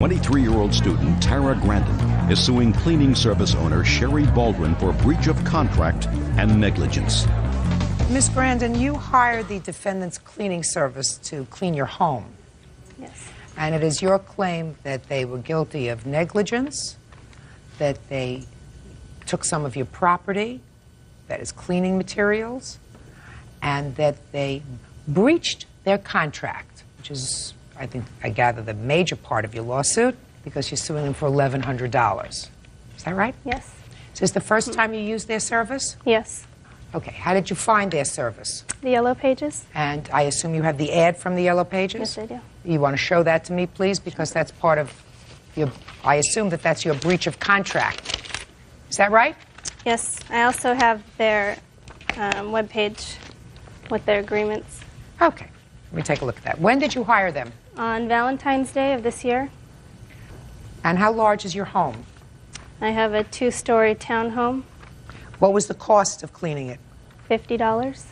23-year-old student Tara Grandin is suing cleaning service owner Sherry Baldwin for breach of contract and negligence. Ms. Grandin, you hired the defendant's cleaning service to clean your home. Yes. And it is your claim that they were guilty of negligence, that they took some of your property, that is cleaning materials, and that they breached their contract, which is, I gather, the major part of your lawsuit, because you're suing them for $1,100. Is that right? Yes. Is this the first time you used their service? Yes. Okay. How did you find their service? The Yellow Pages? And I assume you have the ad from the Yellow Pages? Yes, I do. You want to show that to me, please? Because that's part of your, I assume that that's your breach of contract. Is that right? Yes. I also have their webpage with their agreements. Okay. Let me take a look at that. When did you hire them? On Valentine's Day of this year. And how large is your home? I have a 2-story townhome. What was the cost of cleaning it? $50.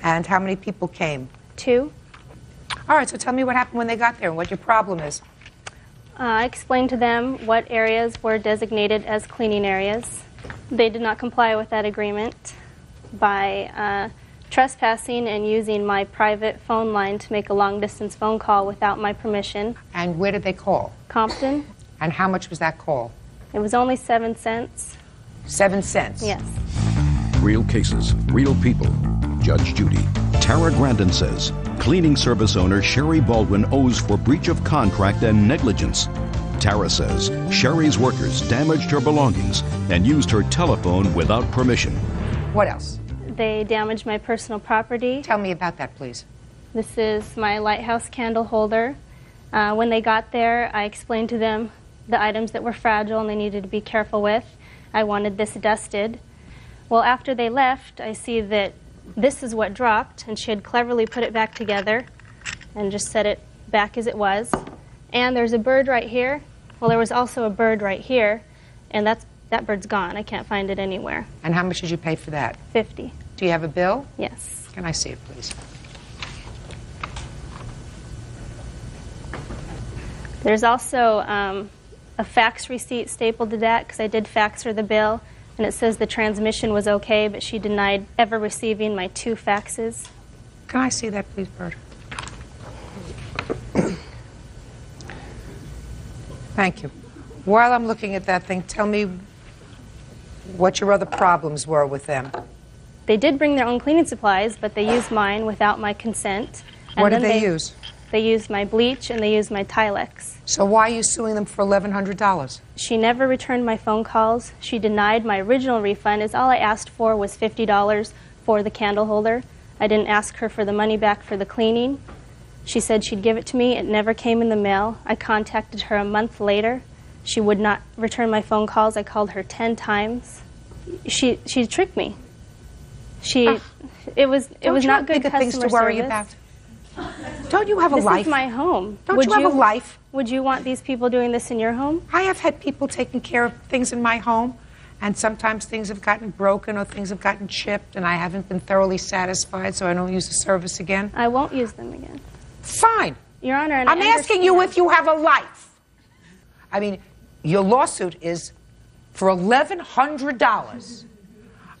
And how many people came? 2. All right, so tell me what happened when they got there and what your problem is. I explained to them what areas were designated as cleaning areas. They did not comply with that agreement by trespassing and using my private phone line to make a long-distance phone call without my permission. And where did they call? Compton. And how much was that call? It was only 7 cents. 7 cents? Yes. Real cases, real people. Judge Judy. Tara Grandin says cleaning service owner Sherry Baldwin owes for breach of contract and negligence. Tara says Sherry's workers damaged her belongings and used her telephone without permission. What else? They damaged my personal property. Tell me about that, please. This is my lighthouse candle holder. When they got there, I explained to them the items that were fragile and they needed to be careful with. I wanted this dusted. Well, after they left, I see that this is what dropped, and she had cleverly put it back together and just set it back as it was. And there's a bird right here. Well, there was also a bird right here, and that bird's gone. I can't find it anywhere. And how much did you pay for that? $50. Do you have a bill? Yes. Can I see it, please? There's also a fax receipt stapled to that because I did fax her the bill, and it says the transmission was okay, but she denied ever receiving my 2 faxes. Can I see that, please, Bert? Thank you. While I'm looking at that thing, tell me what your other problems were with them. They did bring their own cleaning supplies, but they used mine without my consent. And What did then they use? They used my bleach and they used my Tilex. So why are you suing them for $1,100? She never returned my phone calls. She denied my original refund, as all I asked for was $50 for the candle holder. I didn't ask her for the money back for the cleaning. She said she'd give it to me. It never came in the mail. I contacted her a month later. She would not return my phone calls. I called her 10 times. She tricked me. It was not good customer things to worry service. about? Don't you have a life? This is my home. Don't you have a life? Would you want these people doing this in your home? I have had people taking care of things in my home, and sometimes things have gotten broken or things have gotten chipped, and I haven't been thoroughly satisfied, so I don't use the service again. I won't use them again. Fine. Your Honor, and I'm asking you if you have a life. I mean, your lawsuit is for $1,100.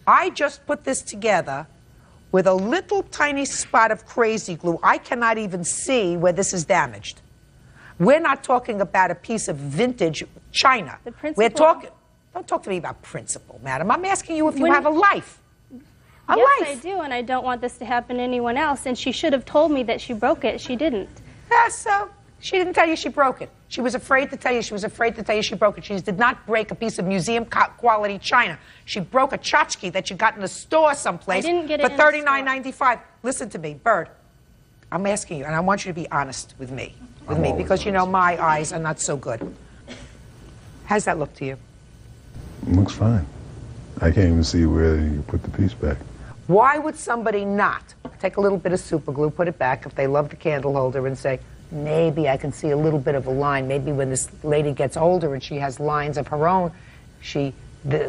I just put this together with a little tiny spot of crazy glue. I cannot even see where this is damaged. We're not talking about a piece of vintage china. The principle. We're talking. Don't talk to me about principle, madam. I'm asking you if you have a life. A yes, life. I do, and I don't want this to happen to anyone else. And she should have told me that she broke it. She didn't. So she didn't tell you she broke it. She was afraid to tell you. She was afraid to tell you she broke it. She did not break a piece of museum quality china. She broke a tchotchke that you got in a store someplace I didn't get it for $39.95. Listen to me, Bird. I'm asking you, and I want you to be honest with me, because you know my eyes are not so good. How's that look to you? It looks fine. I can't even see where you put the piece back. Why would somebody not take a little bit of super glue, put it back if they love the candle holder, and say, maybe I can see a little bit of a line. Maybe when this lady gets older and she has lines of her own, the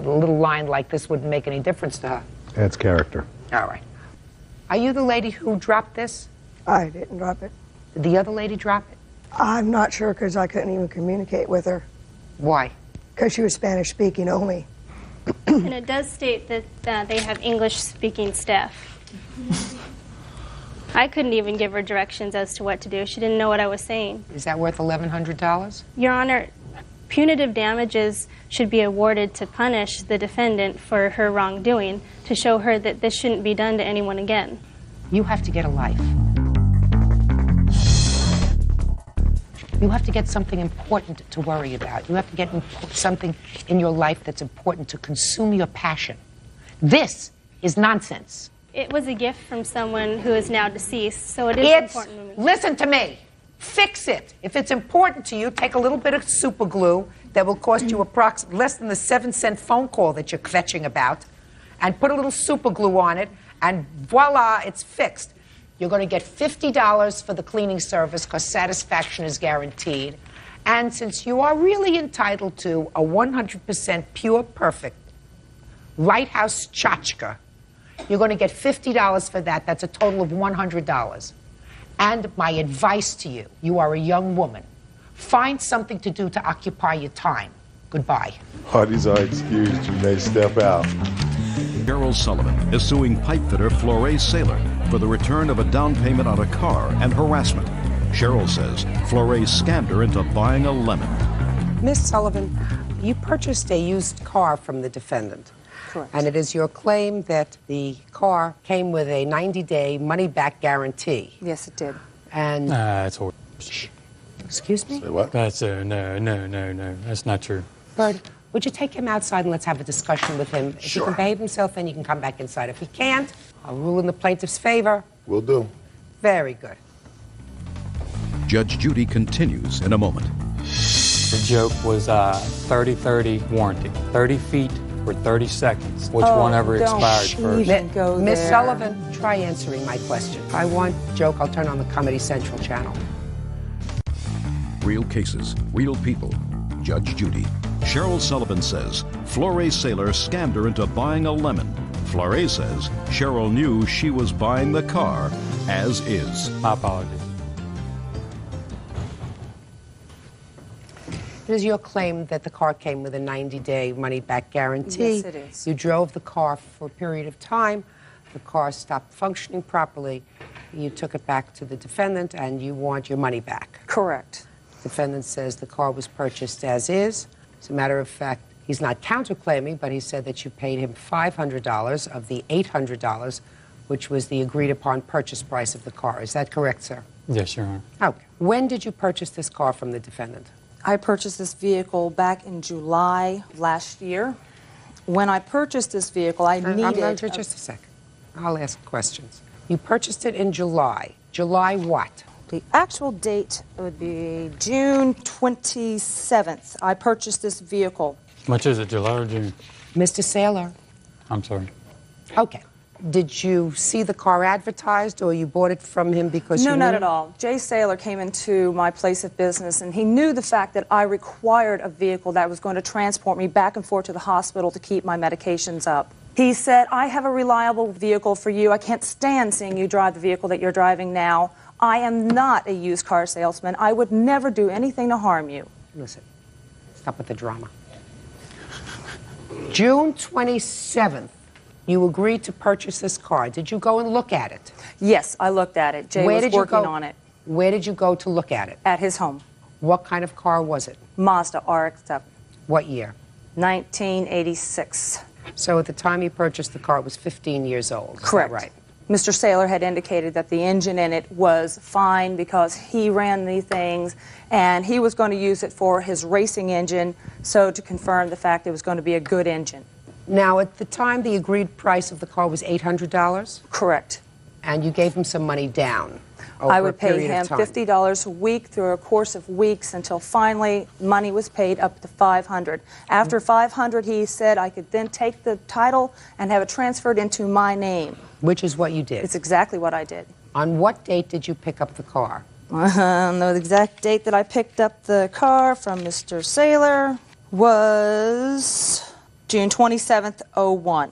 little line like this wouldn't make any difference to her. That's character. All right. Are you the lady who dropped this? I didn't drop it. Did the other lady drop it? I'm not sure because I couldn't even communicate with her Why? because she was Spanish speaking only. And it does state that they have English-speaking staff. I couldn't even give her directions as to what to do. She didn't know what I was saying. Is that worth $1,100? Your Honor, punitive damages should be awarded to punish the defendant for her wrongdoing, to show her that this shouldn't be done to anyone again. You have to get a life. You have to get something important to worry about. You have to get something in your life that's important to consume your passion. This is nonsense. It was a gift from someone who is now deceased, so it is important to me. Listen to me. Fix it. If it's important to you, take a little bit of super glue that will cost you approximately less than the 7-cent phone call that you're kvetching about, and put a little super glue on it, and voila, it's fixed. You're going to get $50 for the cleaning service because satisfaction is guaranteed. And since you are really entitled to a 100% pure, perfect White House tchotchke, you're going to get $50 for that. That's a total of $100. And my advice to you, you are a young woman. Find something to do to occupy your time. Goodbye. Parties are excused. You may step out. Cheryl Sullivan is suing pipefitter Flore Saylor for the return of a down payment on a car and harassment. Cheryl says Flore scammed her into buying a lemon. Miss Sullivan, you purchased a used car from the defendant. Correct. And it is your claim that the car came with a 90-day money-back guarantee. Yes, it did. And That's horrible. excuse me, Say what? That's no. That's not true. Bird, would you take him outside and let's have a discussion with him? If he Sure. can behave himself, then you can come back inside. If he can't, I'll rule in the plaintiff's favor. Will do. Very good. Judge Judy continues in a moment. The joke was 30-30 warranty. 30 feet for 30 seconds. Which one ever expired first? Even go Miss there. Sullivan, try answering my question. If I want joke, I'll turn on the Comedy Central channel. Real cases, real people. Judge Judy. Cheryl Sullivan says Flore Saylor scammed her into buying a lemon. Flore says Cheryl knew she was buying the car as is. My apologies. It is your claim that the car came with a 90-day money-back guarantee. Yes, it is. You drove the car for a period of time. The car stopped functioning properly. You took it back to the defendant, and you want your money back. Correct. Defendant says the car was purchased as is. As a matter of fact, he's not counterclaiming, but he said that you paid him $500 of the $800, which was the agreed-upon purchase price of the car. Is that correct, sir? Yes, Your Honor. Okay. When did you purchase this car from the defendant? I purchased this vehicle back in July of last year. When I purchased this vehicle, I needed... I'm going to just a second. I'll ask questions. You purchased it in July. July what? The actual date would be June 27th. I purchased this vehicle. Much is it, July or June? Mr. Saylor. I'm sorry. Okay. Did you see the car advertised, or you bought it from him because you No, knew not him? at all. Jay Saylor came into my place of business, and he knew the fact that I required a vehicle that was going to transport me back and forth to the hospital to keep my medications up. He said, I have a reliable vehicle for you. I can't stand seeing you drive the vehicle that you're driving now. I am not a used car salesman. I would never do anything to harm you. Listen, stop with the drama. June 27th, you agreed to purchase this car. Did you go and look at it? Yes, I looked at it. Jay was working on it Where did you go to look at it? at his home. What kind of car was it? Mazda RX-7, What year? 1986. So at the time you purchased the car, it was 15 years old. Is that Correct. right? Mr. Saylor had indicated that the engine in it was fine because he ran these things and he was going to use it for his racing engine, so to confirm the fact it was going to be a good engine. Now, at the time, the agreed price of the car was $800, Correct. and you gave him some money down over I a would pay period him of time. $50 a week through a course of weeks until finally money was paid up to $500. After $500, he said I could then take the title and have it transferred into my name. Which is what you did. It's exactly what I did. On what date did you pick up the car? The exact date that I picked up the car from Mr. Saylor was June 27th, 01.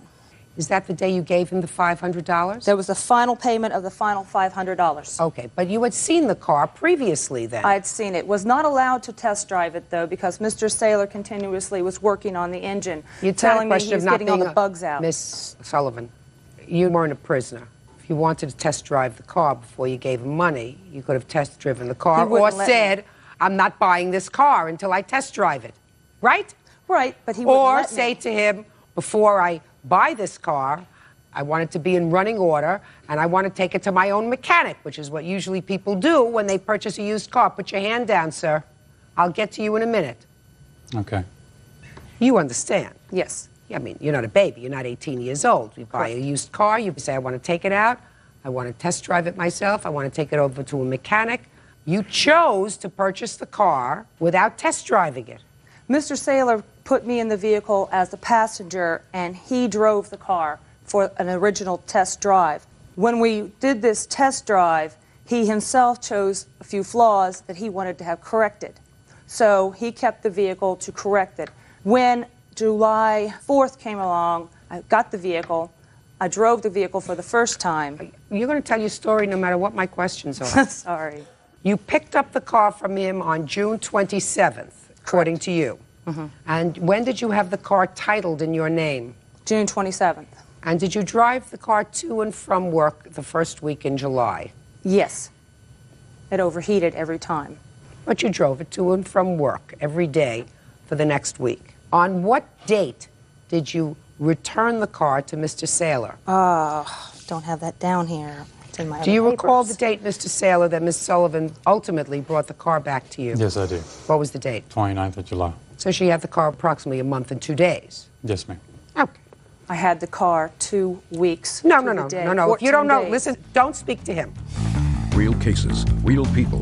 Is that the day you gave him the $500? There was the final payment of the final $500. Okay, but you had seen the car previously then? I had seen it. Was not allowed to test drive it, though, because Mr. Saylor continuously was working on the engine, telling me he was getting all the bugs out. Miss Sullivan, you weren't a prisoner. If you wanted to test drive the car before you gave him money, you could have test driven the car or said, I'm not buying this car until I test drive it. Right? Right, but he wouldn't let me. Or say to him, before I buy this car, I want it to be in running order, and I want to take it to my own mechanic, which is what usually people do when they purchase a used car. Put your hand down, sir. I'll get to you in a minute. Okay. You understand? Yes. I mean, you're not a baby. You're not 18 years old. You buy a used car. You say, I want to take it out. I want to test drive it myself. I want to take it over to a mechanic. You chose to purchase the car without test driving it. Mr. Saylor put me in the vehicle as a passenger, and he drove the car for an original test drive. When we did this test drive, he himself chose a few flaws that he wanted to have corrected. So he kept the vehicle to correct it. When July 4th came along, I got the vehicle. I drove the vehicle for the first time. You're going to tell your story no matter what my questions are. Sorry. You picked up the car from him on June 27th, according to you. Mm-hmm. And when did you have the car titled in your name? June 27th. And did you drive the car to and from work the first week in July? Yes. It overheated every time. But you drove it to and from work every day for the next week. On what date did you return the car to Mr. Saylor? Don't have that down here. It's in my Do you other recall papers. the date, Mr. Saylor, that Miss Sullivan ultimately brought the car back to you? Yes, I do. What was the date? 29th of July. So she had the car approximately a month and 2 days. Yes, ma'am. Okay. I had the car 2 weeks. No. to the day, If you don't 14 know, days. listen, don't speak to him. Real cases, real people.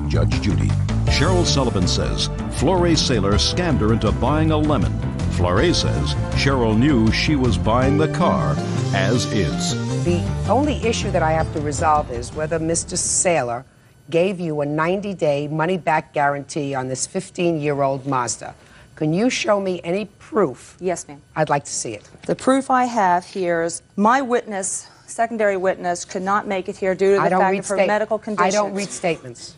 Judge Judy. Cheryl Sullivan says Flore Saylor scammed her into buying a lemon. Flore says Cheryl knew she was buying the car as is. The only issue that I have to resolve is whether Mr. Saylor gave you a 90-day money-back guarantee on this 15-year-old Mazda. Can you show me any proof? Yes, ma'am. I'd like to see it. The proof I have here is my witness, secondary witness, could not make it here due to the fact of her medical conditions. I don't read statements.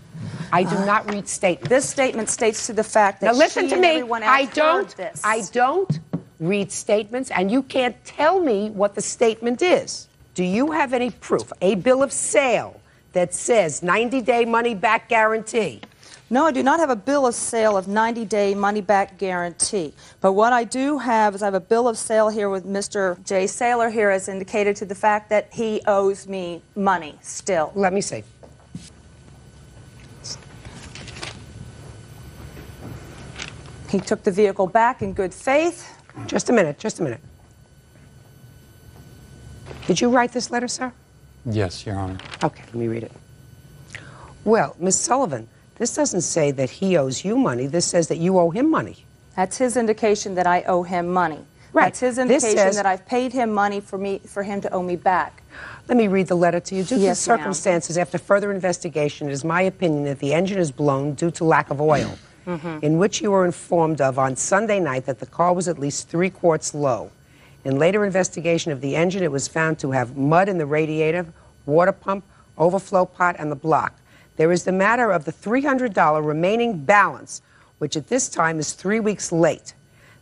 I do not read statements. This statement states to the fact that Now listen she to and me. everyone else heard this. I don't read statements, and you can't tell me what the statement is. Do you have any proof, a bill of sale that says 90-day money-back guarantee? No, I do not have a bill of sale of 90-day money-back guarantee. But what I do have is I have a bill of sale here with Mr. J. Saylor here as indicated to the fact that he owes me money still. Let me see. He took the vehicle back in good faith. Just a minute, just a minute. Did you write this letter, sir? Yes, Your Honor. Okay, let me read it. Well, Miss Sullivan, this doesn't say that he owes you money. This says that you owe him money. That's his indication that I owe him money. Right. That's his indication that I've paid him money for him to owe me back. Let me read the letter to you. Due to the Yes, ma'am. circumstances, after further investigation, it is my opinion that the engine is blown due to lack of oil, in which you were informed of on Sunday night that the car was at least 3 quarts low. In later investigation of the engine, it was found to have mud in the radiator, water pump, overflow pot, and the block. There is the matter of the $300 remaining balance, which at this time is 3 weeks late.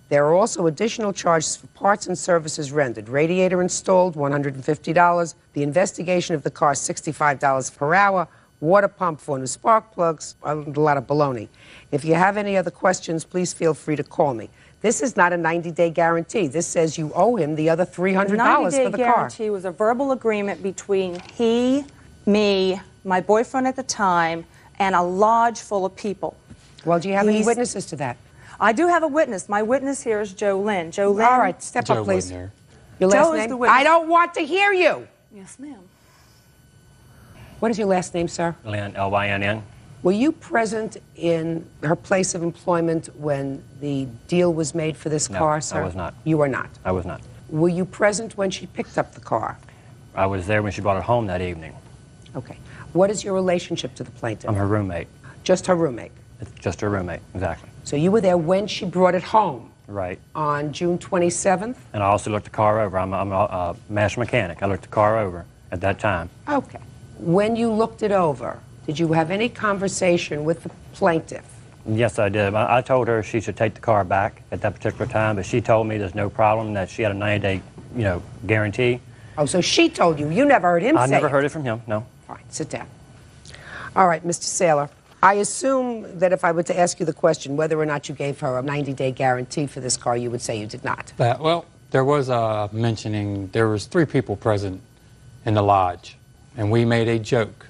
There are also additional charges for parts and services rendered. Radiator installed, $150. The investigation of the car, $65 per hour. Water pump for new spark plugs, a lot of baloney. If you have any other questions, please feel free to call me. This is not a 90-day guarantee. This says you owe him the other $300 for the car. The 90-day guarantee was a verbal agreement between he, me, my boyfriend at the time, and a lodge full of people. Well, do you have any witnesses to that? I do have a witness. My witness here is Joe Lynn. Joe Lynn. All right, step up, please. Joe Your last Joe is name? the witness. I don't want to hear you. Yes, ma'am. What is your last name, sir? Lynn, L-Y-N-N. Were you present in her place of employment when the deal was made for this car, sir? I was not. You were not? I was not. Were you present when she picked up the car? I was there when she brought it home that evening. Okay. What is your relationship to the plaintiff? I'm her roommate. Just her roommate? It's just her roommate, exactly. So you were there when she brought it home? Right. on June 27th? And I also looked the car over. I'm a master mechanic. I looked the car over at that time. Okay. When you looked it over, did you have any conversation with the plaintiff? Yes, I did. I told her she should take the car back at that particular time, but she told me there's no problem, that she had a 90-day, guarantee. Oh, so she told you. You never heard him say it? I never heard it from him, no. Fine, sit down. All right, Mr. Saylor, I assume that if I were to ask you the question whether or not you gave her a 90-day guarantee for this car, you would say you did not. Well, there was mentioning there was 3 people present in the lodge, and we made a joke.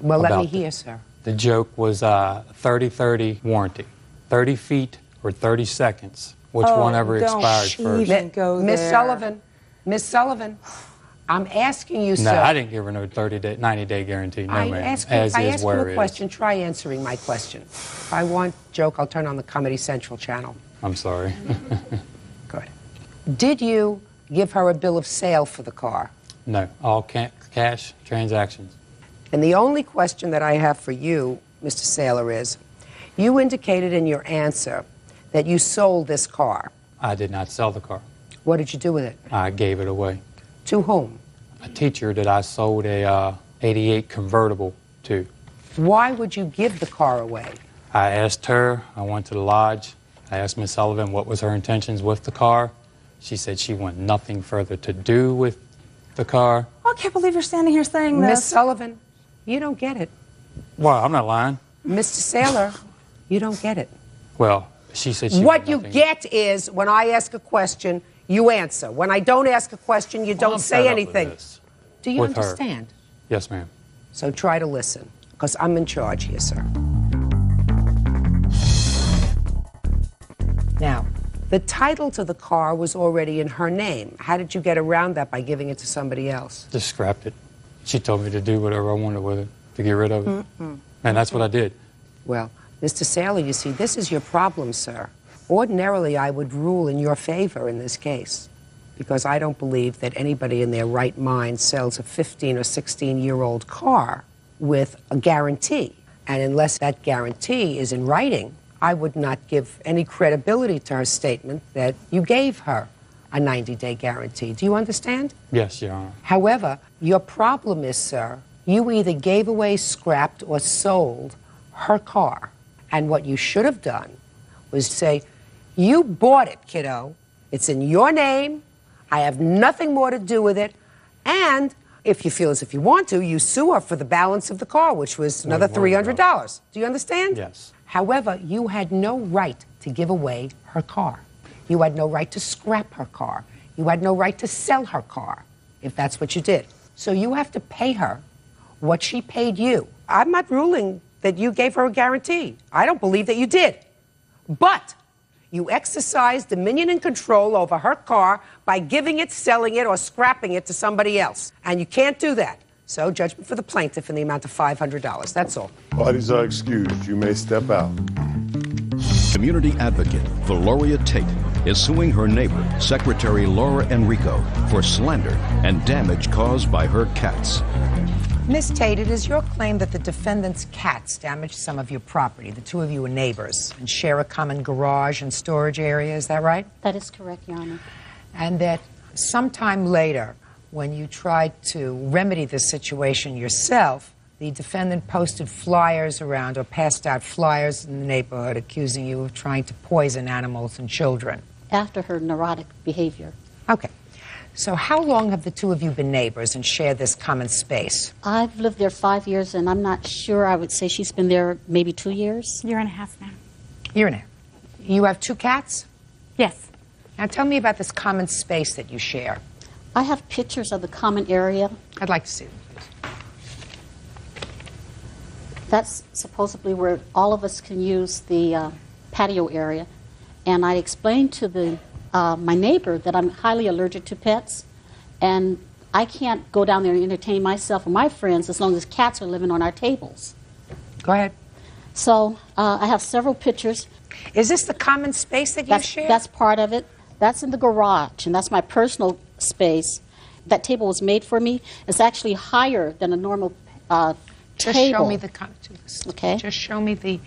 Well, let me hear, sir. The joke was 30-30 warranty. 30 feet or 30 seconds, which one ever expired first. Miss Sullivan, Miss Sullivan, I'm asking you, sir. No, I didn't give her no 90-day guarantee, no, ma'am. If I ask you a question, try answering my question. If I want joke, I'll turn on the Comedy Central channel. I'm sorry. Good. Did you give her a bill of sale for the car? No, all cash transactions. And the only question that I have for you, Mr. Saylor, is you indicated in your answer that you sold this car. I did not sell the car. What did you do with it? I gave it away. To whom? A teacher that I sold a 88 convertible to. Why would you give the car away? I asked her, I went to the lodge, I asked Miss Sullivan what was her intentions with the car. She said she wanted nothing further to do with the car. Oh, I can't believe you're standing here saying this. Miss Sullivan, you don't get it. Well, I'm not lying. Mr. Saylor, you don't get it. Well, she said she What wanted you nothing. get is when I ask a question, you answer. When I don't ask a question, you don't I'm say fed up with anything. this. Do you With her. understand? Yes, ma'am. So try to listen, because I'm in charge here, sir. Now, the title to the car was already in her name. How did you get around that by giving it to somebody else? Just scrapped it. She told me to do whatever I wanted with it, to get rid of it. And that's what I did. Well, Mr. Saylor, you see, this is your problem, sir. Ordinarily, I would rule in your favor in this case, because I don't believe that anybody in their right mind sells a 15 or 16-year-old car with a guarantee. And unless that guarantee is in writing, I would not give any credibility to her statement that you gave her a 90-day guarantee. Do you understand? Yes, Your Honor. However, your problem is, sir, you either gave away, scrapped, or sold her car. And what you should have done was say, you bought it, kiddo. It's in your name. I have nothing more to do with it. And if you feel as if you want to, you sue her for the balance of the car, which was another $300. Do you understand? Yes. However, you had no right to give away her car. You had no right to scrap her car. You had no right to sell her car, if that's what you did. So you have to pay her what she paid you. I'm not ruling that you gave her a guarantee. I don't believe that you did. But you exercised dominion and control over her car by giving it, selling it, or scrapping it to somebody else. And you can't do that. So judgment for the plaintiff in the amount of $500. That's all. Parties are excused. You may step out. Community advocate Valoria Tate is suing her neighbor, Secretary Laura Enrico, for slander and damage caused by her cats. Miss Tate, it is your claim that the defendant's cats damaged some of your property. The two of you are neighbors and share a common garage and storage area. Is that right? That is correct, Your Honor. And that sometime later, when you tried to remedy this situation yourself, the defendant posted flyers around or passed out flyers in the neighborhood accusing you of trying to poison animals and children. After her neurotic behavior. Okay. So how long have the two of you been neighbors and shared this common space? I've lived there 5 years, and I'm not sure. I would say she's been there maybe 2 years. Year and a half now. Year and a half. You have 2 cats? Yes. Now tell me about this common space that you share. I have pictures of the common area. I'd like to see them, please. That's supposedly where all of us can use the patio area. And I explained to my neighbor that I'm highly allergic to pets, and I can't go down there and entertain myself or my friends as long as cats are living on our tables. Go ahead. So I have several pictures. Is this the common space that you share? That's part of it. That's in the garage, and that's my personal space. That table was made for me. It's actually higher than a normal Just table. show me the Okay. Just show me the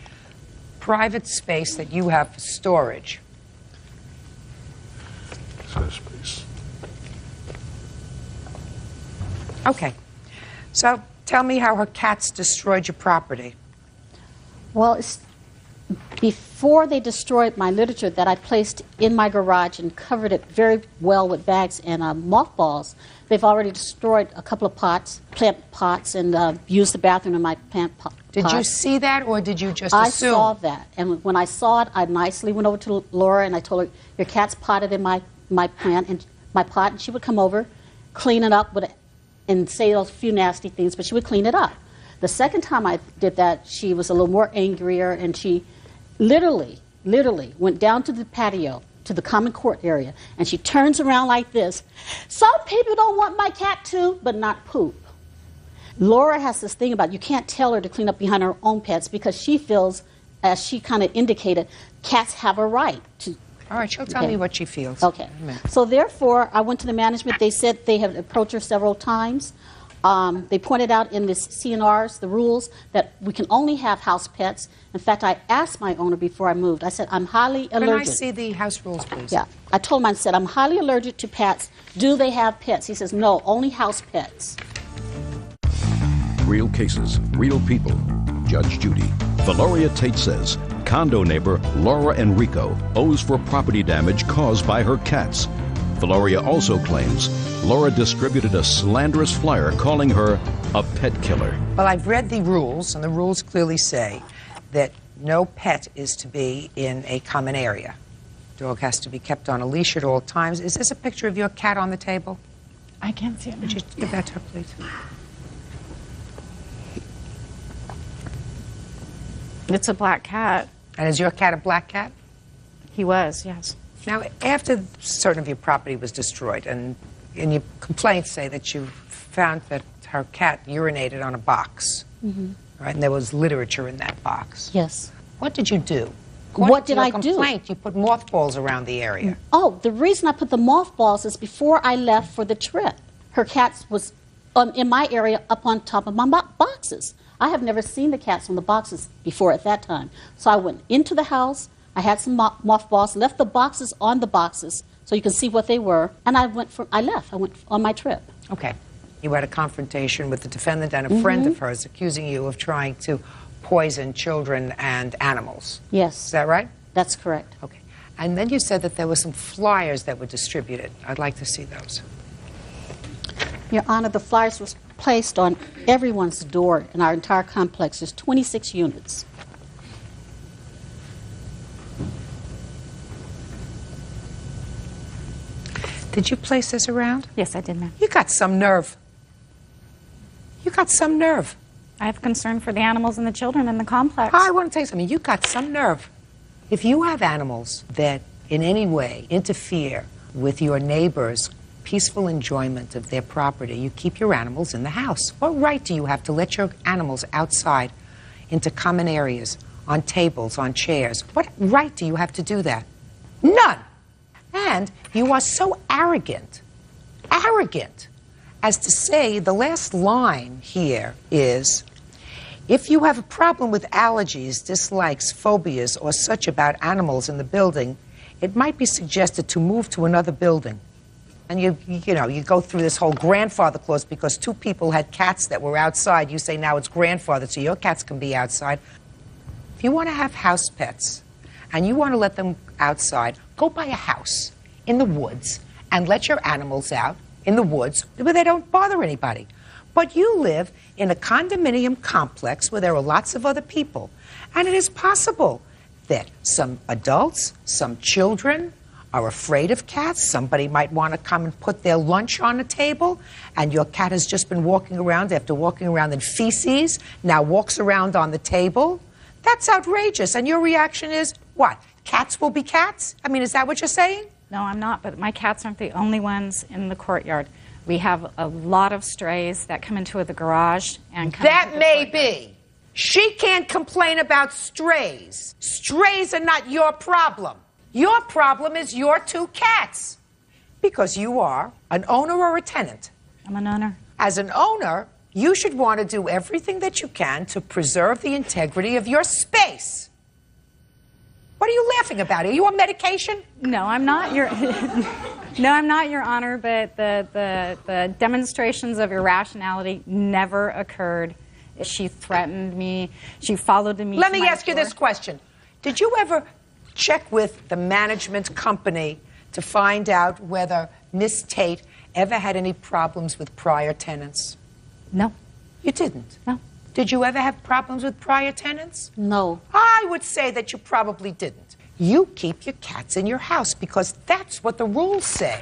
private space that you have for storage. Safe space. Okay. So tell me how her cats destroyed your property. Well, before they destroyed my literature that I placed in my garage and covered it very well with bags and mothballs, they've already destroyed a couple of plant pots, and used the bathroom in my plant pot. Did you see that, or did you just I assume? saw that, and when I saw it, I nicely went over to Laura and I told her, "Your cat's potted in my plant and my pot," and she would come over, clean it up and say a few nasty things, but she would clean it up. The second time I did that, she was a little more angrier, and she literally went down to the patio, to the common court area, and she turns around like this. "Some people don't want my cat to, but not poop." Laura has this thing about you can't tell her to clean up behind her own pets because she feels, as she kind of indicated, cats have a right to. All right, she'll tell me what she feels. Okay. So therefore, I went to the management. They said they have approached her several times. They pointed out in the CNRs, the rules, that we can only have house pets. In fact, I asked my owner before I moved. I said, "I'm highly allergic." Can I see the house rules, please? Yeah. I told him, I said, "I'm highly allergic to pets. Do they have pets?" He says, "No, only house pets." Real cases, real people. Judge Judy. Valoria Tate says condo neighbor Laura Enrico owes for property damage caused by her cats. Valoria also claims Laura distributed a slanderous flyer calling her a pet killer. Well, I've read the rules, and the rules clearly say that no pet is to be in a common area. Dog has to be kept on a leash at all times. Is this a picture of your cat on the table? I can't see it. Would you give that to her, please? It's a black cat. And is your cat a black cat? He was, yes. Now, after certain of your property was destroyed, and your complaints say that you found that her cat urinated on a box, right? And there was literature in that box. Yes. What did you do? What did I do? Complaint, you put mothballs around the area. Oh, the reason I put the mothballs is before I left for the trip, her cats was in my area up on top of my boxes. I have never seen the cats on the boxes before at that time. So I went into the house, I had some mothballs, left the boxes on the boxes so you can see what they were, and I left. I went on my trip. Okay. You had a confrontation with the defendant and a friend of hers accusing you of trying to poison children and animals. Yes. Is that right? That's correct. Okay. And then you said that there were some flyers that were distributed. I'd like to see those. Your Honor, the flyers was placed on everyone's door in our entire complex. There's 26 units. Did you place this around? Yes, I did, ma'am. You got some nerve. You got some nerve. I have concern for the animals and the children in the complex. I want to tell you something. You got some nerve. If you have animals that in any way interfere with your neighbor's peaceful enjoyment of their property, you keep your animals in the house. What right do you have to let your animals outside into common areas, on tables, on chairs? What right do you have to do that? None. And you are so arrogant, as to say the last line here is, if you have a problem with allergies, dislikes, phobias, or such about animals in the building, it might be suggested to move to another building. And you go through this whole grandfather clause because two people had cats that were outside. You say now it's grandfathered, so your cats can be outside. If you want to have house pets and you want to let them outside, go buy a house in the woods and let your animals out in the woods where they don't bother anybody. But you live in a condominium complex where there are lots of other people. And it is possible that some adults, some children, are afraid of cats. Somebody might want to come and put their lunch on the table, and your cat has just been walking around after walking around in feces, now walks around on the table. That's outrageous. And your reaction is, what? Cats will be cats? I mean, is that what you're saying? No, I'm not, but my cats aren't the only ones in the courtyard. We have a lot of strays that come into the garage and come That into the may courtyard. be. She can't complain about strays. Strays are not your problem. Your problem is your two cats. Because you are an owner or a tenant. I'm an owner. As an owner, you should want to do everything that you can to preserve the integrity of your space. What are you laughing about? Are you on medication? No, I'm not. You're No, I'm not, Your Honor, but the demonstrations of irrationality never occurred. She threatened me. She followed me. Let me ask you this question. Did you ever check with the management company to find out whether Miss Tate ever had any problems with prior tenants? No. You didn't? No. Did you ever have problems with prior tenants? No. I would say that you probably didn't. You keep your cats in your house because that's what the rules say.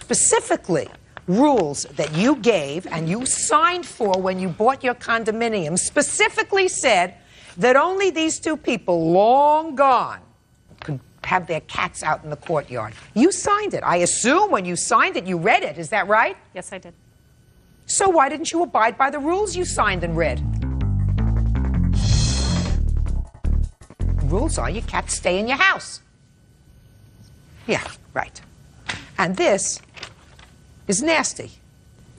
Specifically, rules that you gave and you signed for when you bought your condominium specifically said that only these two people, long gone, could have their cats out in the courtyard. You signed it. I assume when you signed it, you read it. Is that right? Yes, I did. So why didn't you abide by the rules you signed and read? Rules are your cats stay in your house. Yeah, right. And this is nasty.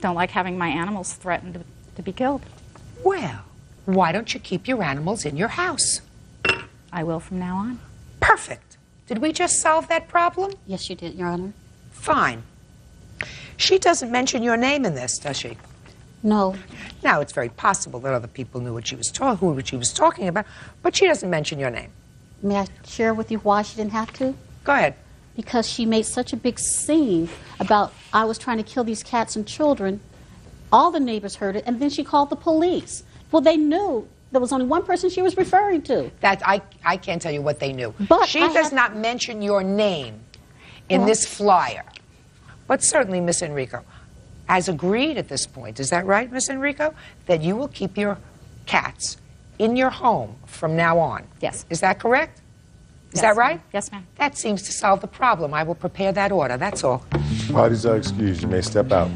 Don't like having my animals threatened to be killed. Well, why don't you keep your animals in your house? I will from now on. Perfect. Did we just solve that problem? Yes, you did, Your Honor. Fine. She doesn't mention your name in this, does she? No. Now, it's very possible that other people knew what she was talking about, but she doesn't mention your name. May I share with you why she didn't have to? Go ahead. Because she made such a big scene about I was trying to kill these cats and children. All the neighbors heard it, and then she called the police. Well, they knew there was only one person she was referring to. That I can't tell you what they knew. But she does not mention your name in this flyer. But certainly, Miss Enrico has agreed at this point, is that right, Miss Enrico, that you will keep your cats in your home from now on? Yes. Is that correct? Is Yes, that right? ma'am. Yes, ma'am. That seems to solve the problem. I will prepare that order, that's all. Parties are excused. You may step out.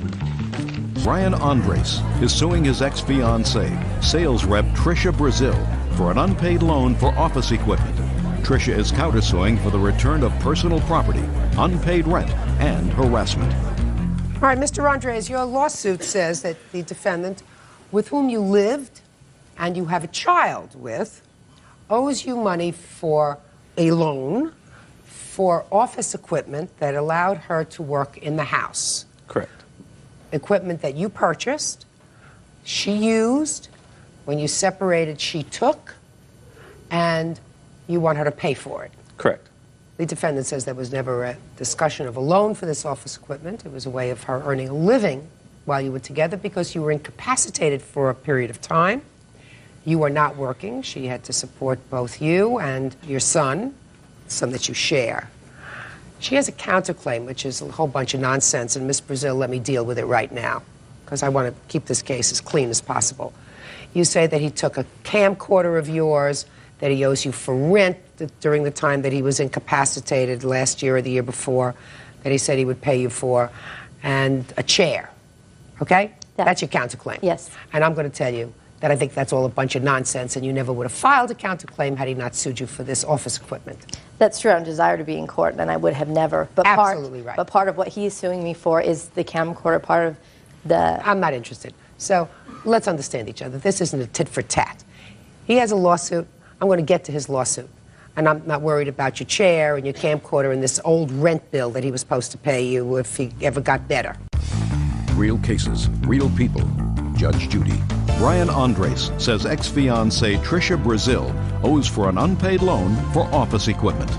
Brian Andres is suing his ex-fiancée, sales rep Tricia Brazil, for an unpaid loan for office equipment. Tricia is countersuing for the return of personal property, unpaid rent, and harassment. All right, Mr. Andres, your lawsuit says that the defendant with whom you lived and you have a child with owes you money for a loan for office equipment that allowed her to work in the house. Correct. Equipment that you purchased, she used, when you separated, she took, and you want her to pay for it. Correct. The defendant says there was never a discussion of a loan for this office equipment. It was a way of her earning a living while you were together because you were incapacitated for a period of time. You were not working. She had to support both you and your son that you share. She has a counterclaim, which is a whole bunch of nonsense, and Miss Brazil, let me deal with it right now because I want to keep this case as clean as possible. You say that he took a camcorder of yours, that he owes you for rent during the time that he was incapacitated last year or the year before, that he said he would pay you for, and a chair. Okay? That's your counterclaim. Yes. And I'm going to tell you that I think that's all a bunch of nonsense, and you never would have filed a counterclaim had he not sued you for this office equipment. That's true. I'm desired to be in court, and I would have never. But Absolutely right. But part of what he's suing me for is the camcorder, part of the... I'm not interested. So let's understand each other. This isn't a tit for tat. He has a lawsuit. I'm going to get to his lawsuit. And I'm not worried about your chair and your camcorder and this old rent bill that he was supposed to pay you if he ever got better. Real cases, real people. Judge Judy. Brian Andres says ex-fiancée Tricia Brazil owes for an unpaid loan for office equipment.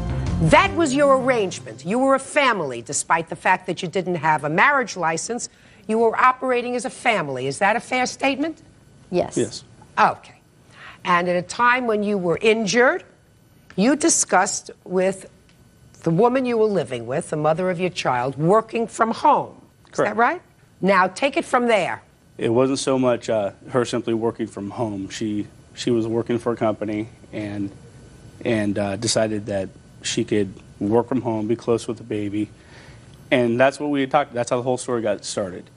That was your arrangement. You were a family, despite the fact that you didn't have a marriage license. You were operating as a family. Is that a fair statement? Yes. Yes. Okay. And at a time when you were injured, you discussed with the woman you were living with, the mother of your child, working from home. Is Correct. that right? Now, take it from there. It wasn't so much her simply working from home. She was working for a company and decided that she could work from home, be close with the baby, and that's what we had talked. That's how the whole story got started.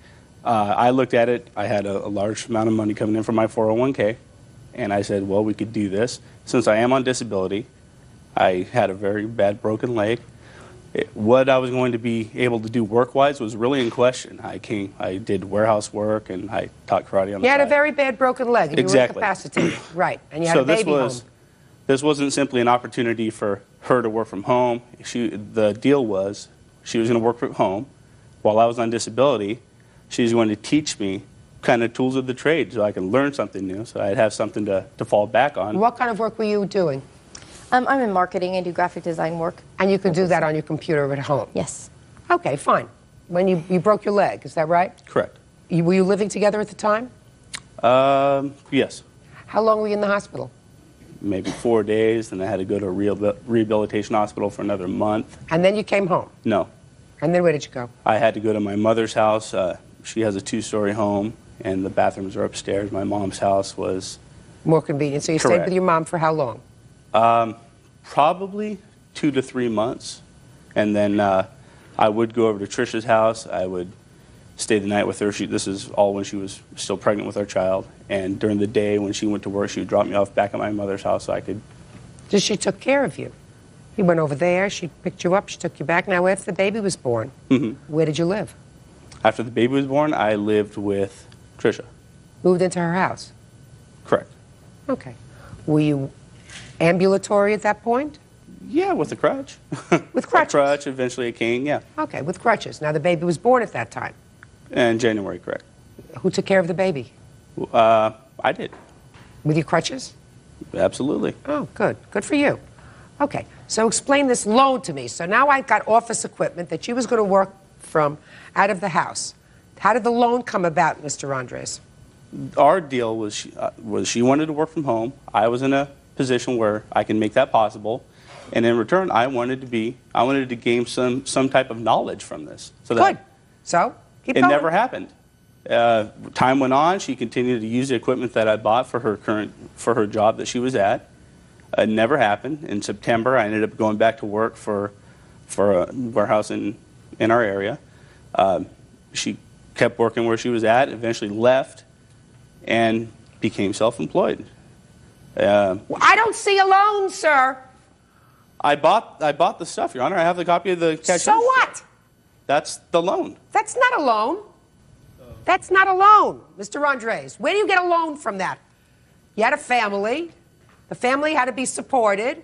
I looked at it. I had a large amount of money coming in from my 401k, and I said, well, we could do this. Since I am on disability, I had a very bad broken leg. What I was going to be able to do work-wise was really in question. I did warehouse work, and I taught karate on the side. You had a very bad broken leg, and Exactly. you were incapacitated. Right, and you had a baby home. This wasn't simply an opportunity for her to work from home. The deal was She was going to work from home. While I was on disability, she was going to teach me kind of tools of the trade so I can learn something new, so I'd have something to fall back on. What kind of work were you doing? I'm in marketing. I do graphic design work. And you can do that on your computer at home? Yes. Okay, fine. When you broke your leg, is that right? Correct. Were you living together at the time? Yes. How long were you in the hospital? Maybe 4 days, and I had to go to a rehabilitation hospital for another month. And then you came home? No. And then where did you go? I had to go to my mother's house. She has a 2-story home, and the bathrooms are upstairs. My mom's house was... More convenient. So you stayed with your mom for how long? Probably 2 to 3 months. And then I would go over to Trisha's house. I would stay the night with her. This is all when she was still pregnant with our child. And during the day when she went to work, she would drop me off back at my mother's house so I could... Just she took care of you. You went over there, she picked you up, she took you back. Now, after the baby was born, where did you live? After the baby was born, I lived with Trisha. Moved into her house? Correct. Okay. Were you ambulatory at that point? Yeah, with a crutch. With crutches? A crutch, eventually a cane, yeah. Okay, with crutches. Now, the baby was born at that time? In January, correct. Who took care of the baby? I did. With your crutches? Absolutely. Oh, good. Good for you. Okay, so explain this loan to me. So now I've got office equipment that she was going to work from out of the house. How did the loan come about, Mr. Andres? Our deal was she wanted to work from home. I was in a position where I can make that possible. And in return, I wanted to gain some type of knowledge from this. So that good. So, keep going. It never happened. Time went on. She continued to use the equipment that I bought for her job that she was at. It never happened. In September, I ended up going back to work for a warehouse in our area. She kept working where she was at, eventually left, and became self-employed. I don't see a loan, sir. I bought the stuff, Your Honor. I have the copy of the cash. So what? That's the loan. That's not a loan. That's not a loan, Mr. Andres. Where do you get a loan from that? You had a family. The family had to be supported.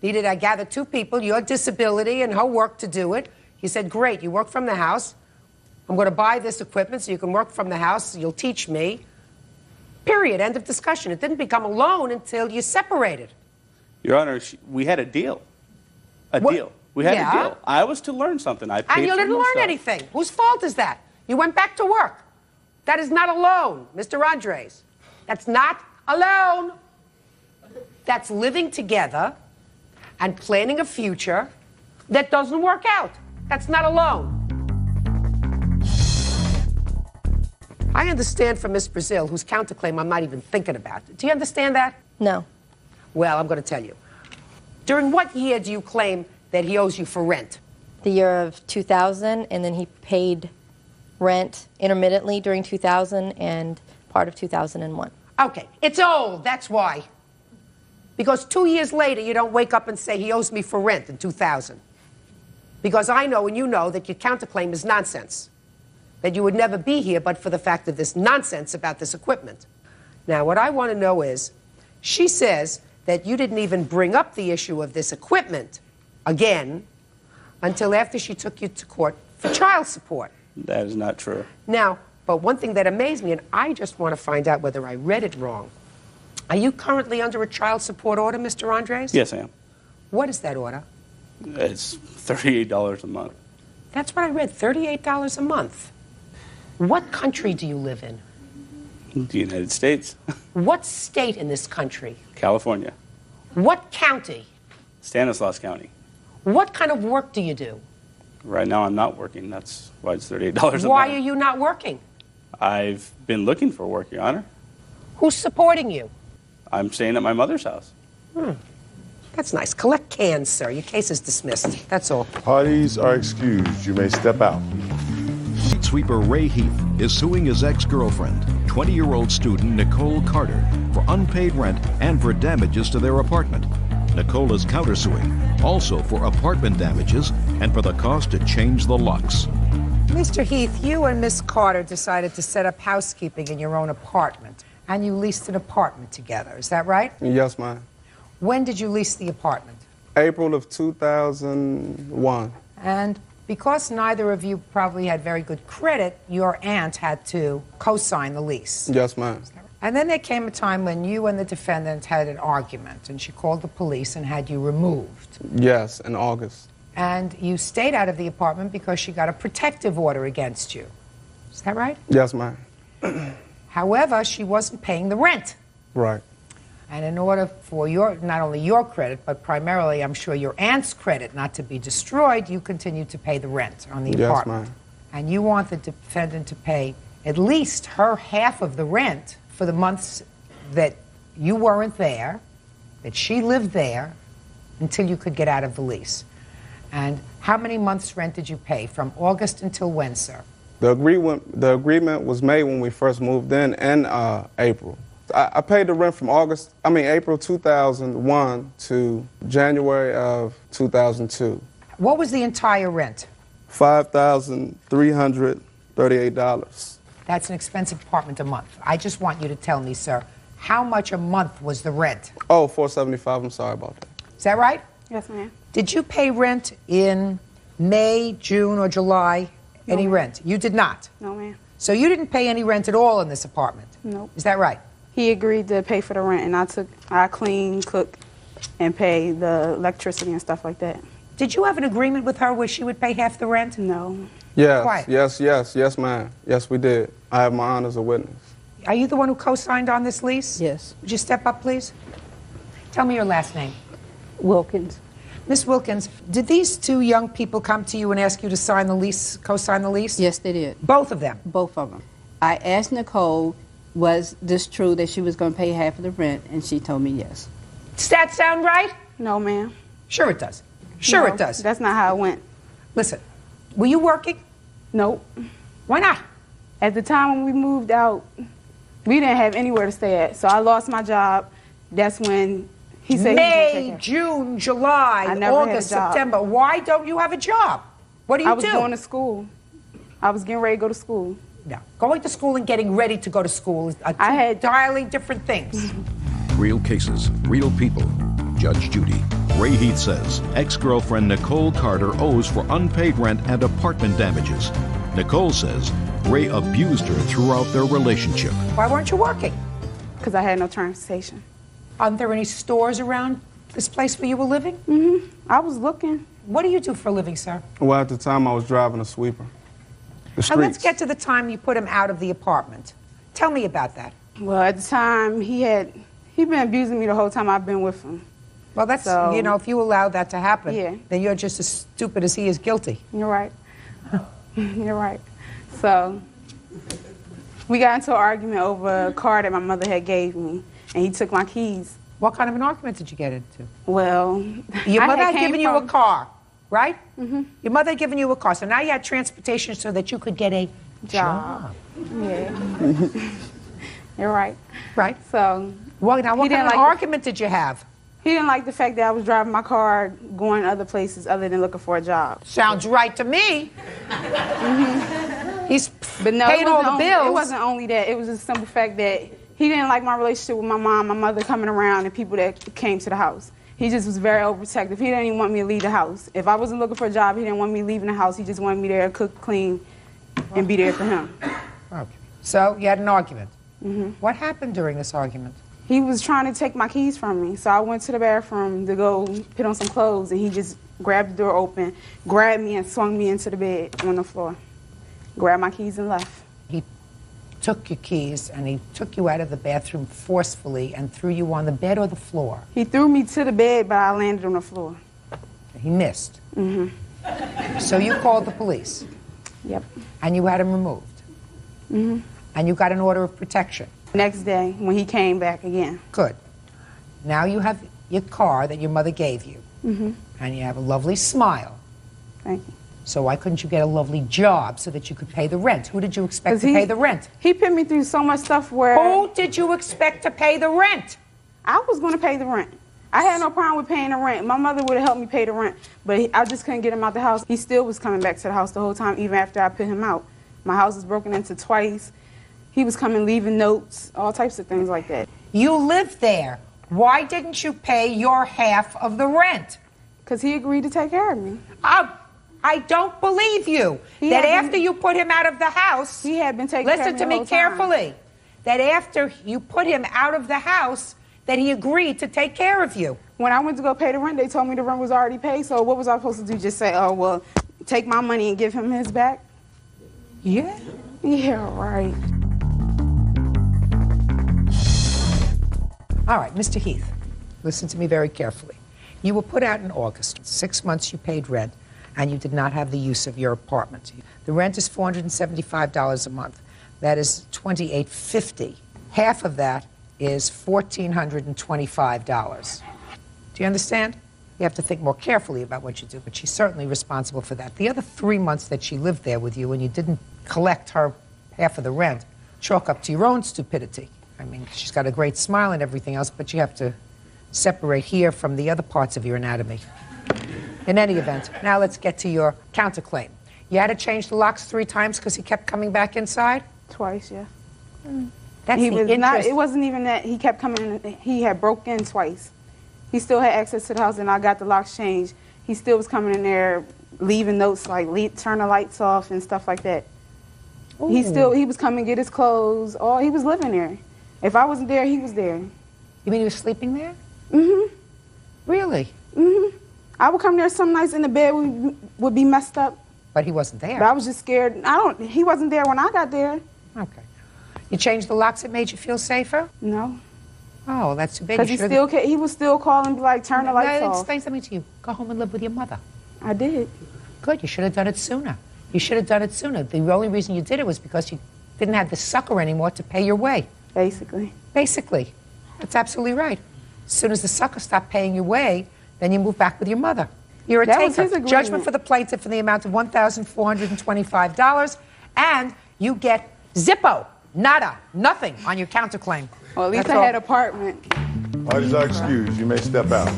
Needed, I gather, 2 people, your disability and her work to do it. He said, great, you work from the house. I'm going to buy this equipment so you can work from the house. You'll teach me. Period. End of discussion. It didn't become a loan until you separated. Your Honor, we had a deal. Deal. We had a deal. I was to learn something. I paid and you for didn't learn myself. anything. Whose fault is that? You went back to work. That is not a loan, Mr. Andres. That's not a loan. That's living together and planning a future that doesn't work out. That's not a loan. I understand from Miss Brazil, whose counterclaim I'm not even thinking about. Do you understand that? No. Well, I'm going to tell you. During what year do you claim that he owes you for rent? The year of 2000, and then he paid rent intermittently during 2000 and part of 2001. Okay, it's old, that's why. Because 2 years later, you don't wake up and say, he owes me for rent in 2000. Because I know and you know that your counterclaim is nonsense. That you would never be here but for the fact of this nonsense about this equipment. Now, what I want to know is, she says that you didn't even bring up the issue of this equipment again until after she took you to court for child support. That is not true. Now, but one thing that amazed me, and I just want to find out whether I read it wrong. Are you currently under a child support order, Mr. Andres? Yes, I am. What is that order? It's $38 a month. That's what I read, $38 a month. What country do you live in? The United States. What state in this country? California. What county? Stanislaus County. What kind of work do you do? Right now I'm not working. That's why it's $38 a month. Why are you not working? I've been looking for work, Your Honor. Who's supporting you? I'm staying at my mother's house. That's nice. Collect cans, sir. Your case is dismissed. That's all. Parties are excused. You may step out. Street sweeper Ray Heath is suing his ex-girlfriend, 20-year-old student Nicole Carter, for unpaid rent and for damages to their apartment. Nicole is countersuing, also for apartment damages and for the cost to change the locks. Mr. Heath, you and Miss Carter decided to set up housekeeping in your own apartment, and you leased an apartment together. Is that right? Yes, ma'am. When did you lease the apartment? April of 2001. And Because neither of you probably had very good credit, your aunt had to co-sign the lease. Yes, ma'am. And then there came a time when you and the defendant had an argument, and she called the police and had you removed. Yes, in August. And you stayed out of the apartment because she got a protective order against you. Is that right? Yes, ma'am. However, she wasn't paying the rent. Right. And in order for not only your credit, but primarily, I'm sure, your aunt's credit not to be destroyed, you continued to pay the rent on the apartment. Yes, ma'am. And you want the defendant to pay at least her half of the rent for the months that you weren't there, that she lived there, until you could get out of the lease. And how many months' rent did you pay from August until when, sir? The agreement was made when we first moved in April. I paid the rent from April 2001 to January of 2002. What was the entire rent? $5,338. That's an expensive apartment a month. I just want you to tell me, sir, how much a month was the rent? Oh, $475. I'm sorry about that. Is that right? Yes, ma'am. Did you pay rent in May, June, or July? No, any ma'am. rent? You did not? No, ma'am. So you didn't pay any rent at all in this apartment? Nope. Is that right? He agreed to pay for the rent, and I clean, cook, and pay the electricity and stuff like that. Did you have an agreement with her where she would pay half the rent? No. Yes, Quiet. yes, ma'am. Yes, we did. I have my aunt as a witness. Are you the one who co-signed on this lease? Yes. Would you step up, please? Tell me your last name. Wilkins. Miss Wilkins, did these two young people come to you and ask you to sign the lease, co-sign the lease? Yes, they did. Both of them? Both of them. I asked Nicole, was this true that she was going to pay half of the rent, and she told me yes. Does that sound right? No, ma'am. Sure it does. Sure No, it does. That's not how it went. Listen, were you working? Nope. Why not? At the time when we moved out, we didn't have anywhere to stay at, so I lost my job. That's when he said May, June, July, I never had a August, job. September. Why don't you have a job? What do you I do? was going to school. I was getting ready to go to school. No. Going to school and getting ready to go to school are two entirely different things. Real cases, real people. Judge Judy. Ray Heath says ex-girlfriend Nicole Carter owes for unpaid rent and apartment damages. Nicole says Ray abused her throughout their relationship. Why weren't you working? Because I had no transportation. Aren't there any stores around this place where you were living? Mm-hmm. I was looking. What do you do for a living, sir? Well, at the time, I was driving a sweeper. The Now let's streets. get to the time you put him out of the apartment. Tell me about that. Well, at the time, he'd been abusing me the whole time I've been with him. Well, that's, So- you know, if you allow that to happen, Yeah. then you're just as stupid as he is guilty. You're right. You're right. So we got into an argument over a car that my mother had gave me, and he took my keys. What kind of an argument did you get into? Well, Your I mother had came given you a from- car, right? Mm-hmm. Your mother had given you a car, so now you had transportation so that you could get a job. Yeah. You're right. Right. So Well, now what He kind didn't of like- argument did you have? he didn't like the fact that I was driving my car, going other places other than looking for a job. Sounds right to me. He's But no, paying it all wasn't the only, bills. It wasn't only that. It was just the simple fact that he didn't like my relationship with my mom, my mother coming around, and people that came to the house. He just was very overprotective. He didn't even want me to leave the house. If I wasn't looking for a job, he didn't want me leaving the house. He just wanted me there to cook, clean, and be there for him. Okay. So you had an argument. Mm-hmm. What happened during this argument? He was trying to take my keys from me. So I went to the bathroom to go put on some clothes, and he just grabbed the door open, grabbed me, and swung me into the bed on the floor. Grabbed my keys and left. He took your keys and he took you out of the bathroom forcefully and threw you on the bed or the floor. He threw me to the bed, but I landed on the floor. He missed. Mm-hmm. So you called the police. Yep. And you had him removed. Mm-hmm. And you got an order of protection. Next day, when he came back again. Good. Now you have your car that your mother gave you. Mm-hmm. And you have a lovely smile. Thank you. So why couldn't you get a lovely job so that you could pay the rent? Who did you expect 'Cause to pay the rent? He put me through so much stuff where... Who did you expect to pay the rent? I was going to pay the rent. I had no problem with paying the rent. My mother would have helped me pay the rent, but I just couldn't get him out the house. He still was coming back to the house the whole time, even after I put him out. My house was broken into twice. He was coming, leaving notes, all types of things like that. You lived there. Why didn't you pay your half of the rent? Because he agreed to take care of me. I I don't believe you. That after you put him out of the house, he had been taking care of listen me to the me whole time. carefully. That after you put him out of the house, that he agreed to take care of you. When I went to go pay the rent, they told me the rent was already paid. So what was I supposed to do? Just say, oh, well, take my money and give him his back? Yeah. Yeah, right. All right, Mr. Heath, listen to me very carefully. You were put out in August. 6 months you paid rent, and you did not have the use of your apartment. The rent is $475 a month. That is $2,850. Half of that is $1,425. Do you understand? You have to think more carefully about what you do, but she's certainly responsible for that. The other 3 months that she lived there with you and you didn't collect her half of the rent, chalk up to your own stupidity. I mean, she's got a great smile and everything else, but you have to separate here from the other parts of your anatomy. In any event, now let's get to your counterclaim. You had to change the locks 3 times because he kept coming back inside? Twice, yeah. That's he the was interest. not. It wasn't even that he kept coming in. He had broke in twice. He still had access to the house, and I got the locks changed. He still was coming in there, leaving notes like turn the lights off and stuff like that. Ooh. He was coming get his clothes. He was living there. If I wasn't there, he was there. You mean he was sleeping there? Mm-hmm. Really? Mm-hmm. I would come there some nights and the bed would be messed up. But he wasn't there. But I was just scared. He wasn't there when I got there. Okay. You changed the locks, it made you feel safer? No. Oh, that's too bad. Because he was still calling, like, turn the lights off. Explain something to you. Go home and live with your mother. I did. Good, you should have done it sooner. You should have done it sooner. The only reason you did it was because you didn't have the sucker anymore to pay your way. Basically. Basically. That's absolutely right. As soon as the sucker stopped paying your way, then you move back with your mother. You're a That was taker. his agreement. Judgment for the plaintiff in the amount of $1,425, and you get zippo, nada, nothing on your counterclaim. Well, at least That's I all. had an apartment. All right, excused. You may step out.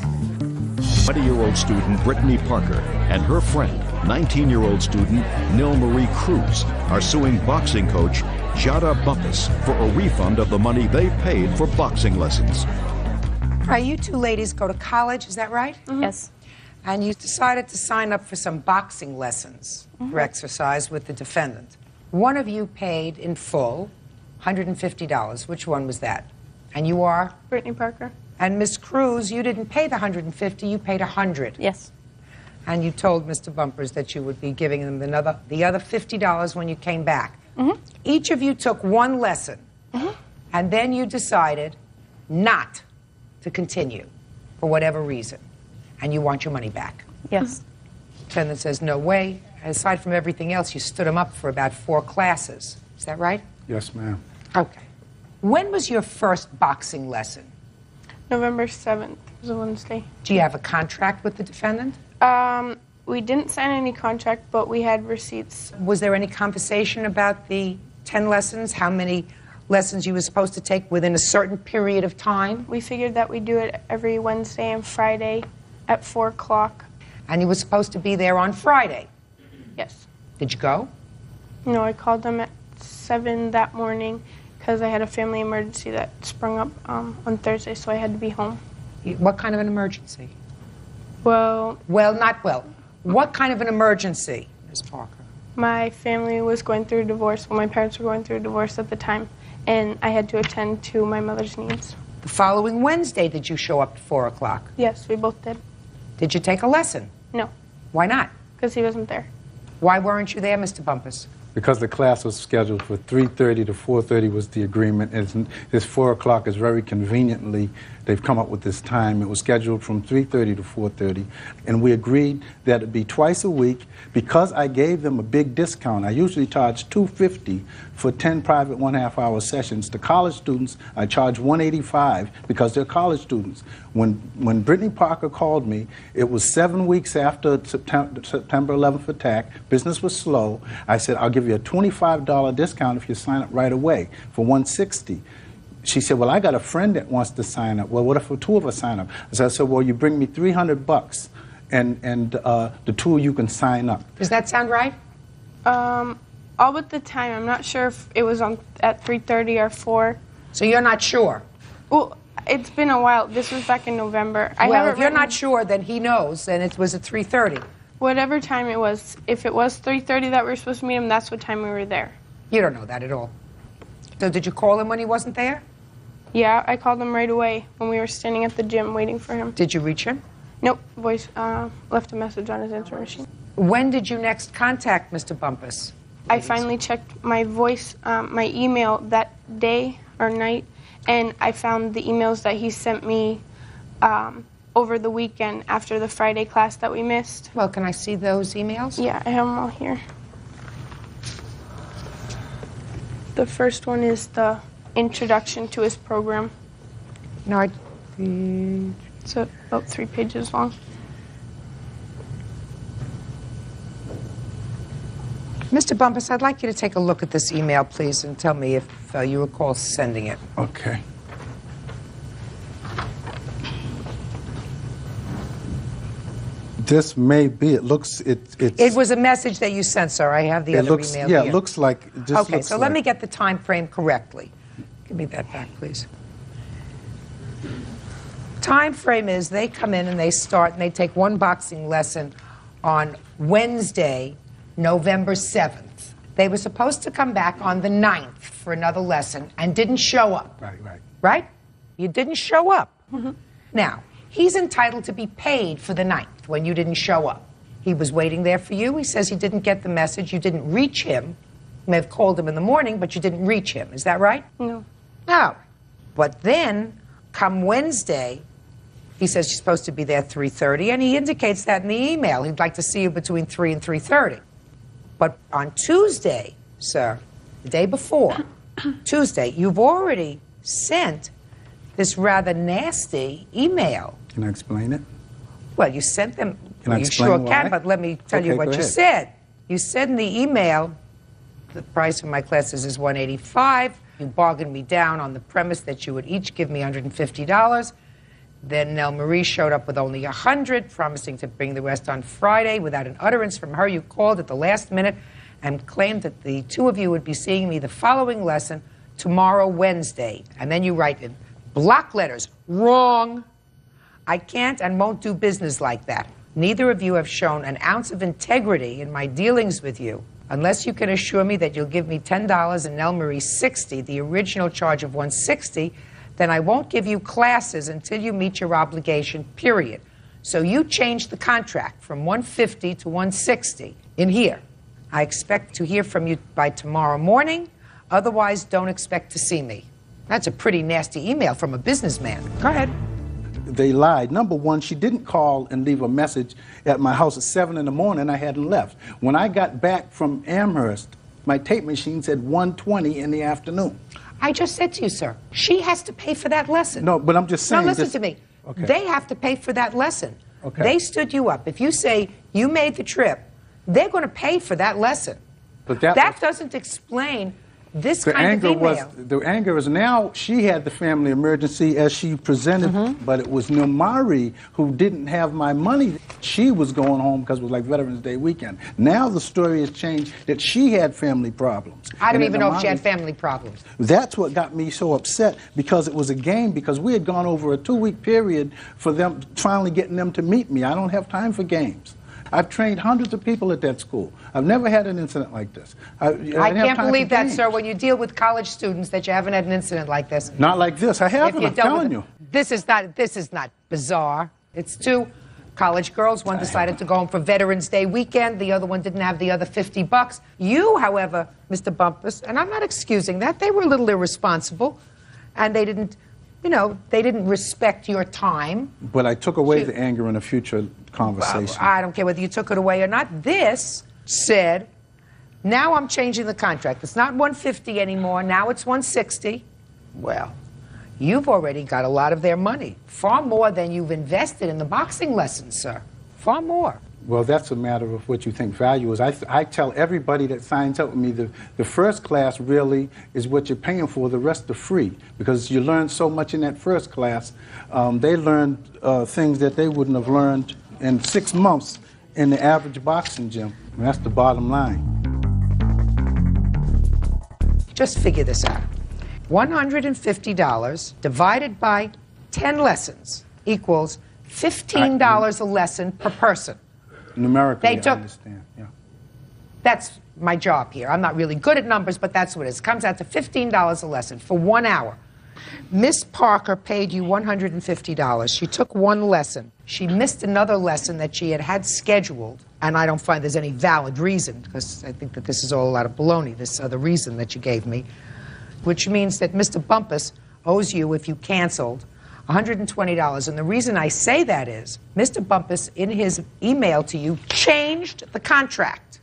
20-year-old student Brittany Parker and her friend, 19-year-old student Nil Marie Cruz, are suing boxing coach Jada Bumpus for a refund of the money they paid for boxing lessons. All right, you two ladies go to college, is that right? Mm-hmm. Yes. And you decided to sign up for some boxing lessons for exercise with the defendant. One of you paid in full $150. Which one was that? And you are? Brittany Parker. And Miss Cruz, you didn't pay the $150, you paid $100. Yes. And you told Mr. Bumpers that you would be giving him the other $50 when you came back. Mm-hmm. Each of you took one lesson, and then you decided not to continue for whatever reason, and you want your money back. Yes. Defendant says, no way. Aside from everything else, you stood him up for about 4 classes. Is that right? Yes, ma'am. Okay. When was your first boxing lesson? November 7th was a Wednesday. Do you have a contract with the defendant? We didn't sign any contract, but we had receipts. Was there any conversation about the 10 lessons? How many lessons you were supposed to take within a certain period of time? We figured that we'd do it every Wednesday and Friday at 4 o'clock. And you were supposed to be there on Friday? Yes. Did you go? No, I called them at 7 that morning because I had a family emergency that sprung up on Thursday, so I had to be home. What kind of an emergency? Well, not well. What kind of an emergency, Ms. Parker? my family was going through a divorce. Well, my parents were going through a divorce at the time, and I had to attend to my mother's needs. The following Wednesday, did you show up at 4 o'clock? Yes, we both did. Did you take a lesson? No, Why not? because he wasn't there. Why weren't you there, Mr. Bumpus? Because the class was scheduled for 3:30 to 4:30 was the agreement. And this 4 o'clock is very conveniently, they've come up with this time. It was scheduled from 3:30 to 4:30. And we agreed that it'd be twice a week. Because I gave them a big discount, I usually charge $250 for 10 private 1/2 hour sessions. To college students, I charge $185 because they're college students. When Brittany Parker called me, it was 7 weeks after September 11th attack. Business was slow. I said, I'll give you a $25 discount if you sign up right away for $160. She said, well, I got a friend that wants to sign up. Well, what if the 2 of us sign up? So I said, well, you bring me $300 and the 2 of you can sign up. Does that sound right? All but the time. I'm not sure if it was at 3:30 or 4. So you're not sure? Well, it's been a while. This was back in November. Well, if you're not sure, then he knows, and it was at 3:30. Whatever time it was. If it was 3:30 that we were supposed to meet him, that's what time we were there. You don't know that at all. So did you call him when he wasn't there? Yeah, I called him right away when we were standing at the gym waiting for him. Did you reach him? Nope. Voice left a message on his answering machine. When did you next contact Mr. Bumpus? I finally checked my my email that day or night, and I found the emails that he sent me over the weekend after the Friday class that we missed. Well, can I see those emails? Yeah, I have them all here. The first one is the introduction to his program. No, it's about 3 pages long. Mr. Bumpus, I'd like you to take a look at this email, please, and tell me if you recall sending it. Okay. This may be. It looks. It was a message that you sent, sir. I have the other email Yeah, here. it looks like. Okay, so let me get the time frame correctly. Give me that back, please. Time frame is they come in and they start and they take one boxing lesson on Wednesday, November 7th. They were supposed to come back on the 9th for another lesson and didn't show up. Right. Right? You didn't show up. Now, he's entitled to be paid for the 9th when you didn't show up. He was waiting there for you. He says he didn't get the message. You didn't reach him. You may have called him in the morning, but you didn't reach him. Is that right? No. No. But then, come Wednesday, he says you're supposed to be there at 3:30, and he indicates that in the email. He'd like to see you between 3 and 3:30. But on Tuesday, sir, the day before, Tuesday, you've already sent this rather nasty email. Can I explain it? Well, you sent them. Can I you explain sure why? can, but let me tell you Okay, what go you ahead. said. You said in the email, the price of my classes is $185. You bargained me down on the premise that you would each give me $150. Then Nell Marie showed up with only $100, promising to bring the rest on Friday. Without an utterance from her, you called at the last minute and claimed that the two of you would be seeing me the following lesson tomorrow, Wednesday. And then you write in block letters, wrong. I can't and won't do business like that. Neither of you have shown an ounce of integrity in my dealings with you. Unless you can assure me that you'll give me $10 and Nell Marie $60, the original charge of $160, then I won't give you classes until you meet your obligation, period. So you changed the contract from $150 to $160 in here. I expect to hear from you by tomorrow morning. Otherwise, don't expect to see me. That's a pretty nasty email from a businessman. Go ahead. They lied. Number one, she didn't call and leave a message at my house at 7 in the morning. I hadn't left. When I got back from Amherst, my tape machine said 1:20 in the afternoon. I just said to you, sir, she has to pay for that lesson. No, but I'm just saying. No, listen to me. Okay. They have to pay for that lesson. Okay. They stood you up. If you say you made the trip, they're going to pay for that lesson. But that doesn't explain this kind of email. The anger is now she had the family emergency as she presented, but it was Nomari who didn't have my money. She was going home because it was like Veterans Day weekend. Now the story has changed that she had family problems. I don't And even know if she Nomari- had family problems. That's what got me so upset, because it was a game, because we had gone over a 2-week period for them, finally getting them to meet me. I don't have time for games. I've trained hundreds of people at that school. I've never had an incident like this. I can't believe that, sir, when you deal with college students, that you haven't had an incident like this. Not like this. I haven't, I'm telling you. This is not bizarre. It's two college girls. One decided to go home for Veterans Day weekend. The other one didn't have the other $50. You, however, Mr. Bumpus, and I'm not excusing that, they were a little irresponsible, and they didn't respect your time. But I took away the anger in a future conversation. I don't care whether you took it away or not. This said, now I'm changing the contract. It's not $150 anymore. Now it's $160. Well, you've already got a lot of their money. Far more than you've invested in the boxing lessons, sir. Far more. Well, that's a matter of what you think value is. I tell everybody that signs up with me, the first class really is what you're paying for. The rest are free, because you learn so much in that first class. They learned things that they wouldn't have learned in 6 months in the average boxing gym. And that's the bottom line. Just figure this out. $150 divided by 10 lessons equals $15 a lesson per person. Numerically, They took- I understand. Yeah. That's my job here. I'm not really good at numbers, but that's what it is. It comes out to $15 a lesson for 1 hour. Miss Parker paid you $150. She took one lesson. She missed another lesson that she had scheduled, and I don't find there's any valid reason, because I think that this is all a lot of baloney, this other reason that you gave me, which means that Mr. Bumpus owes you, if you canceled, $120. And the reason I say that is Mr. Bumpus, in his email to you, changed the contract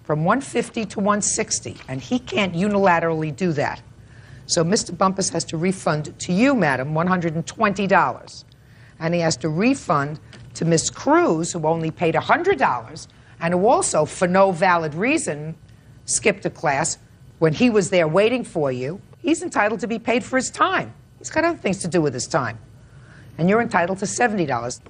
from $150 to $160, and he can't unilaterally do that. So Mr. Bumpus has to refund to you, madam, $120. And he has to refund to Miss Cruz, who only paid $100, and who also, for no valid reason, skipped a class when he was there waiting for you. He's entitled to be paid for his time. He's got other things to do with his time. And you're entitled to $70.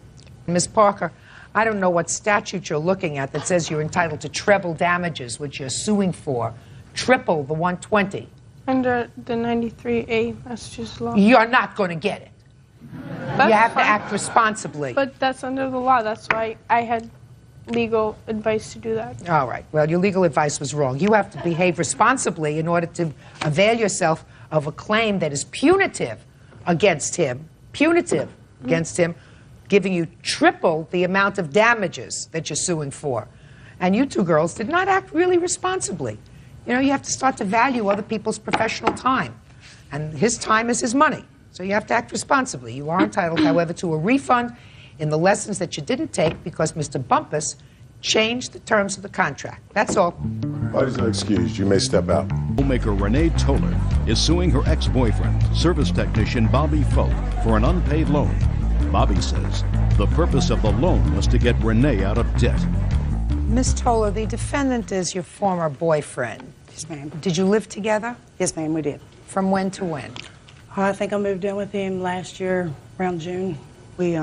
Miss Parker, I don't know what statute you're looking at that says you're entitled to treble damages, which you're suing for, triple the $120. Under the 93A Massachusetts law. You're not going to get it. That's you have fine. to act responsibly. But that's under the law. That's why I had legal advice to do that. All right. Well, your legal advice was wrong. You have to behave responsibly in order to avail yourself of a claim that is punitive against him, giving you triple the amount of damages that you're suing for. And you two girls did not act really responsibly. You know, you have to start to value other people's professional time. And his time is his money. So you have to act responsibly. You are entitled, however, to a refund in the lessons that you didn't take because Mr. Bumpus changed the terms of the contract. That's all. Parties are excused. You may step out. Homemaker Renee Toller is suing her ex-boyfriend, service technician Bobby Folk, for an unpaid loan. Bobby says the purpose of the loan was to get Renee out of debt. Miss Toller, the defendant is your former boyfriend. Yes, ma'am. Did you live together? Yes, ma'am, we did. From when to when? I think I moved in with him last year, around June. We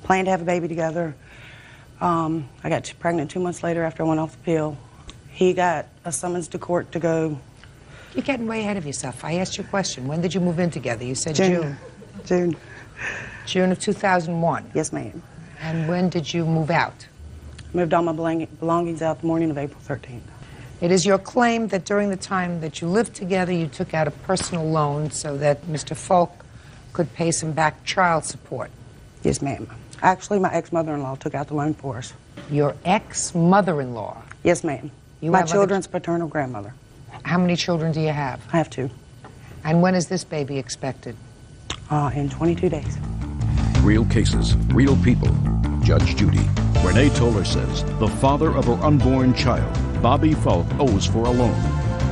planned to have a baby together. I got pregnant 2 months later after I went off the pill. He got a summons to court to go. You're getting way ahead of yourself. I asked you a question. When did you move in together? You said June. June. June of 2001? Yes, ma'am. And when did you move out? Moved all my belongings out the morning of April 13th. It is your claim that during the time that you lived together, you took out a personal loan so that Mr. Folk could pay some back child support. Yes, ma'am. Actually, my ex-mother-in-law took out the loan for us. Your ex-mother-in-law? Yes, ma'am. My children's paternal grandmother. How many children do you have? I have 2. And when is this baby expected? In 22 days. Real cases, real people. Judge Judy. Renee Toller says the father of her unborn child, Bobby Folk, owes for a loan.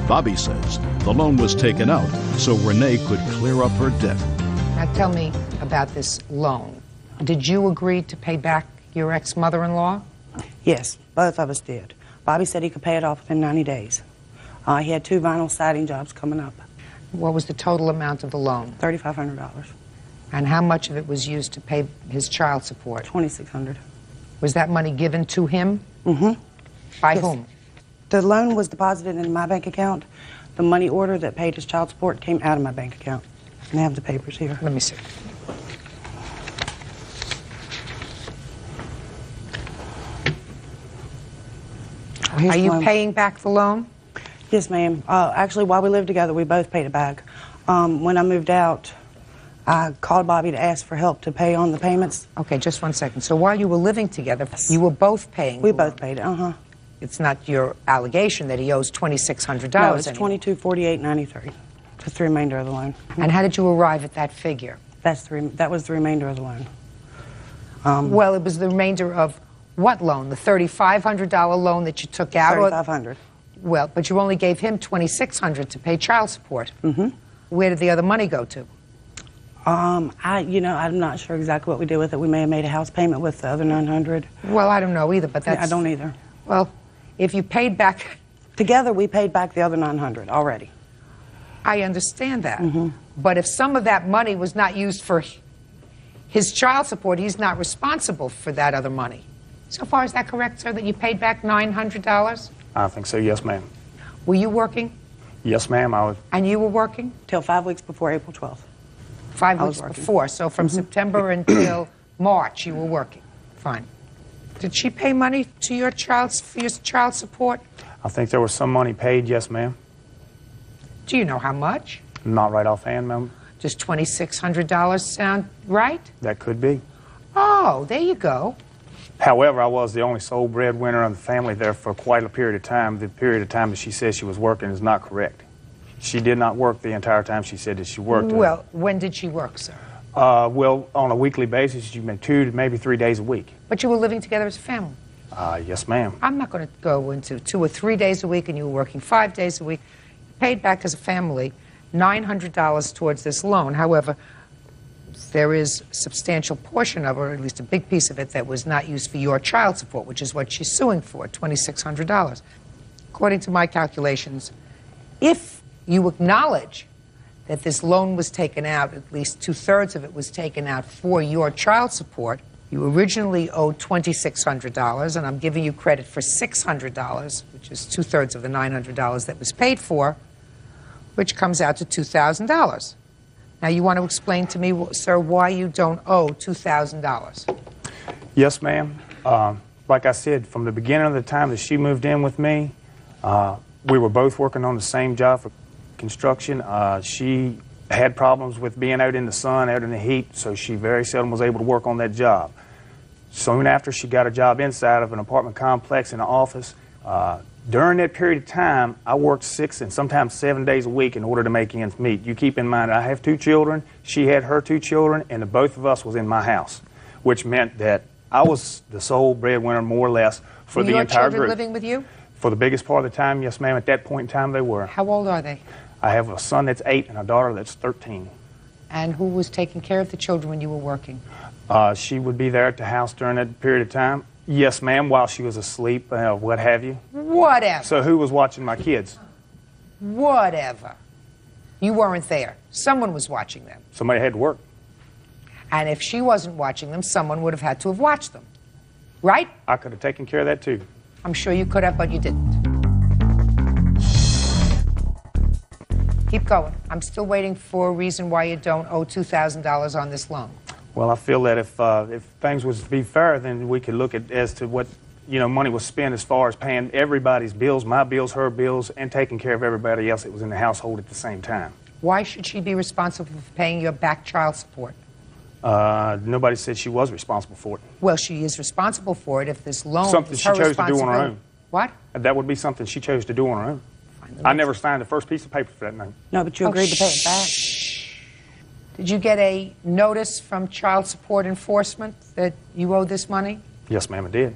Bobby says the loan was taken out so Renee could clear up her debt. Now tell me about this loan. Did you agree to pay back your ex-mother-in-law? Yes, both of us did. Bobby said he could pay it off within 90 days. He had 2 vinyl siding jobs coming up. What was the total amount of the loan? $3,500. And how much of it was used to pay his child support? $2,600. Was that money given to him? Mm-hmm. By whom? The loan was deposited in my bank account. The money order that paid his child support came out of my bank account. And I have the papers here. Let me see. Are you paying back the loan? Yes, ma'am. Actually, while we lived together, we both paid it back. When I moved out, I called Bobby to ask for help to pay on the payments. Okay, just 1 second. So while you were living together, you were both paying? We both paid it, uh-huh. It's not your allegation that he owes $2,600 No, it's anymore. $22,48.93. That's the remainder of the loan. And how did you arrive at that figure? That was the remainder of the loan. Well, it was the remainder of what loan? The $3,500 loan that you took out? $3,500. Well, but you only gave him $2,600 to pay child support. Mm-hmm. Where did the other money go to? I'm not sure exactly what we did with it. We may have made a house payment with the other $900. Well, I don't know either, but that's... I don't either. Well, if you paid back... Together, we paid back the other $900 already. I understand that. Mm-hmm. But if some of that money was not used for his child support, he's not responsible for that other money. So far, is that correct, sir, that you paid back $900? I think so, yes, ma'am. Were you working? Yes, ma'am, I was. And you were working? Till 5 weeks before April 12th. 5 weeks before, so from September until March you were working. Fine. Did she pay money to your for your child support? I think there was some money paid, yes, ma'am. Do you know how much? Not right offhand, ma'am. Does $2,600 sound right? That could be. Oh, there you go. However, I was the only sole breadwinner of the family there for quite a period of time. The period of time that she says she was working is not correct. She did not work the entire time she said that she worked. Well, when did she work, sir? Well, on a weekly basis, you meant 2 to maybe 3 days a week. But you were living together as a family. Yes, ma'am. I'm not going to go into 2 or 3 days a week and you were working 5 days a week. Paid back as a family $900 towards this loan. However, there is a substantial portion of it, or at least a big piece of it, that was not used for your child support, which is what she's suing for, $2,600. According to my calculations, if you acknowledge that this loan was taken out, at least 2/3 of it was taken out for your child support, you originally owed $2,600, and I'm giving you credit for $600, which is 2/3 of the $900 that was paid for, which comes out to $2,000. Now, you want to explain to me, sir, why you don't owe $2,000? Yes, ma'am. Like I said, from the beginning of the time that she moved in with me, we were both working on the same job for construction. She had problems with being out in the sun, out in the heat, so she very seldom was able to work on that job. Soon after, she got a job inside of an apartment complex in an office. During that period of time, I worked 6 and sometimes 7 days a week in order to make ends meet. You keep in mind, I have 2 children, she had her 2 children, and the both of us was in my house, which meant that I was the sole breadwinner, more or less, for the entire group. Were your children living with you? For the biggest part of the time, yes, ma'am. At that point in time, they were. How old are they? I have a son that's 8 and a daughter that's 13. And who was taking care of the children when you were working? She would be there at the house during that period of time. Yes, ma'am, while she was asleep, what have you. Whatever. So who was watching my kids? Whatever. You weren't there. Someone was watching them. Somebody had to work. And if she wasn't watching them, someone would have had to have watched them. Right? I could have taken care of that, too. I'm sure you could have, but you didn't. Keep going. I'm still waiting for a reason why you don't owe $2,000 on this loan. Well, I feel that if things was to be fair, then we could look at as to what money was spent as far as paying everybody's bills, my bills, her bills, and taking care of everybody else that was in the household at the same time. Why should she be responsible for paying your back child support? Nobody said she was responsible for it. Well, she is responsible for it if this loan something is she her chose to do on her own. What? That would be something she chose to do on her own. I never signed the first piece of paper for that note. No, but you agreed to pay it back. Did you get a notice from Child Support Enforcement that you owe this money? Yes, ma'am, I did.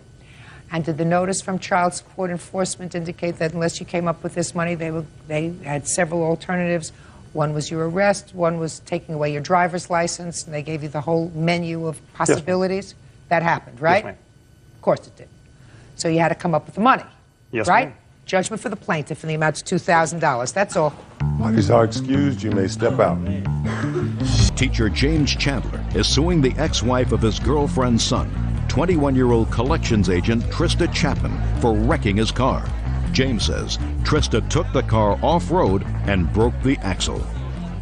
And did the notice from Child Support Enforcement indicate that unless you came up with this money, they had several alternatives? One was your arrest, one was taking away your driver's license, and they gave you the whole menu of possibilities? Yes, that happened, right? Yes, ma'am. Of course it did. So you had to come up with the money, yes, right? Ma'am. Judgment for the plaintiff in the amount of $2,000. That's all. Parties are excused. You may step out. Teacher James Chandler is suing the ex-wife of his girlfriend's son, 21-year-old collections agent Trista Chapman, for wrecking his car. James says Trista took the car off-road and broke the axle.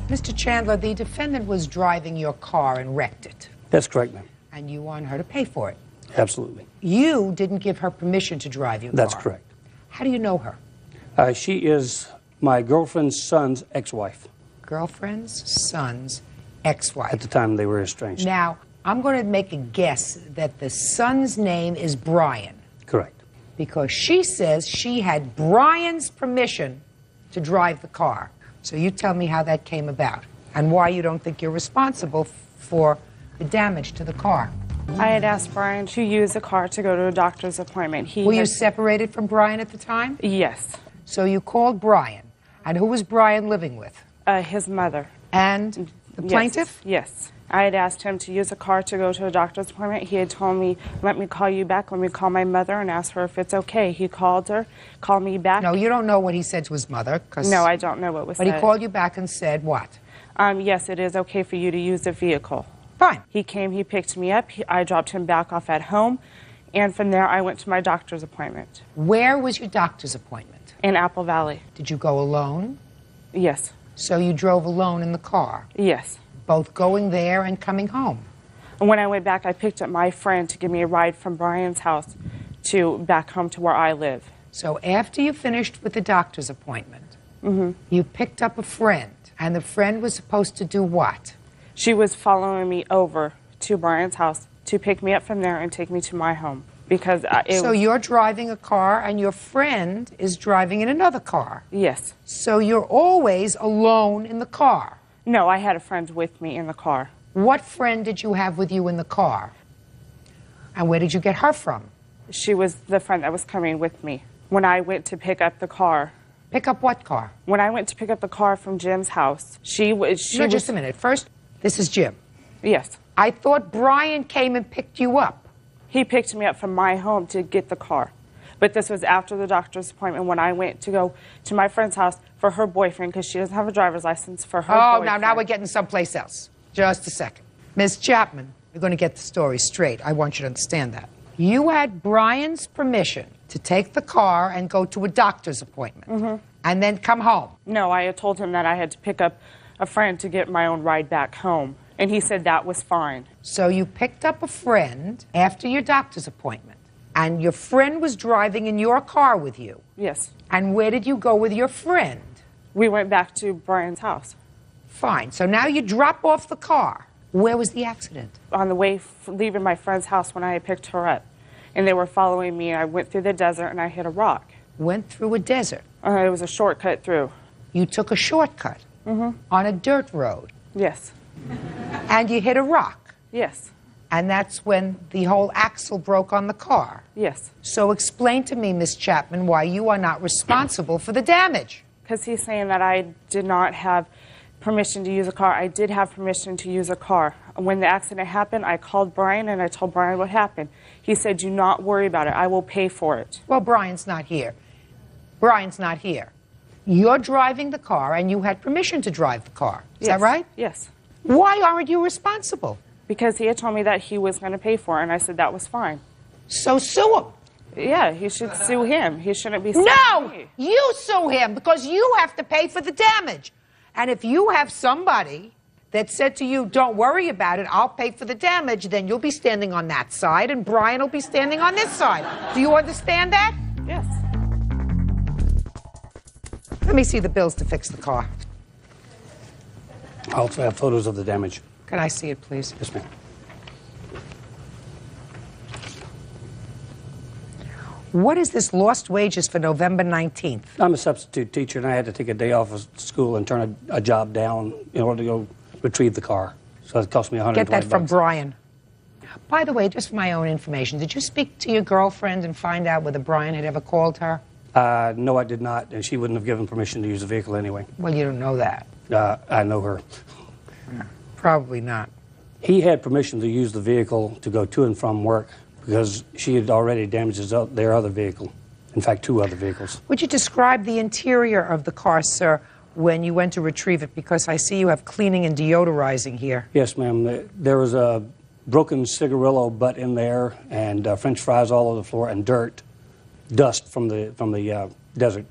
Mr. Chandler, the defendant was driving your car and wrecked it. That's correct, ma'am. And you want her to pay for it. Absolutely. You didn't give her permission to drive your car. That's correct. How do you know her? She is my girlfriend's son's ex-wife. Girlfriend's son's ex-wife. At the time they were estranged. Now, I'm going to make a guess that the son's name is Brian. Correct. Because she says she had Brian's permission to drive the car. So you tell me how that came about and why you don't think you're responsible for the damage to the car. I had asked Brian to use the car to go to a doctor's appointment. Were you separated from Brian at the time? Yes. So you called Brian. And who was Brian living with? His mother. And the plaintiff? Yes. I had asked him to use a car to go to a doctor's appointment. He had told me, let me call you back. Let me call my mother and ask her if it's okay. He called her, called me back. No, you don't know what he said to his mother. No, I don't know what was said. But he called you back and said what? Yes, it is okay for you to use the vehicle. Fine. He came, he picked me up. I dropped him back off at home. And from there, I went to my doctor's appointment. Where was your doctor's appointment? In Apple Valley. Did you go alone? Yes. So you drove alone in the car? Yes. Both going there and coming home? And when I went back, I picked up my friend to give me a ride from Brian's house to back home to where I live. So after you finished with the doctor's appointment, you picked up a friend, and the friend was supposed to do what? She was following me over to Brian's house to pick me up from there and take me to my home. Because So you're driving a car, and your friend is driving in another car. Yes. So you're always alone in the car. No, I had a friend with me in the car. What friend did you have with you in the car? And where did you get her from? She was the friend that was coming with me. When I went to pick up the car. Pick up what car? When I went to pick up the car from Jim's house, just a minute. First, this is Jim. Yes. I thought Brian came and picked you up. He picked me up from my home to get the car. But this was after the doctor's appointment when I went to go to my friend's house for her boyfriend because she doesn't have a driver's license for her boyfriend. Now we're getting someplace else. Just a second. Ms. Chapman, you're going to get the story straight. I want you to understand that. You had Brian's permission to take the car and go to a doctor's appointment and then come home. No, I had told him that I had to pick up a friend to get my own ride back home. And he said that was fine. So you picked up a friend after your doctor's appointment, and your friend was driving in your car with you. Yes. And where did you go with your friend? We went back to Brian's house. Fine. So now you drop off the car. Where was the accident? On the way leaving my friend's house when I had picked her up. And they were following me. I went through the desert and I hit a rock. Went through a desert? It was a shortcut through. You took a shortcut? On a dirt road? Yes. And you hit a rock? Yes. And that's when the whole axle broke on the car? Yes. So explain to me, Miss Chapman, why you are not responsible for the damage. Because he's saying that I did not have permission to use a car. I did have permission to use a car. When the accident happened, I called Brian and I told Brian what happened. He said, do not worry about it. I will pay for it. Well, Brian's not here. Brian's not here. You're driving the car and you had permission to drive the car. Is that right? Yes. Why aren't you responsible? Because he had told me that he was going to pay for it, and I said that was fine. So sue him. Yeah, he should sue him. He shouldn't be suing me. You sue him because you have to pay for the damage. And if you have somebody that said to you, don't worry about it, I'll pay for the damage, then you'll be standing on that side and Brian will be standing on this side. Do you understand that? Yes. Let me see the bills to fix the car. I also have photos of the damage. Can I see it, please? Yes, ma'am. What is this lost wages for November 19th? I'm a substitute teacher, and I had to take a day off of school and turn a job down in order to go retrieve the car. So it cost me $120. Get that from Brian. By the way, just for my own information, did you speak to your girlfriend and find out whether Brian had ever called her? No, I did not, and she wouldn't have given permission to use the vehicle anyway. Well, you don't know that. I know her. Probably not. He had permission to use the vehicle to go to and from work because she had already damaged their other vehicle. In fact, 2 other vehicles. Would you describe the interior of the car, sir, when you went to retrieve it? Because I see you have cleaning and deodorizing here. Yes, ma'am. There was a broken cigarillo butt in there and French fries all over the floor and dust from the desert.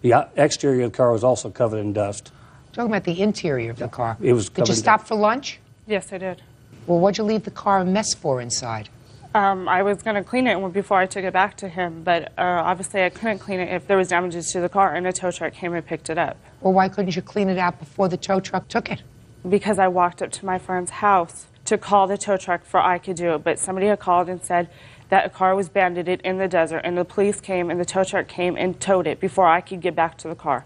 The exterior of the car was also covered in dust. Talking about the interior of the car. It was covered. Did you stop for lunch? Yes, I did. Well, what'd you leave the car a mess for inside? I was going to clean it before I took it back to him, but obviously I couldn't clean it if there was damages to the car, and a tow truck came and picked it up. Well, why couldn't you clean it out before the tow truck took it? Because I walked up to my friend's house to call the tow truck for I could do it, but somebody had called and said that a car was banded in the desert, and the police came and the tow truck came and towed it before I could get back to the car.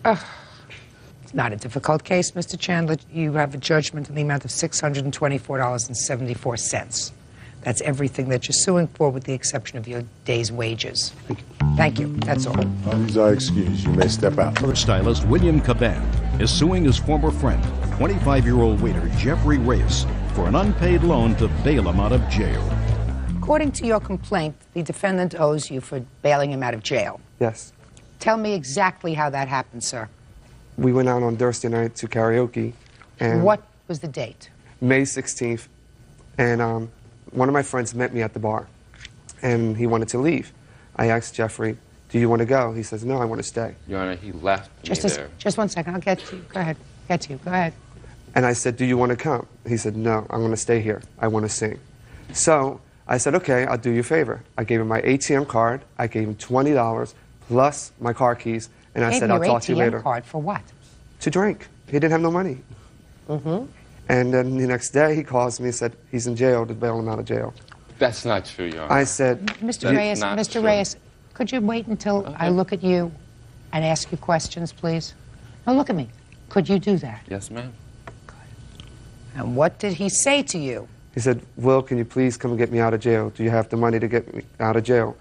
It's not a difficult case, Mr. Chandler. You have a judgment in the amount of $624.74. That's everything that you're suing for with the exception of your day's wages. Thank you. That's all. Funds are excused. You may step out. Stylist William Caban is suing his former friend, 25-year-old waiter Jeffrey Reyes, for an unpaid loan to bail him out of jail. According to your complaint, the defendant owes you for bailing him out of jail. Yes. Tell me exactly how that happened, sir. We went out on Thursday night to karaoke. And what was the date? May 16th. And one of my friends met me at the bar, and he wanted to leave. I asked Jeffrey, do you want to go? He says, no, I want to stay. Your Honor, he left me there. Just one second. I'll get to you. Go ahead. Get to you. Go ahead. And I said, do you want to come? He said, no, I'm going to stay here. I want to sing. So I said, okay, I'll do you a favor. I gave him my ATM card. I gave him $20 plus my car keys. And I said, I'll talk to you later. ATM card for what? To drink. He didn't have no money. Mm-hmm. And then the next day he calls me and said he's in jail, to bail him out of jail. That's not true, Your Honor. I said, Mr. Reyes, could you wait until I look at you and ask you questions, please? Now look at me. Could you do that? Yes, ma'am. And what did he say to you? He said, Will, can you please come and get me out of jail? Do you have the money to get me out of jail?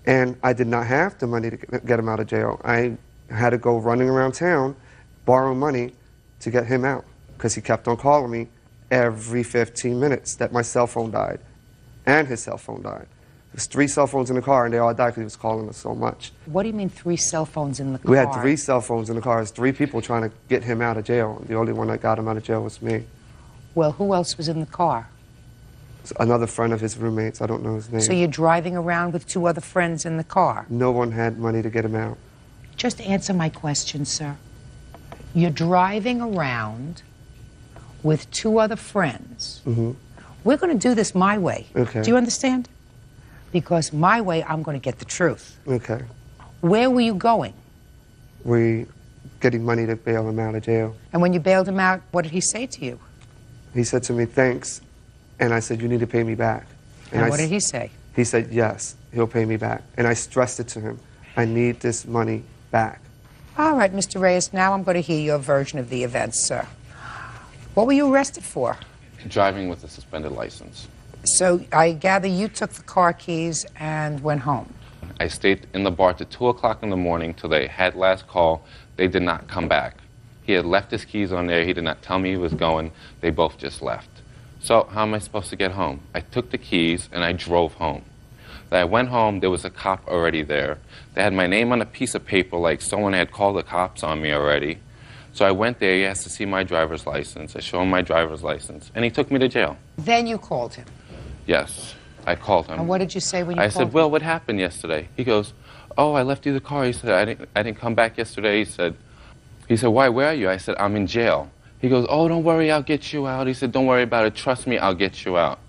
And I did not have the money to get him out of jail. I had to go running around town, borrow money to get him out, because he kept on calling me every 15 minutes that my cell phone died and his cell phone died. There's 3 cell phones in the car, and they all died because he was calling us so much. What do you mean 3 cell phones in the car? We had 3 cell phones in the car. There's 3 people trying to get him out of jail. The only one that got him out of jail was me. Well, who else was in the car? Another friend of his roommates. I don't know his name. So you're driving around with 2 other friends in the car? No one had money to get him out. Just answer my question, sir. You're driving around with 2 other friends. Mm-hmm. We're going to do this my way. Okay. Do you understand? Because my way, I'm going to get the truth. Okay. Where were you going? We getting money to bail him out of jail. And when you bailed him out, what did he say to you? He said to me, thanks. And I said, you need to pay me back. And what did he say? He said, yes, he'll pay me back. And I stressed it to him. I need this money back. All right, Mr. Reyes, now I'm going to hear your version of the events, sir. What were you arrested for? Driving with a suspended license. So I gather you took the car keys and went home. I stayed in the bar till 2 o'clock in the morning till they had last call. They did not come back. He had left his keys on there. He did not tell me he was going. They both just left. So how am I supposed to get home? I took the keys and I drove home. Then I went home. There was a cop already there. They had my name on a piece of paper like someone had called the cops on me already. So I went there. He asked to see my driver's license. I showed him my driver's license, and he took me to jail. Then you called him. Yes, I called him. And what did you say when you called him? I said, well, what happened yesterday? He goes, oh, I left you the car. He said, I didn't come back yesterday. He said, why, where are you? I said, I'm in jail. He goes, oh, don't worry, I'll get you out. He said, don't worry about it. Trust me, I'll get you out.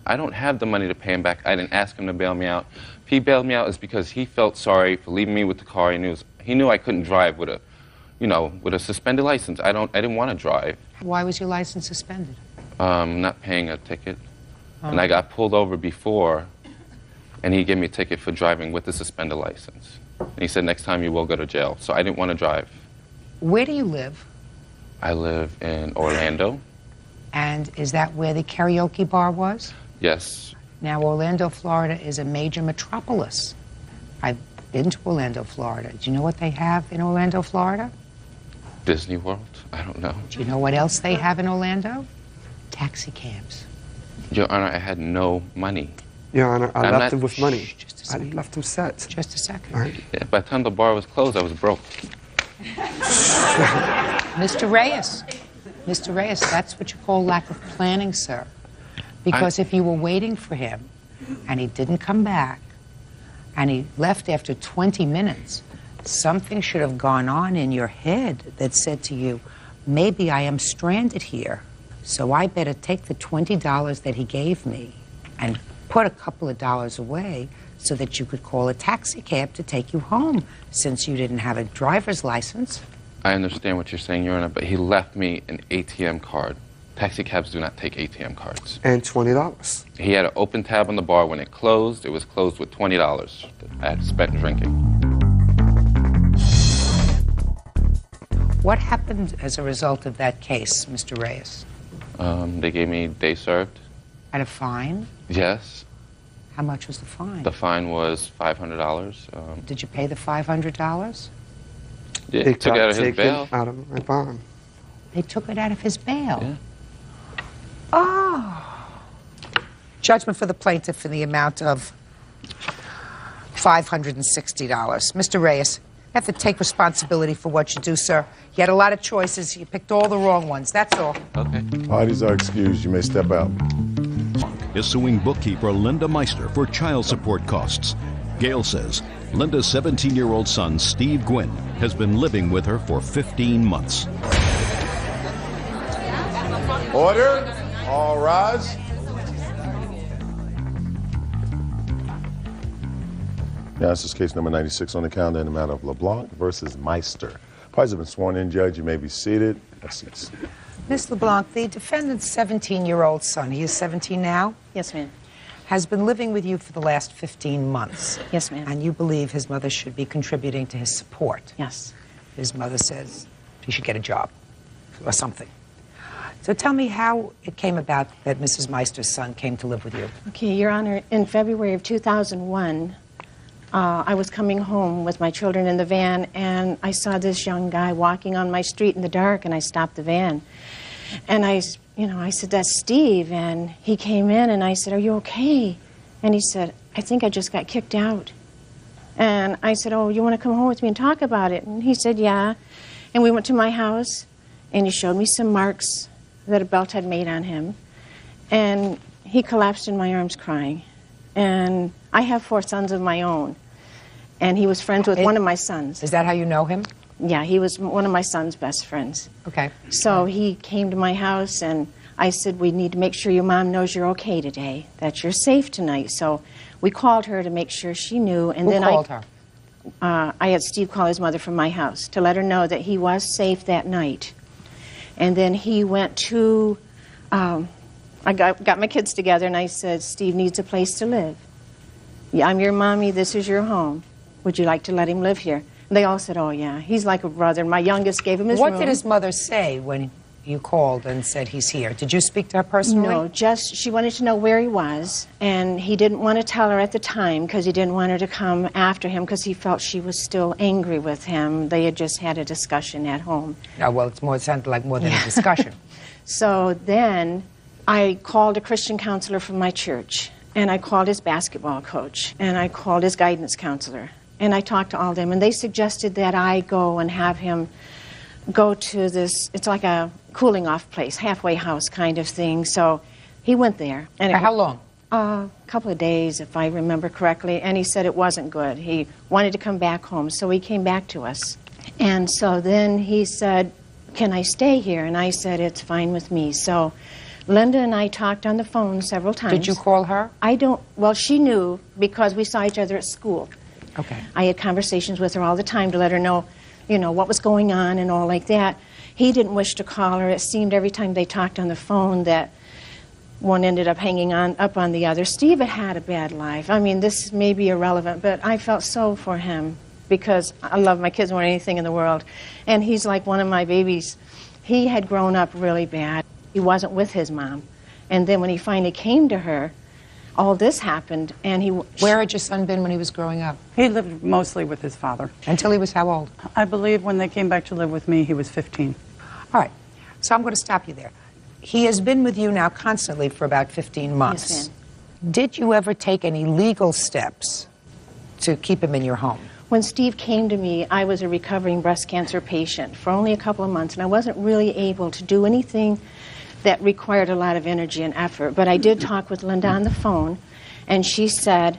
I don't have the money to pay him back. I didn't ask him to bail me out. If he bailed me out, it's because he felt sorry for leaving me with the car. He knew I couldn't drive with a suspended license. I didn't want to drive. Why was your license suspended? Not paying a ticket. And I got pulled over before, and he gave me a ticket for driving with the suspended license. And he said, next time you will go to jail. So I didn't want to drive. Where do you live? I live in Orlando. And is that where the karaoke bar was? Yes. Now, Orlando, Florida is a major metropolis. I've been to Orlando, Florida. Do you know what they have in Orlando, Florida? Disney World? I don't know. Do you know what else they have in Orlando? Taxi cabs. Your Honor, I had no money. Your Honor, I left him with money. I left him set. Just a second. All right. Yeah, by the time the bar was closed, I was broke. Mr. Reyes, that's what you call lack of planning, sir. Because if you were waiting for him and he didn't come back and he left after 20 minutes, something should have gone on in your head that said to you, maybe I am stranded here, so I better take the $20 that he gave me and put a couple of dollars away so that you could call a taxi cab to take you home, since you didn't have a driver's license. I understand what you're saying, Your Honor, but he left me an ATM card. Taxi cabs do not take ATM cards. And $20. He had an open tab on the bar. When it was closed with $20 that I had spent drinking. What happened as a result of that case, Mr. Reyes? They gave me day served. And a fine? Yes. How much was the fine? The fine was $500. Did you pay the $500? Yeah, they took it out of his bail. Out of my bond. They took it out of his bail? Yeah. Oh. Judgment for the plaintiff in the amount of $560. Mr. Reyes, you have to take responsibility for what you do, sir. You had a lot of choices. You picked all the wrong ones. That's all. Okay. Parties are excused. You may step out. Is suing bookkeeper Linda Meister for child support costs. Gail says Linda's 17-year-old son, Steve Gwynn, has been living with her for 15 months. Order. All rise. Now, this is case number 96 on the calendar in the matter of LeBlanc versus Meister. Parties have been sworn in, Judge. You may be seated. Ms. LeBlanc, the defendant's 17-year-old son, he is 17 now? Yes, ma'am. Has been living with you for the last 15 months. Yes, ma'am. And you believe his mother should be contributing to his support. Yes. His mother says he should get a job or something. So tell me how it came about that Mrs. Meister's son came to live with you. Okay, Your Honor, in February of 2001, I was coming home with my children in the van, and I saw this young guy walking on my street in the dark, and I stopped the van. And I said, "That's Steve." And he came in, and I said, "Are you okay?" And he said, "I think I just got kicked out." And I said, "Oh, you want to come home with me and talk about it?" And he said, "Yeah." And we went to my house, and he showed me some marks that a belt had made on him. And he collapsed in my arms crying. And I have 4 sons of my own. And he was friends with one of my sons. Is that how you know him? Yeah, he was one of my son's best friends. Okay. So he came to my house, and I said, "We need to make sure your mom knows you're okay today, that you're safe tonight." So we called her to make sure she knew. And Who then called her? I had Steve call his mother from my house to let her know that he was safe that night. And then he went to, I got my kids together, and I said, "Steve needs a place to live. Yeah, I'm your mommy, this is your home. Would you like to let him live here?" And they all said, "Oh, yeah, he's like a brother." And my youngest gave him his room. What did his mother say when you called and said he's here? Did you speak to her personally? No, just she wanted to know where he was, and he didn't want to tell her at the time because he didn't want her to come after him because he felt she was still angry with him. They had just had a discussion at home. Oh, well, it sounded like more than a discussion. So then I called a Christian counselor from my church, and I called his basketball coach, and I called his guidance counselor, and I talked to all of them, and they suggested that I go and have him go to this, it's like a cooling off place, halfway house kind of thing. So he went there. And For how long? A couple of days, if I remember correctly, and he said it wasn't good. He wanted to come back home, so he came back to us. And so then he said, "Can I stay here?" And I said, "It's fine with me." So Linda and I talked on the phone several times. Did you call her? Well, she knew because we saw each other at school. Okay. I had conversations with her all the time to let her know, what was going on and all like that. He didn't wish to call her. It seemed every time they talked on the phone that one ended up hanging up on the other. Steve had a bad life. I mean, this may be irrelevant, but I felt so for him because I love my kids more than anything in the world. And he's like one of my babies. He had grown up really bad. He wasn't with his mom. And then when he finally came to her, all this happened, and Where had your son been when he was growing up? He lived mostly with his father. Until he was how old? I believe when they came back to live with me, he was 15. All right. So I'm going to stop you there. He has been with you now constantly for about 15 months. Yes, Did you ever take any legal steps to keep him in your home? When Steve came to me, I was a recovering breast cancer patient for only a couple of months, and I wasn't really able to do anything that required a lot of energy and effort. But I did talk with Linda on the phone, and she said,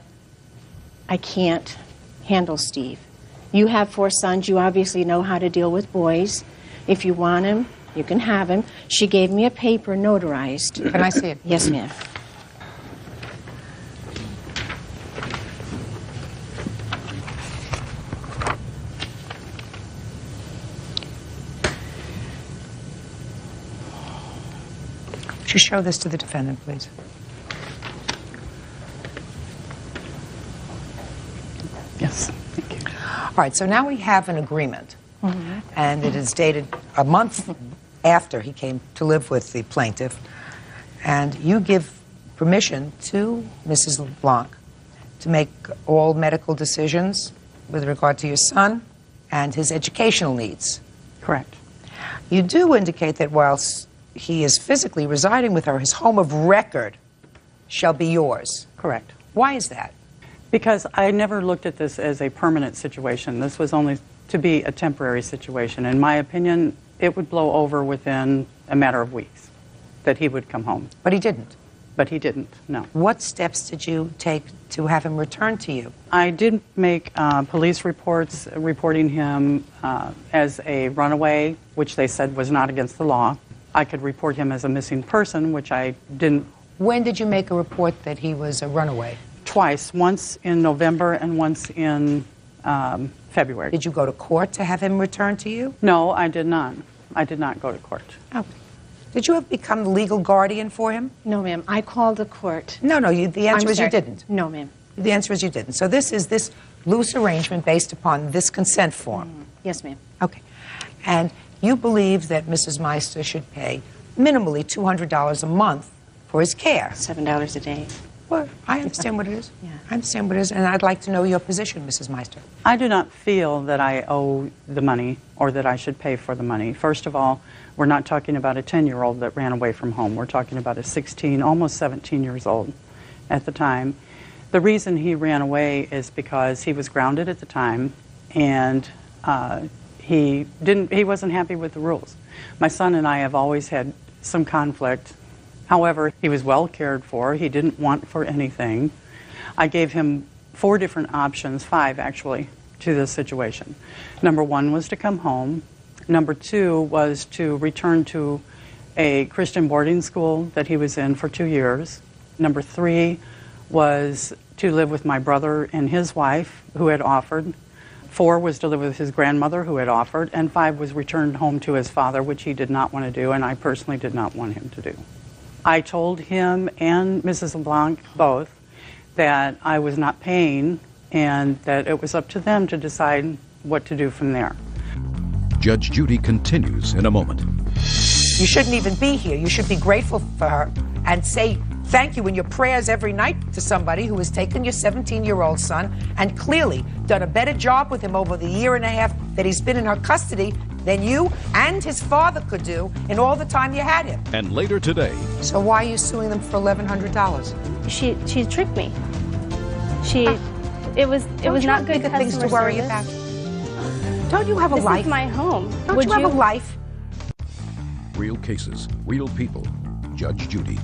"I can't handle Steve. You have 4 sons. You obviously know how to deal with boys. If you want him, you can have him." She gave me a paper notarized. Can I see it? Yes, ma'am. Would you show this to the defendant, please? Yes, thank you. All right, so now we have an agreement, and it is dated a month after he came to live with the plaintiff, and you give permission to Mrs. LeBlanc to make all medical decisions with regard to your son and his educational needs. Correct. You do indicate that whilst he is physically residing with her, his home of record shall be yours. Correct. Why is that? Because I never looked at this as a permanent situation. This was only to be a temporary situation. In my opinion, it would blow over within a matter of weeks that he would come home. But he didn't? But he didn't, no. What steps did you take to have him return to you? I did make police reports reporting him as a runaway, which they said was not against the law. I could report him as a missing person, which I didn't. When did you make a report that he was a runaway? Twice, once in November and once in February. Did you go to court to have him returned to you? No, I did not. I did not go to court. Okay. Did you have become the legal guardian for him? No, ma'am. I called the court. No, the answer is you didn't. No, ma'am. The answer is you didn't. So this is this loose arrangement based upon this consent form. Yes, ma'am. Okay. And you believe that Mrs. Meister should pay minimally $200 a month for his care. $7 a day. Well, I understand what it is. Yeah. I understand what it is, and I'd like to know your position, Mrs. Meister. I do not feel that I owe the money or that I should pay for the money. First of all, we're not talking about a 10-year-old that ran away from home. We're talking about a 16, almost 17 years old at the time. The reason he ran away is because he was grounded at the time, and he wasn't happy with the rules. My son and I have always had some conflict. However, he was well cared for. He didn't want for anything. I gave him 4 different options, 5 actually, to this situation. Number 1 was to come home. Number 2 was to return to a Christian boarding school that he was in for 2 years. Number 3 was to live with my brother and his wife, who had offered. 4 was to live with his grandmother, who had offered. And 5 was returned home to his father, which he did not want to do, and I personally did not want him to do. I told him and Mrs. LeBlanc both that I was not paying and that it was up to them to decide what to do from there. Judge Judy continues in a moment. You shouldn't even be here. You should be grateful for her and say thank you in your prayers every night to somebody who has taken your 17-year-old son and clearly done a better job with him over the year and a half that he's been in her custody than you and his father could do in all the time you had him. And later today. So why are you suing them for $1,100? She tricked me. It was not good customer things to worry service. about. Don't you have a life? This is my home. Don't you have a life? Real cases, real people. Judge Judy.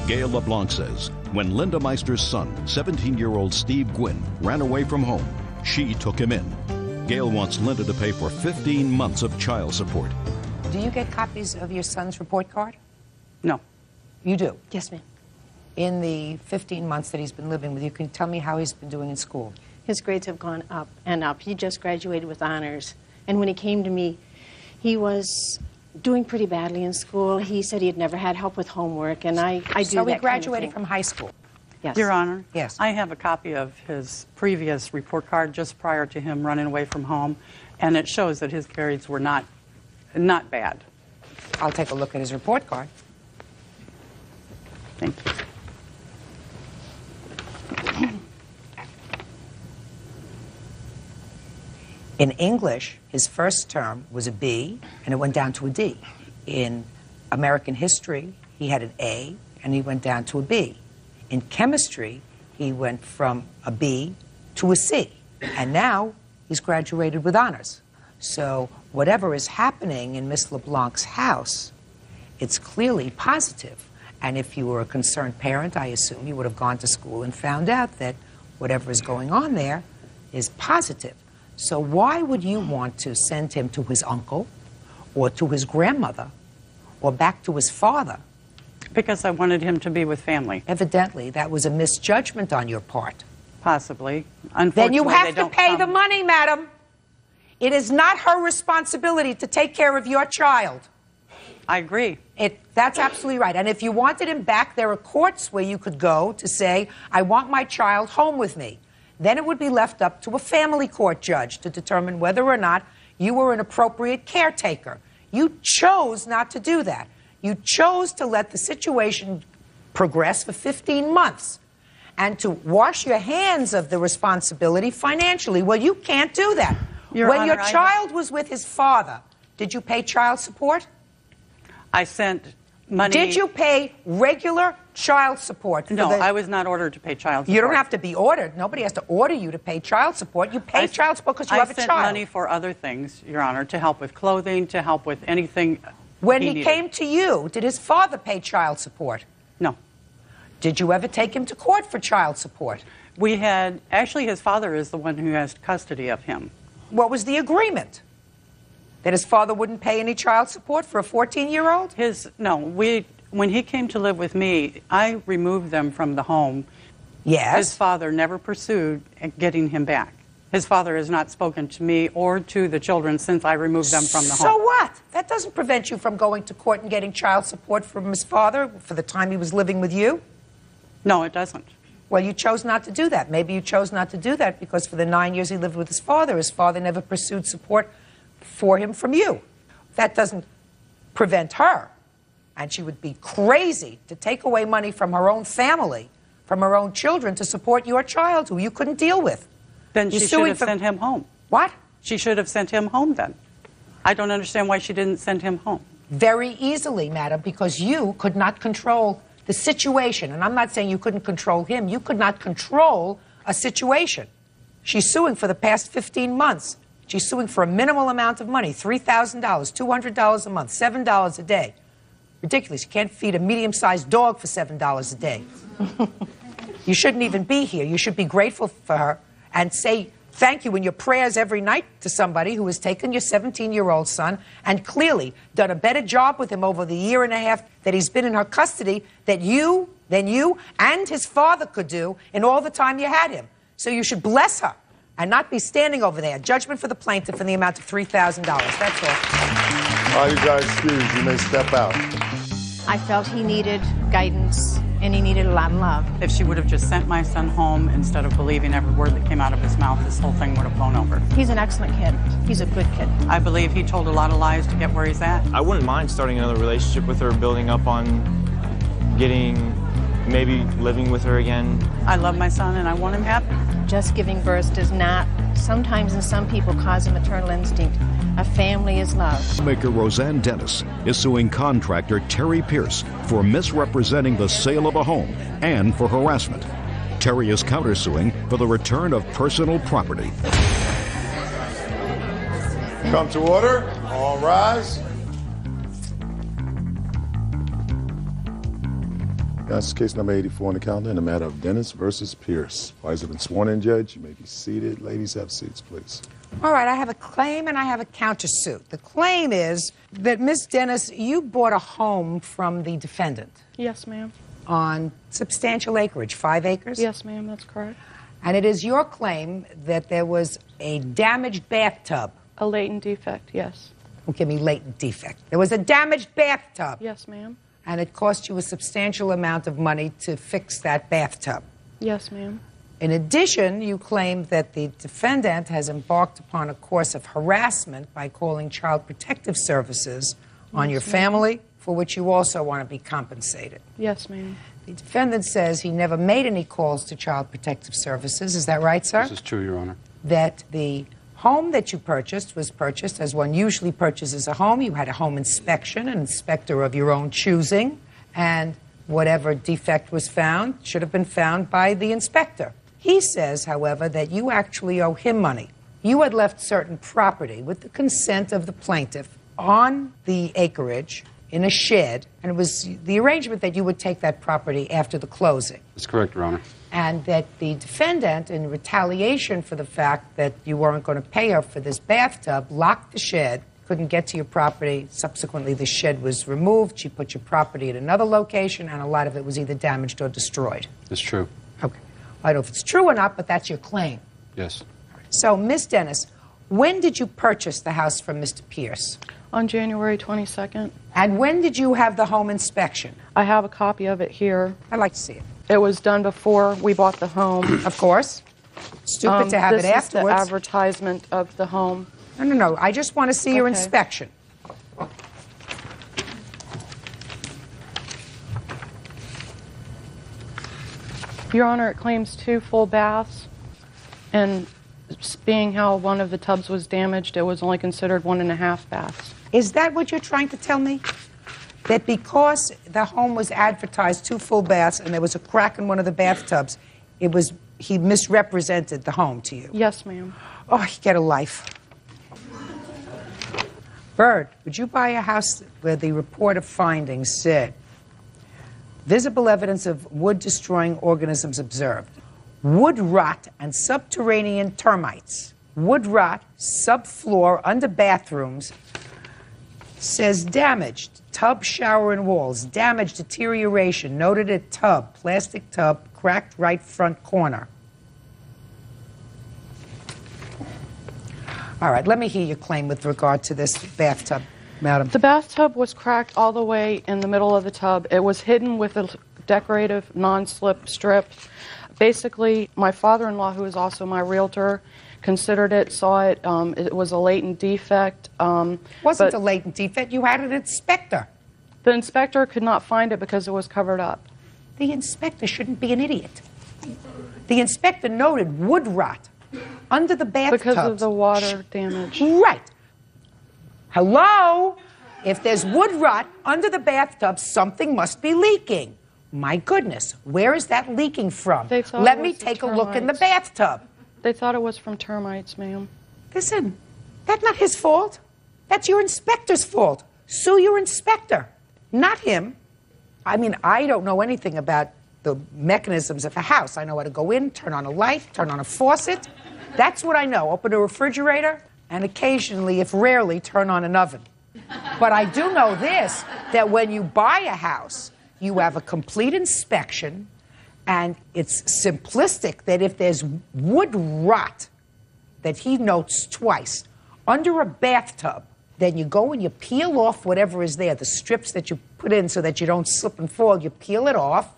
Gail LeBlanc says, when Linda Meister's son, 17-year-old Steve Gwynn, ran away from home, she took him in. Gail wants Linda to pay for 15 months of child support. Do you get copies of your son's report card? No. You do? Yes, ma'am. In the 15 months that he's been living with you, can you tell me how he's been doing in school? His grades have gone up and up. He just graduated with honors. And when he came to me, he was doing pretty badly in school. He said he had never had help with homework, and I do that kind of thing. So he graduated from high school? Yes. Your Honor, yes. I have a copy of his previous report card just prior to him running away from home, and it shows that his grades were not bad. I'll take a look at his report card. Thank you. In English, his first term was a B, and it went down to a D. In American history, he had an A, and he went down to a B. In chemistry, he went from a B to a C, and now he's graduated with honors. So whatever is happening in Miss LeBlanc's house, it's clearly positive. And if you were a concerned parent, I assume you would have gone to school and found out that whatever is going on there is positive. So why would you want to send him to his uncle or to his grandmother or back to his father? Because I wanted him to be with family. Evidently, that was a misjudgment on your part. Possibly. Then you have to pay the money, madam. It is not her responsibility to take care of your child. I agree. That's absolutely right. And if you wanted him back, there are courts where you could go to say, I want my child home with me. Then it would be left up to a family court judge to determine whether or not you were an appropriate caretaker. You chose not to do that. You chose to let the situation progress for 15 months and to wash your hands of the responsibility financially. Well, you can't do that. When your child was with his father, did you pay child support? I sent money. Did you pay regular child support? No, I was not ordered to pay child support. You don't have to be ordered. Nobody has to order you to pay child support. You pay child support because you have a child. I sent money for other things, Your Honor, to help with clothing, to help with anything. When he came to you, did his father pay child support? No. Did you ever take him to court for child support? We had, actually his father is the one who has custody of him. What was the agreement? That his father wouldn't pay any child support for a 14-year-old? When he came to live with me, I removed them from the home. Yes. His father never pursued getting him back. His father has not spoken to me or to the children since I removed them from the home. So what? That doesn't prevent you from going to court and getting child support from his father for the time he was living with you? No, it doesn't. Well, you chose not to do that. Maybe you chose not to do that because for the 9 years he lived with his father never pursued support for him from you. That doesn't prevent her. And she would be crazy to take away money from her own family, from her own children, to support your child who you couldn't deal with. Then she should have sent him home. What? She should have sent him home then. I don't understand why she didn't send him home. Very easily, madam, because you could not control the situation. And I'm not saying you couldn't control him. You could not control a situation. She's suing for the past 15 months. She's suing for a minimal amount of money, $3,000, $200 a month, $7 a day. Ridiculous. You can't feed a medium-sized dog for $7 a day. You shouldn't even be here. You should be grateful for her and say thank you in your prayers every night to somebody who has taken your 17-year-old son and clearly done a better job with him over the year and a half that he's been in her custody than you and his father could do in all the time you had him. So you should bless her and not be standing over there. Judgment for the plaintiff in the amount of $3,000. That's all. All right, you guys excused. You may step out. I felt he needed guidance and he needed a lot of love. If she would have just sent my son home instead of believing every word that came out of his mouth, this whole thing would have blown over. He's an excellent kid. He's a good kid. I believe he told a lot of lies to get where he's at. I wouldn't mind starting another relationship with her, building up on maybe living with her again. I love my son and I want him happy. Just giving birth does not, sometimes in some people, cause a maternal instinct. A family is love. Maker Roseanne Dennis is suing contractor Terry Pierce for misrepresenting the sale of a home and for harassment. Terry is countersuing for the return of personal property. Come to order. All rise. That's case number 84 on the calendar in the matter of Dennis versus Pierce. Parties have been sworn in, Judge. You may be seated. Ladies, have seats, please. All right, I have a claim and I have a countersuit. The claim is that, Ms. Dennis, you bought a home from the defendant. Yes, ma'am. On substantial acreage, 5 acres? Yes, ma'am, that's correct. And it is your claim that there was a damaged bathtub. A latent defect, yes. Don't give me latent defect. There was a damaged bathtub. Yes, ma'am. And it cost you a substantial amount of money to fix that bathtub. Yes, ma'am. In addition, you claim that the defendant has embarked upon a course of harassment by calling Child Protective Services on your family, for which you also want to be compensated. Yes, ma'am. The defendant says he never made any calls to Child Protective Services. Is that right, sir? This is true, Your Honor. That the home that you purchased was purchased as one usually purchases a home. You had a home inspection, an inspector of your own choosing, and whatever defect was found should have been found by the inspector. He says, however, that you actually owe him money. You had left certain property with the consent of the plaintiff on the acreage in a shed, and it was the arrangement that you would take that property after the closing. That's correct, Your Honor. And that the defendant, in retaliation for the fact that you weren't going to pay her for this bathtub, locked the shed, couldn't get to your property. Subsequently, the shed was removed. She put your property at another location, and a lot of it was either damaged or destroyed. That's true. Okay. I don't know if it's true or not, but that's your claim. Yes. So, Ms. Dennis, when did you purchase the house from Mr. Pierce? On January 22nd. And when did you have the home inspection? I have a copy of it here. I'd like to see it. It was done before we bought the home. Of course. Stupid to have it afterwards. This is the advertisement of the home. No. I just want to see your inspection. Your Honor, it claims 2 full baths, and being how one of the tubs was damaged, it was only considered 1.5 baths. Is that what you're trying to tell me? That because the home was advertised 2 full baths and there was a crack in one of the bathtubs, he misrepresented the home to you? Yes, ma'am. Oh, get a life. Bird, would you buy a house where the report of findings said, visible evidence of wood-destroying organisms observed, wood rot and subterranean termites, wood rot, subfloor under bathrooms, Says damaged, tub, shower, and walls. Damage, deterioration. Noted at tub, plastic tub, cracked right front corner. All right, let me hear your claim with regard to this bathtub, madam. The bathtub was cracked all the way in the middle of the tub. It was hidden with a decorative non-slip strip. Basically, my father-in-law, who is also my realtor, considered it, saw it. It was a latent defect. Wasn't a latent defect. You had an inspector. The inspector could not find it because it was covered up. The inspector shouldn't be an idiot. The inspector noted wood rot under the bathtub. Because of the water damage. Right. Hello? If there's wood rot under the bathtub, something must be leaking. My goodness, where is that leaking from? Let me take a look in the bathtub. They thought it was from termites, ma'am. Listen, that's not his fault. That's your inspector's fault. Sue your inspector, not him. I mean, I don't know anything about the mechanisms of a house. I know how to go in, turn on a light, turn on a faucet. That's what I know. Open a refrigerator, and occasionally, if rarely, turn on an oven. But I do know this, that when you buy a house, you have a complete inspection, and it's simplistic that if there's wood rot that he notes twice under a bathtub, then you go and you peel off whatever is there, the strips that you put in so that you don't slip and fall, you peel it off,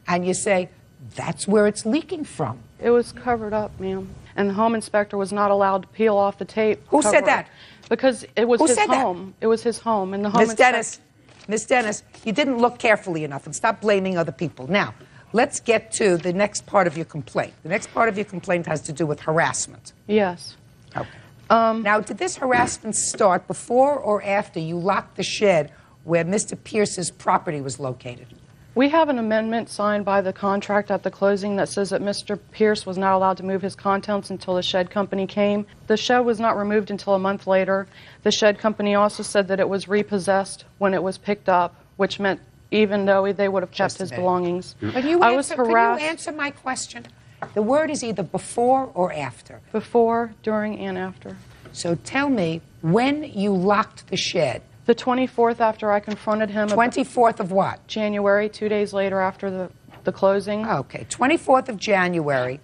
and you say, that's where it's leaking from. It was covered up, ma'am. And the home inspector was not allowed to peel off the tape. Who said that? Because it was his home. It was his home. And the home Miss Dennis, you didn't look carefully enough, and stop blaming other people. Now, let's get to the next part of your complaint. The next part of your complaint has to do with harassment. Yes. Okay. Now, did this harassment start before or after you locked the shed where Mr. Pierce's property was located? We have an amendment signed by the contract at the closing that says that Mr. Pierce was not allowed to move his contents until the shed company came. The shed was not removed until a month later. The shed company also said that it was repossessed when it was picked up, which meant even though they would have kept his belongings. Can you answer my question? The word is either before or after. Before, during, and after. So tell me when you locked the shed. The 24th after I confronted him. 24th of what? January, 2 days later after the closing. Okay, 24th of January.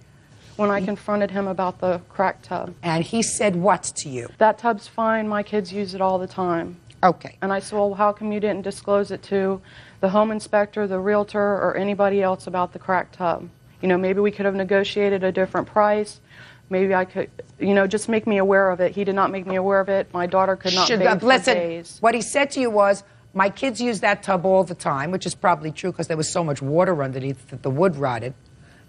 When I confronted him about the cracked tub. And he said what to you? That tub's fine, my kids use it all the time. Okay. And I said, well, how come you didn't disclose it to the home inspector, the realtor, or anybody else about the cracked tub? You know, maybe we could have negotiated a different price. Maybe I could, you know, just make me aware of it. He did not make me aware of it. My daughter could not bathe for days. What he said to you was, my kids use that tub all the time, which is probably true because there was so much water underneath that the wood rotted,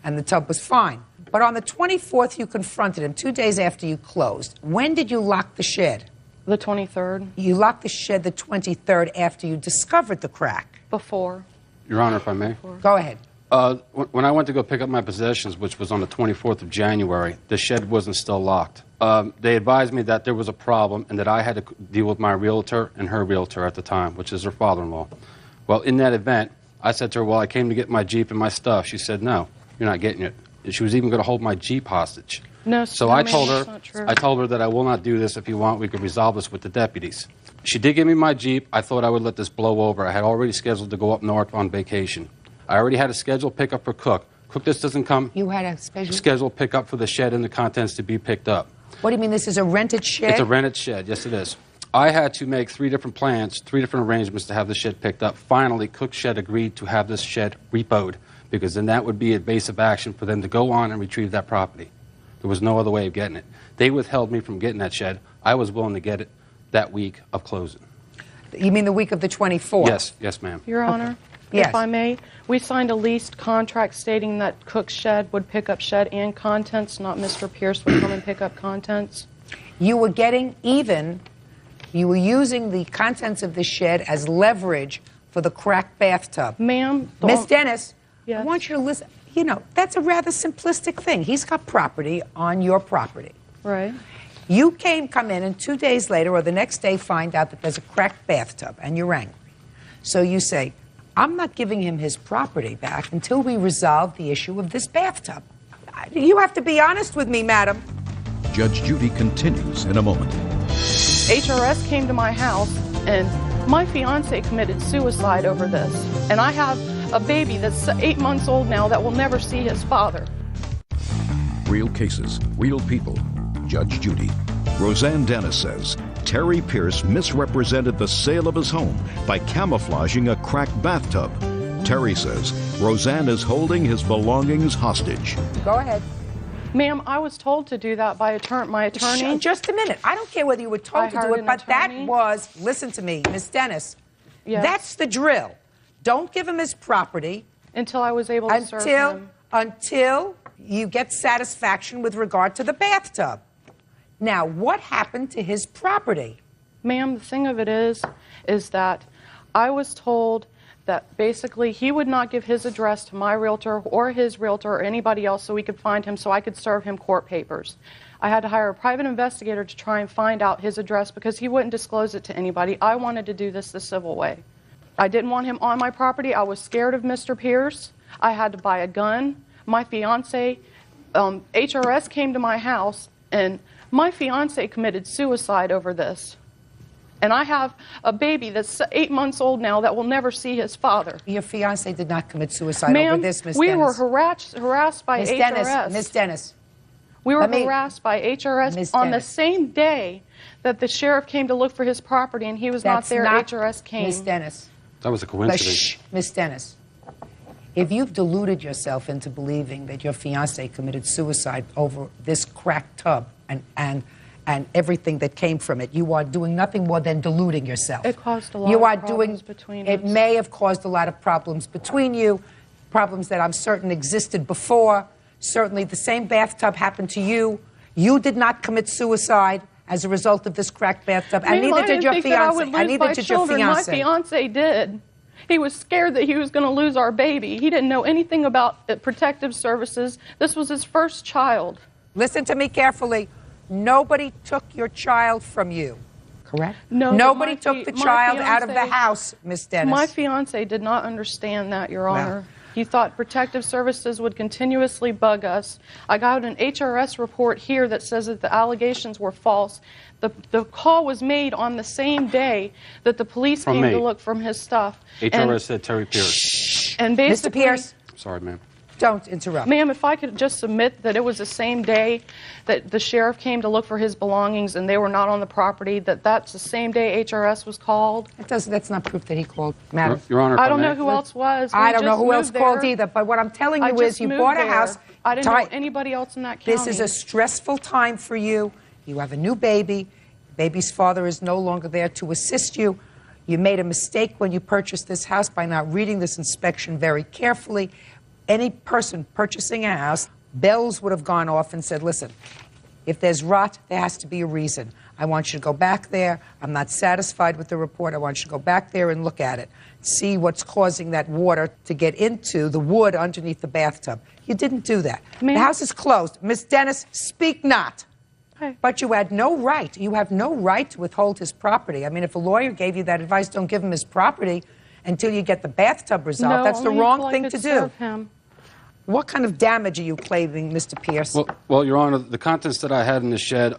and the tub was fine. But on the 24th, you confronted him, 2 days after you closed. When did you lock the shed? The 23rd. You locked the shed the 23rd after you discovered the crack? Before. Your Honor, if I may. Go ahead. When I went to go pick up my possessions, which was on the 24th of January, the shed wasn't still locked. They advised me that there was a problem and that I had to deal with my realtor and her realtor at the time, which is her father-in-law. Well, in that event, I said to her, well, I came to get my Jeep and my stuff. She said, no, you're not getting it. And she was even going to hold my Jeep hostage. No, so I told her that I will not do this. If you want, we could resolve this with the deputies. She did give me my Jeep. I thought I would let this blow over. I had already scheduled to go up north on vacation. I already had a scheduled pickup for Cook. Cook, this doesn't come. You had a scheduled pickup for the shed and the contents to be picked up. What do you mean, this is a rented shed? It's a rented shed, yes it is. I had to make 3 different plans, 3 different arrangements to have the shed picked up. Finally, Cook's shed agreed to have this shed repoed, because then that would be a base of action for them to go on and retrieve that property. There was no other way of getting it. They withheld me from getting that shed. I was willing to get it that week of closing. You mean the week of the 24th? Yes, yes, ma'am. Your Honor, yes. If I may, we signed a leased contract stating that Cook's shed would pick up shed and contents, not Mr. Pierce would come and pick up contents. You were getting even. You were using the contents of the shed as leverage for the cracked bathtub. Ma'am. Miss Dennis, yes. I want you to listen. You know, that's a rather simplistic thing. He's got property on your property. Right. You come in, and 2 days later or the next day find out that there's a cracked bathtub, and you're angry. So you say, I'm not giving him his property back until we resolve the issue of this bathtub. You have to be honest with me, madam. Judge Judy continues in a moment. HRS came to my house, and my fiance committed suicide over this. And I have a baby that's 8 months old now that will never see his father. Real cases, real people. Judge Judy. Roseanne Dennis says Terry Pierce misrepresented the sale of his home by camouflaging a cracked bathtub. Terry says Roseanne is holding his belongings hostage. Go ahead. Ma'am, I was told to do that by my attorney. Just a minute. I don't care whether you were told to do it, but that was, listen to me, Miss Dennis. Yes. That's the drill. Don't give him his property. Until I was able to serve him. Until you get satisfaction with regard to the bathtub. Now, what happened to his property? Ma'am, the thing of it is that I was told that basically he would not give his address to my realtor or his realtor or anybody else so we could find him so I could serve him court papers. I had to hire a private investigator to try and find out his address because he wouldn't disclose it to anybody. I wanted to do this the civil way. I didn't want him on my property. I was scared of Mr. Pierce. I had to buy a gun. My fiance, HRS came to my house, and my fiance committed suicide over this. And I have a baby that's 8 months old now that will never see his father. Your fiance did not commit suicide over this, Miss Dennis. We were harassed by HRS. Miss Dennis. We were harassed by HRS on the same day that the sheriff came to look for his property, and he was not there. HRS came. Miss Dennis. That was a coincidence. Miss Dennis. If you've deluded yourself into believing that your fiance committed suicide over this cracked tub and everything that came from it, you are doing nothing more than deluding yourself. It caused a lot of problems between us. It may have caused a lot of problems between you, problems that I'm certain existed before. Certainly the same bathtub happened to you. You did not commit suicide as a result of this cracked bathtub, and neither did your fiance. My fiance did. He was scared that he was going to lose our baby. He didn't know anything about protective services. This was his first child. Listen to me carefully. Nobody took your child from you, correct? No. Nobody took the child out of the house, Miss Dennis. My fiance did not understand that, Your Honor. He thought protective services would continuously bug us. I got an HRS report here that says that the allegations were false. The call was made on the same day that the police came to look from his stuff. HRS said Terry Pierce. And basically, Mr. Pierce. Sorry, ma'am. Don't interrupt. Ma'am, if I could just submit that it was the same day that the sheriff came to look for his belongings and they were not on the property, that's the same day HRS was called. That's not proof that he called, madam. Your Honor, I don't know who else was. I don't know who else called either, but what I'm telling you is you bought a house. I didn't know anybody else in that county. This is a stressful time for you. You have a new baby. Baby's father is no longer there to assist you. You made a mistake when you purchased this house by not reading this inspection very carefully. Any person purchasing a house, bells would have gone off and said, listen, if there's rot, there has to be a reason. I want you to go back there. I'm not satisfied with the report. I want you to go back there and look at it. See what's causing that water to get into the wood underneath the bathtub. You didn't do that. The house is closed. Miss Dennis, speak not. Hi. But you had no right. You have no right to withhold his property. I mean, if a lawyer gave you that advice, don't give him his property until you get the bathtub resolved. No, that's the wrong thing to do. Serve him. What kind of damage are you claiming, Mr. Pierce? Well, Your Honor, the contents that I had in the shed,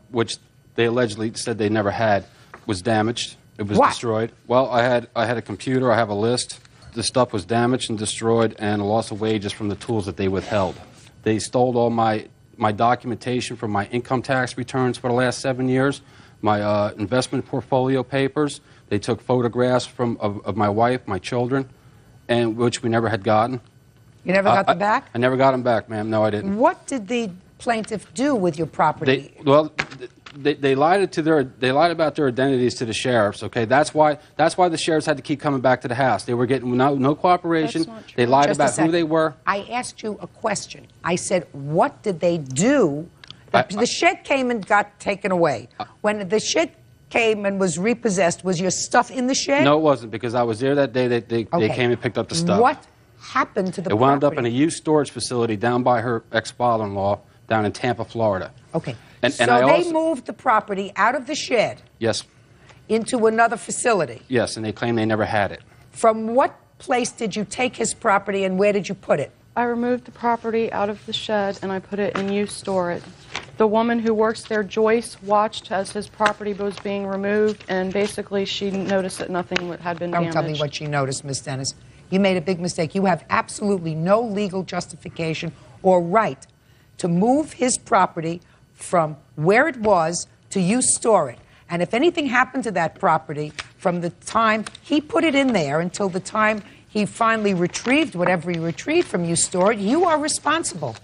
which they allegedly said they never had, was damaged. It was destroyed. Well, I had a computer. I have a list. The stuff was damaged and destroyed, and a loss of wages from the tools that they withheld. They stole all my documentation from my income tax returns for the last 7 years, my investment portfolio papers. They took photographs of my wife, my children, and which we never had gotten. You never got them back? I never got them back, ma'am. No, I didn't. What did the plaintiff do with your property? They lied about their identities to the sheriffs. Okay, that's why the sheriffs had to keep coming back to the house. They were getting no cooperation. They lied about who they were. I asked you a question. I said, what did they do? The shed came and got taken away. When the shed came and was repossessed, was your stuff in the shed? No, it wasn't, because I was there that day. They came and picked up the stuff. What happened to the property? It wound up in a used storage facility down by her ex-father-in-law down in Tampa, Florida. Okay. So they moved the property out of the shed. Yes. Into another facility. Yes, and they claim they never had it. From what place did you take his property and where did you put it? I removed the property out of the shed and I put it in used storage. The woman who works there, Joyce, watched as his property was being removed, and basically she noticed that nothing had been damaged. Don't tell me what she noticed, Miss Dennis. You made a big mistake. You have absolutely no legal justification or right to move his property from where it was to you store it. And if anything happened to that property from the time he put it in there until the time he finally retrieved whatever he retrieved from you store it, you are responsible.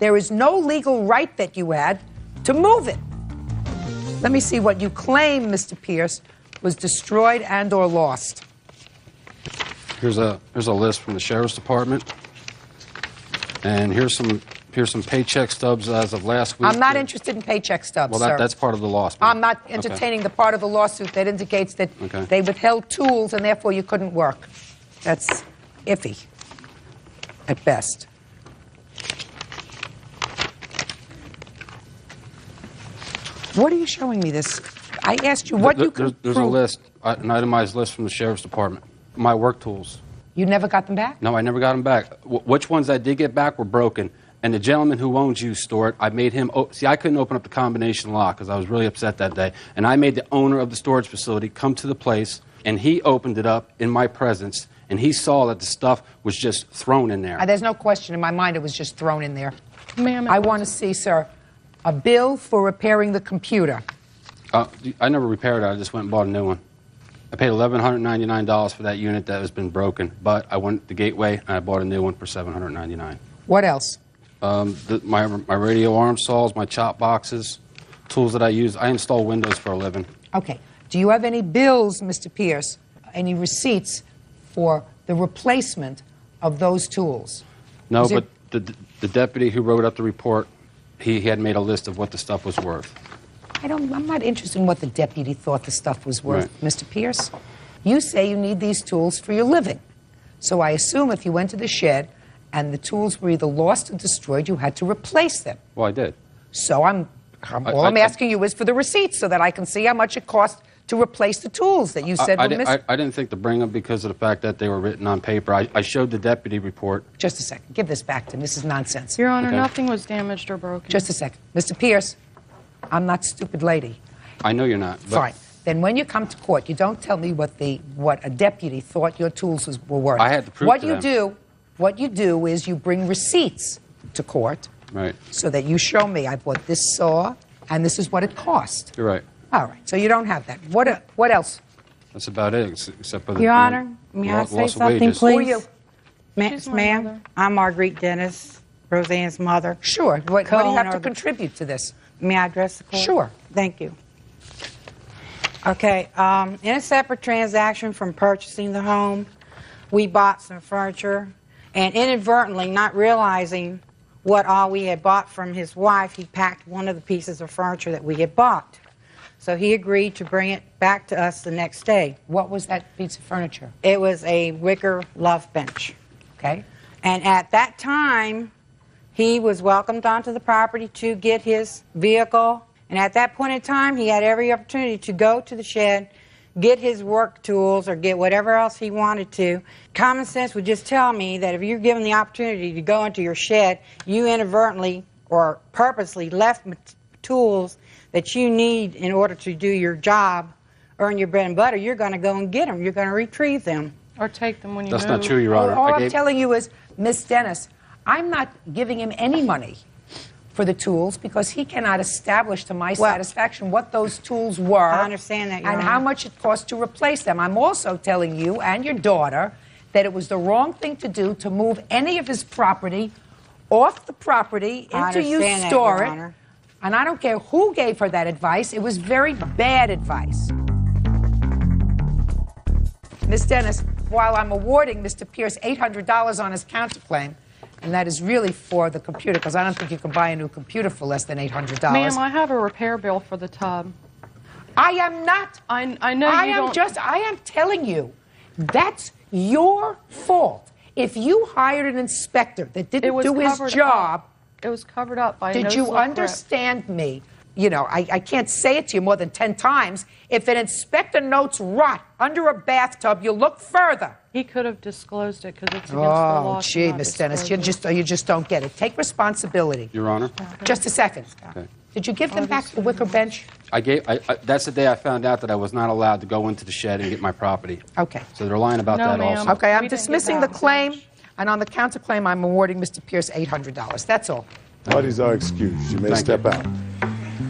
There is no legal right that you had to move it. Let me see what you claim, Mr. Pierce, was destroyed and or lost. Here's a list from the Sheriff's Department. And here's some paycheck stubs as of last week. I'm not interested in paycheck stubs, well, sir. That's part of the lawsuit. I'm not entertaining the part of the lawsuit that indicates that they withheld tools and therefore you couldn't work. That's iffy, at best. What are you showing me this? I asked you what you could There's a list, an itemized list from the Sheriff's Department. My work tools. You never got them back? No, I never got them back. Which ones I did get back were broken. And the gentleman who owns you store it, I made him... See, I couldn't open up the combination lock because I was really upset that day. And I made the owner of the storage facility come to the place, and he opened it up in my presence, and he saw that the stuff was just thrown in there. There's no question in my mind it was just thrown in there. Ma'am, I want to see, sir, a bill for repairing the computer. I never repaired it. I just went and bought a new one. I paid $1,199 for that unit that has been broken, but I went to Gateway and I bought a new one for $799. What else? My radio arm saws, my chop boxes, tools that I use. I install windows for a living. Okay. Do you have any bills, Mr. Pierce, any receipts for the replacement of those tools? No, but the deputy who wrote up the report, he had made a list of what the stuff was worth. I'm not interested in what the deputy thought the stuff was worth, Right. Mr. Pierce. You say you need these tools for your living. So I assume if you went to the shed and the tools were either lost or destroyed, you had to replace them. Well, I did. So all I'm asking you is for the receipts so that I can see how much it cost to replace the tools that you said were missing. I didn't think to bring them because of the fact that they were written on paper. I showed the deputy report. Just a second. Give this back to me. This is nonsense. Your Honor, nothing was damaged or broken. Just a second. Mr. Pierce, I'm not stupid lady. I know you're not. But Fine. Then when you come to court, you don't tell me what a deputy thought your tools were worth. I had to prove What you do is you bring receipts to court Right. so that you show me I bought this saw and this is what it cost. You're right. All right. So you don't have that. What else? That's about it, except for the Your Honor, may I say loss of something, wages. please? Who are you? Ma'am, I'm Marguerite Dennis, Roseanne's mother. Sure. What do you have Co-owner to of the- contribute to this? May I address the court? Sure. Thank you. Okay, in a separate transaction from purchasing the home, we bought some furniture, and inadvertently, not realizing what all we had bought from his wife, he packed one of the pieces of furniture that we had bought. So he agreed to bring it back to us the next day. What was that piece of furniture? It was a wicker love bench. Okay. And at that time, he was welcomed onto the property to get his vehicle. And at that point in time, he had every opportunity to go to the shed, get his work tools, or get whatever else he wanted to. Common sense would just tell me that if you're given the opportunity to go into your shed, you inadvertently or purposely left tools that you need in order to do your job, earn your bread and butter, you're going to go and get them. You're going to retrieve them. Or take them when you That's move. not true, Your Honor. All I'm telling you is, Miss Dennis, I'm not giving him any money for the tools because he cannot establish to my satisfaction what those tools were. I understand that, Your and Honor. how much it cost to replace them. I'm also telling you and your daughter that it was the wrong thing to do to move any of his property off the property I into you understand that, store Your it. Honor. And I don't care who gave her that advice. It was very bad advice. Miss Dennis, while I'm awarding Mr. Pierce $800 on his counterclaim, and that is really for the computer, because I don't think you can buy a new computer for less than $800. Ma'am, I have a repair bill for the tub. I am not. I know you don't. I am telling you, that's your fault. If you hired an inspector that didn't do his job, it was covered up by. Did you understand me? You know, I can't say it to you more than 10 times. If an inspector notes rot under a bathtub, you look further. He could have disclosed it because it's against the law. Oh, gee, Miss Dennis, you just don't get it. Take responsibility. Your Honor. Just a second. Okay. Did you give them back the wicker bench? That's the day I found out that I was not allowed to go into the shed and get my property. Okay. So they're lying about that also. Okay, I'm dismissing the claim, and on the counterclaim, I'm awarding Mr. Pierce $800. That's all. Parties are excused. You may step out.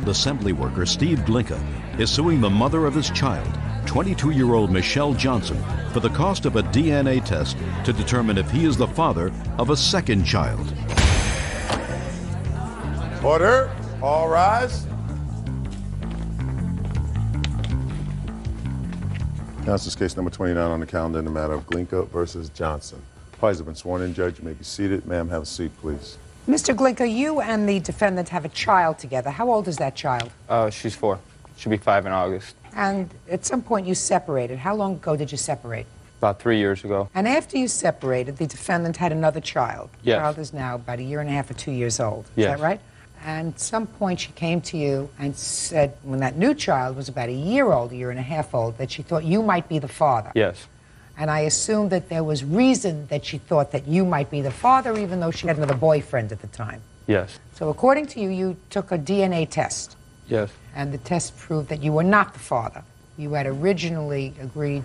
Assembly worker Steve Glinka is suing the mother of his child, 22-year-old Michelle Johnson, for the cost of a DNA test to determine if he is the father of a second child. Order. All rise. Council's case number 29 on the calendar in the matter of Glinka versus Johnson. Parties have been sworn in, Judge. You may be seated. Ma'am, have a seat, please. Mr. Glinka, you and the defendant have a child together. How old is that child? She's 4. She'll be 5 in August. And at some point you separated. How long ago did you separate? About 3 years ago. And after you separated, the defendant had another child. Yes. The child is now about 1.5 years or 2 years old. Is Yes. that right? And at some point she came to you and said, when that new child was about 1 year old, 1.5 years old, that she thought you might be the father. Yes. And I assume that there was reason that she thought that you might be the father, even though she had another boyfriend at the time. Yes. So according to you, you took a DNA test. Yes. And the test proved that you were not the father. You had originally agreed,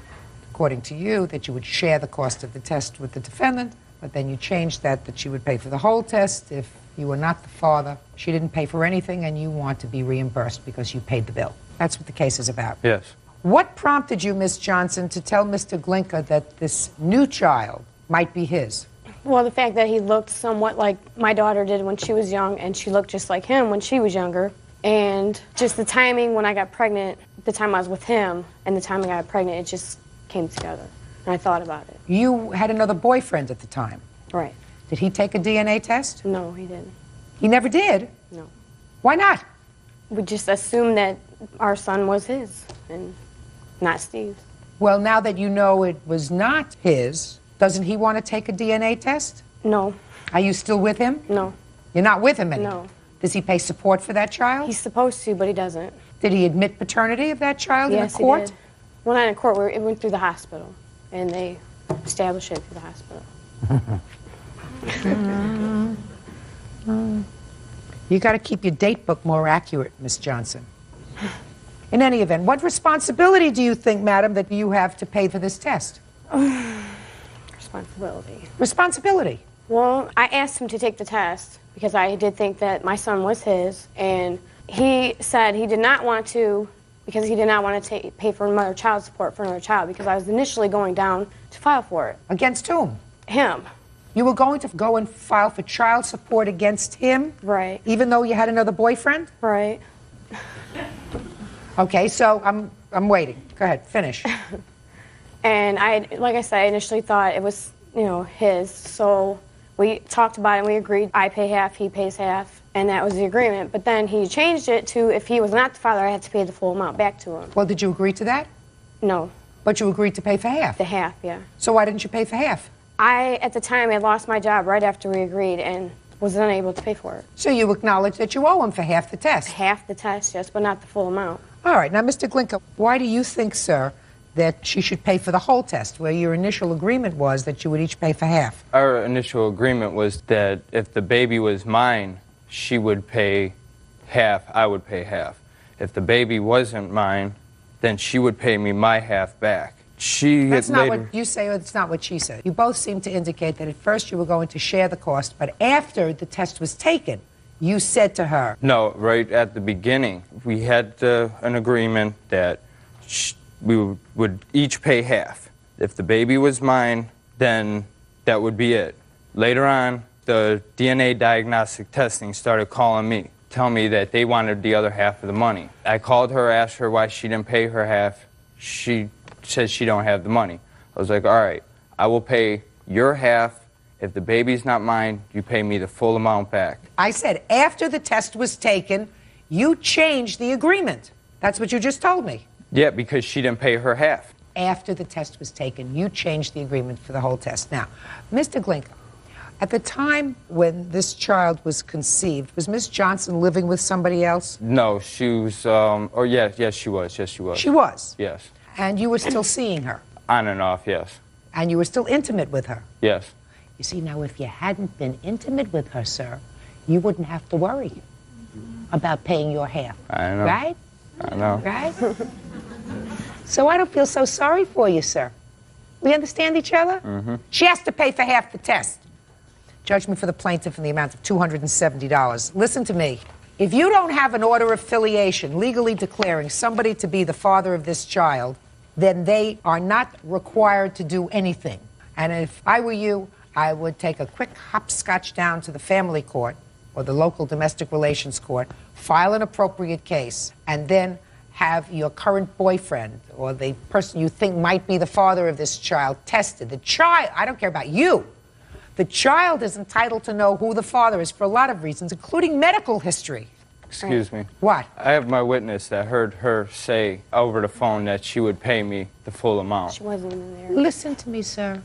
according to you, that you would share the cost of the test with the defendant, but then you changed that she would pay for the whole test if you were not the father. She didn't pay for anything, and you want to be reimbursed because you paid the bill. That's what the case is about. Yes. What prompted you, Miss Johnson, to tell Mr. Glinka that this new child might be his? Well, the fact that he looked somewhat like my daughter did when she was young, and she looked just like him when she was younger. And just the timing when I got pregnant, the time I was with him, and the time I got pregnant, it just came together. And I thought about it. You had another boyfriend at the time. Right. Did he take a DNA test? No, he didn't. He never did? No. Why not? We just assumed that our son was his and not Steve's. Well, now that you know it was not his, doesn't he want to take a DNA test? No. Are you still with him? No. You're not with him anymore? No. Does he pay support for that child? He's supposed to, but he doesn't. Did he admit paternity of that child Yes, in a court? he did. Well, not in court. It went through the hospital, and they established it through the hospital. You got to keep your date book more accurate, Miss Johnson. In any event, what responsibility do you think, madam, that you have to pay for this test? Responsibility. Responsibility? Well, I asked him to take the test because I did think that my son was his, and he said he did not want to because he did not want to pay for another child support for another child because I was initially going down to file for it. Against whom? Him. You were going to go and file for child support against him? Right. Even though you had another boyfriend? Right. Okay, so I'm waiting. Go ahead, finish. And like I said, I initially thought it was, his. So we talked about it and we agreed I pay half, he pays half, and that was the agreement. But then he changed it to if he was not the father, I had to pay the full amount back to him. Well, did you agree to that? No. But you agreed to pay for half? The half, yeah. So why didn't you pay for half? At the time, had lost my job right after we agreed and was unable to pay for it. So you acknowledge that you owe him for half the test? Half the test, yes, but not the full amount. All right. Now, Mr. Glinka, why do you think, sir, that she should pay for the whole test, where your initial agreement was that you would each pay for half? Our initial agreement was that if the baby was mine, she would pay half, I would pay half. If the baby wasn't mine, then she would pay me my half back. That's not what you say, or it's not what she said. You both seem to indicate that at first you were going to share the cost, but after the test was taken, you said to her... No, right at the beginning, we had an agreement that we would each pay half. If the baby was mine, then that would be it. Later on, the DNA diagnostic testing started calling me, telling me that they wanted the other half of the money. I called her, asked her why she didn't pay her half. She says she don't have the money. I was like, all right, I will pay your half. If the baby's not mine, you pay me the full amount back. I said after the test was taken, you changed the agreement. That's what you just told me. Yeah, because she didn't pay her half. After the test was taken, you changed the agreement for the whole test. Now, Mr. Glinka, at the time when this child was conceived, was Miss Johnson living with somebody else? No, she was, yes, she was. Yes, she was. She was? Yes. And you were still seeing her? On and off, yes. And you were still intimate with her? Yes. You see, now, if you hadn't been intimate with her, sir, you wouldn't have to worry. about paying your half. I know. Right? I know. Right? So I don't feel so sorry for you, sir. We understand each other? Mm-hmm. She has to pay for half the test. Judgment for the plaintiff in the amount of $270. Listen to me. If you don't have an order of filiation legally declaring somebody to be the father of this child, then they are not required to do anything. And if I were you, I would take a quick hopscotch down to the family court or the local domestic relations court, file an appropriate case, and then have your current boyfriend or the person you think might be the father of this child tested. The child, I don't care about you. The child is entitled to know who the father is for a lot of reasons, including medical history. Excuse me. What? I have my witness that heard her say over the phone that she would pay me the full amount. She wasn't even there. Listen to me, sir.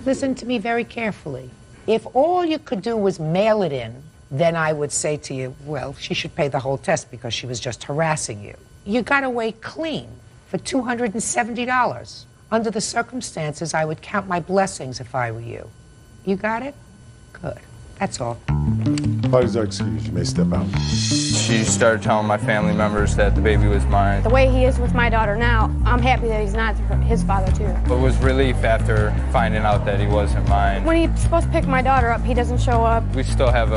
Listen to me very carefully. If all you could do was mail it in, then I would say to you, well, she should pay the whole test because she was just harassing you. You got away clean for $270. Under the circumstances, I would count my blessings if I were you. You got it? Good. That's all. Parties are excused. You may step out. She started telling my family members that the baby was mine. The way he is with my daughter now, I'm happy that he's not his father, too. It was relief after finding out that he wasn't mine. When he's supposed to pick my daughter up, he doesn't show up. We still have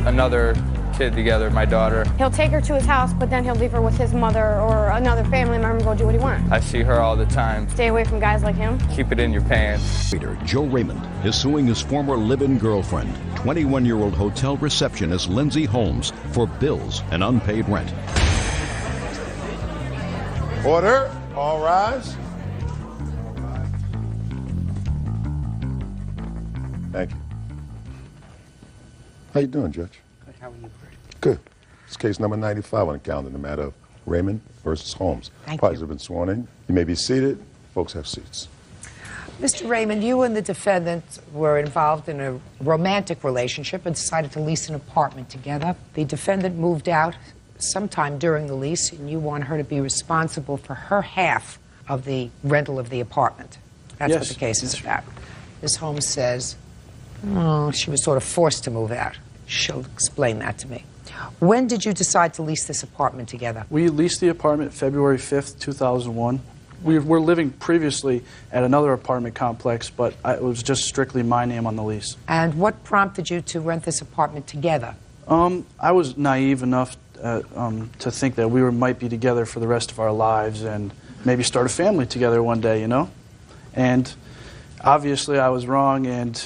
another kid together, my daughter. He'll take her to his house, but then he'll leave her with his mother or another family member and go do what he wants. I see her all the time. Stay away from guys like him. Keep it in your pants. Joe Raymond is suing his former live-in girlfriend, 21-year-old hotel receptionist Lindsay Holmes, for bills and unpaid rent. Order. All rise. Thank you. How you doing, Judge? Good. How are you? Good. It's case number 95 on the calendar, the matter of Raymond versus Holmes. Parties have been sworn in. You may be seated. Folks have seats. Mr. Raymond, you and the defendant were involved in a romantic relationship and decided to lease an apartment together. The defendant moved out sometime during the lease, and you want her to be responsible for her half of the rental of the apartment. That's what the case is about. Ms. Holmes says, she was sort of forced to move out. She'll explain that to me. When did you decide to lease this apartment together? We leased the apartment February 5th, 2001. We were living previously at another apartment complex, but it was just strictly my name on the lease. And what prompted you to rent this apartment together? I was naive enough to think that we might be together for the rest of our lives and maybe start a family together one day, you know? And obviously I was wrong, and...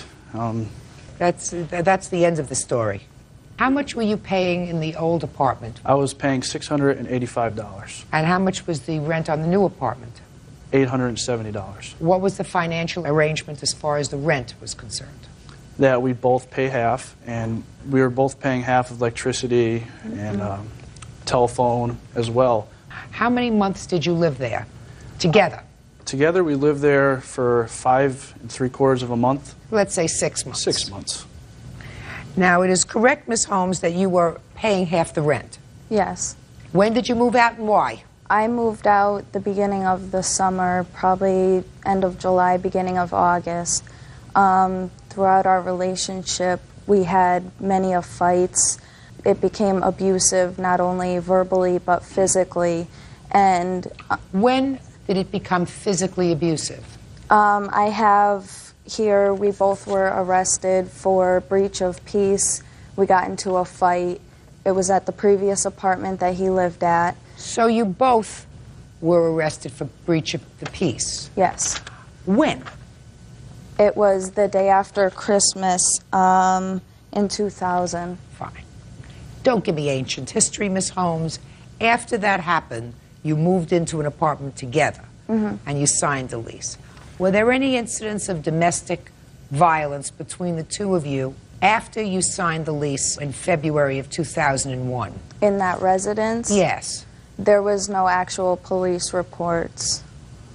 That's the end of the story. How much were you paying in the old apartment? I was paying $685. And how much was the rent on the new apartment? $870. What was the financial arrangement as far as the rent was concerned? That we both pay half, and we were both paying half of electricity and telephone as well. How many months did you live there together? Together we lived there for 5 3/4 of a month. Let's say 6 months. 6 months. Now, it is correct, Ms. Holmes, that you were paying half the rent. Yes. When did you move out and why? I moved out the beginning of the summer, probably end of July, beginning of August. Throughout our relationship, we had many fights. It became abusive, not only verbally, but physically. And when did it become physically abusive? I have here, we both were arrested for breach of peace. We got into a fight. It was at the previous apartment that he lived at. So you both were arrested for breach of the peace? Yes. When? It was the day after Christmas in 2000. Fine. Don't give me ancient history, Miss Holmes. After that happened, you moved into an apartment together, and you signed a lease. Were there any incidents of domestic violence between the two of you after you signed the lease in February of 2001? In that residence? Yes. There was no actual police reports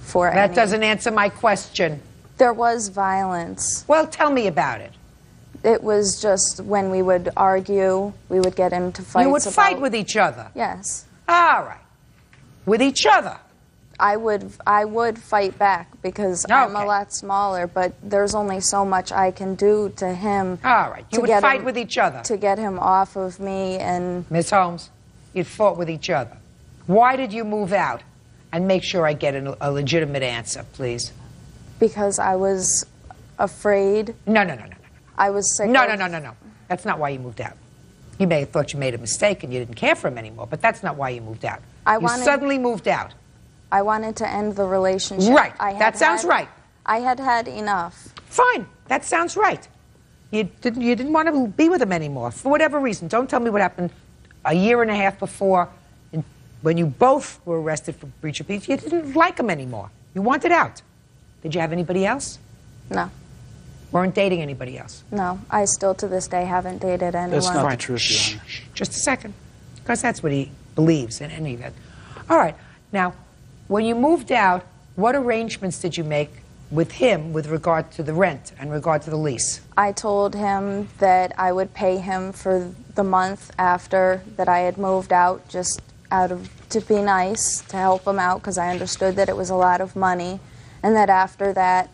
for any. That doesn't answer my question. There was violence. Well, tell me about it. It was just when we would argue, we would get into fights. You would fight with each other? Yes. All right. With each other? I would fight back because I'm a lot smaller, but there's only so much I can do to him. All right. You would fight with each other. To get him off of me. And Miss Holmes, you fought with each other. Why did you move out? And make sure I get a legitimate answer, please. Because I was afraid. No. I was sick. No. That's not why you moved out. You may have thought you made a mistake and you didn't care for him anymore, but that's not why you moved out. You suddenly moved out. I wanted to end the relationship. Right. That sounds right. I had enough. Fine. That sounds right. You didn't want to be with him anymore for whatever reason. Don't tell me what happened a year and a half before when you both were arrested for breach of peace. You didn't like him anymore. You wanted out. Did you have anybody else? No. Weren't dating anybody else? No. I still to this day haven't dated anyone. That's not the truth, Your Honor. Just a second. Because that's what he believes in any event. All right. Now, when you moved out, what arrangements did you make with him with regard to the rent and regard to the lease? I told him that I would pay him for the month after that I had moved out, just to be nice, to help him out, because I understood that it was a lot of money, and that after that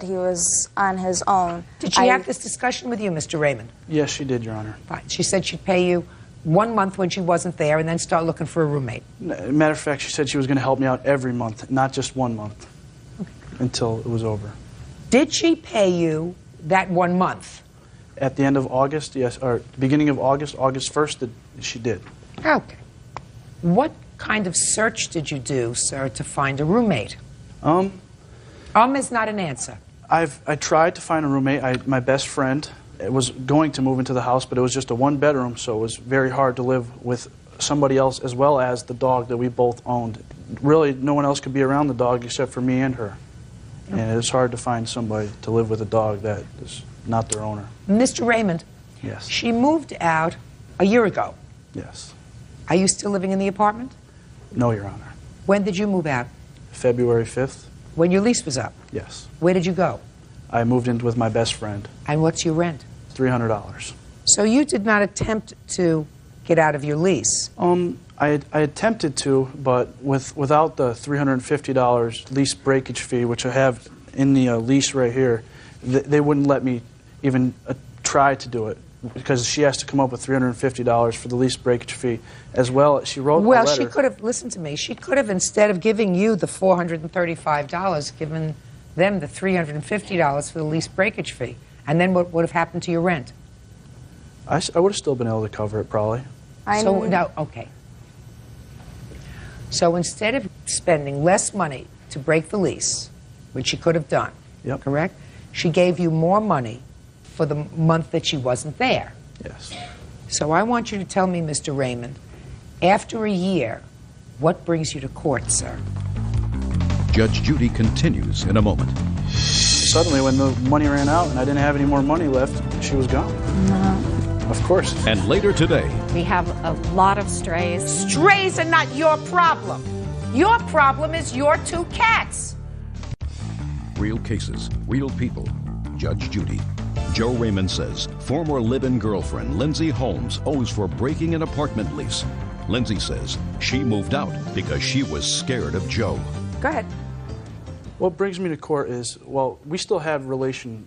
he was on his own. Did she have this discussion with you, Mr. Raymond? Yes, she did, Your Honor. Fine. She said she'd pay you 1 month when she wasn't there and then start looking for a roommate. Matter of fact, she said she was going to help me out every month, not just 1 month, until it was over. Did she pay you that 1 month? At the end of August, yes, or beginning of August, August 1st, she did. Okay. What kind of search did you do, sir, to find a roommate? Is not an answer. I tried to find a roommate. My best friend was going to move into the house, but it was just a 1-bedroom, so it was very hard to live with somebody else as well as the dog that we both owned. Really, no one else could be around the dog except for me and her. And it was hard to find somebody to live with a dog that is not their owner. Mr. Raymond, yes. She moved out a year ago. Yes. Are you still living in the apartment? No, Your Honor. When did you move out? February 5th. When your lease was up? Yes. Where did you go? I moved in with my best friend. And what's your rent? $300. So you did not attempt to get out of your lease? I attempted to, but without the $350 lease breakage fee, which I have in the lease right here, they wouldn't let me even try to do it, because she has to come up with $350 for the lease breakage fee, as well. She wrote a letter. Well, she could have, listen to me, she could have, instead of giving you the $435, given them the $350 for the lease breakage fee. And then what would have happened to your rent? I would have still been able to cover it, probably. Okay. So instead of spending less money to break the lease, which she could have done, correct? She gave you more money for the month that she wasn't there. Yes. So I want you to tell me, Mr. Raymond, after a year, what brings you to court, sir? Judge Judy continues in a moment. Suddenly, when the money ran out and I didn't have any more money left, she was gone. No. Of course. And later today. We have a lot of strays. Strays are not your problem. Your problem is your 2 cats. Real cases, real people. Judge Judy. Joe Raymond says former live-in girlfriend Lindsay Holmes owes for breaking an apartment lease. Lindsay says she moved out because she was scared of Joe. Go ahead. What brings me to court is, well, we still have relation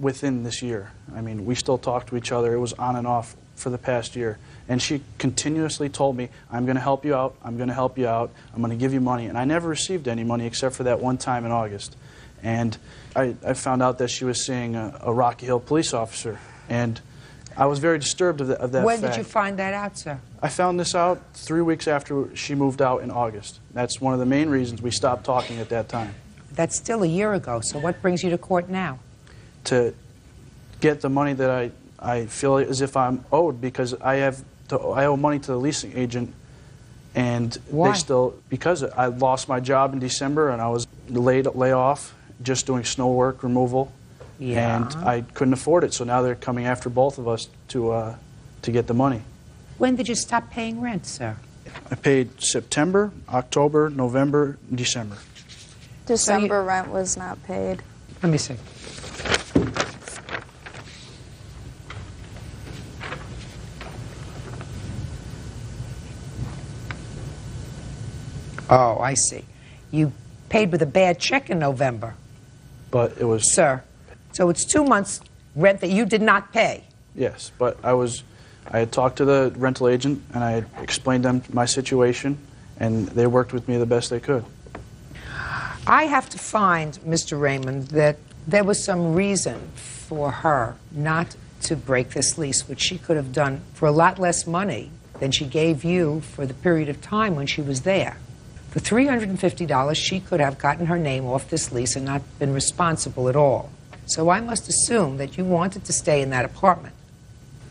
within this year. I mean, we still talk to each other. It was on and off for the past year. And she continuously told me, I'm going to help you out, I'm going to help you out, I'm going to give you money. And I never received any money except for that one time in August. And I found out that she was seeing a Rocky Hill police officer. And I was very disturbed of that When fact. did you find that out, sir? I found this out 3 weeks after she moved out in August. That's one of the main reasons we stopped talking at that time. That's still a year ago, so what brings you to court now? To get the money that I feel as if I'm owed, because I owe money to the leasing agent, and Why? they still, because I lost my job in December and I was laid off just doing snow work removal, and I couldn't afford it, so now they're coming after both of us to get the money. When did you stop paying rent, sir? I paid September, October, November, December. December rent was not paid. Let me see. Oh, I see. You paid with a bad check in November. But it was... Sir, so it's 2 months rent that you did not pay. Yes, but I had talked to the rental agent, and I had explained them my situation, and they worked with me the best they could. I have to find, Mr. Raymond, that there was some reason for her not to break this lease, which she could have done for a lot less money than she gave you for the period of time when she was there. For $350, she could have gotten her name off this lease and not been responsible at all. So I must assume that you wanted to stay in that apartment.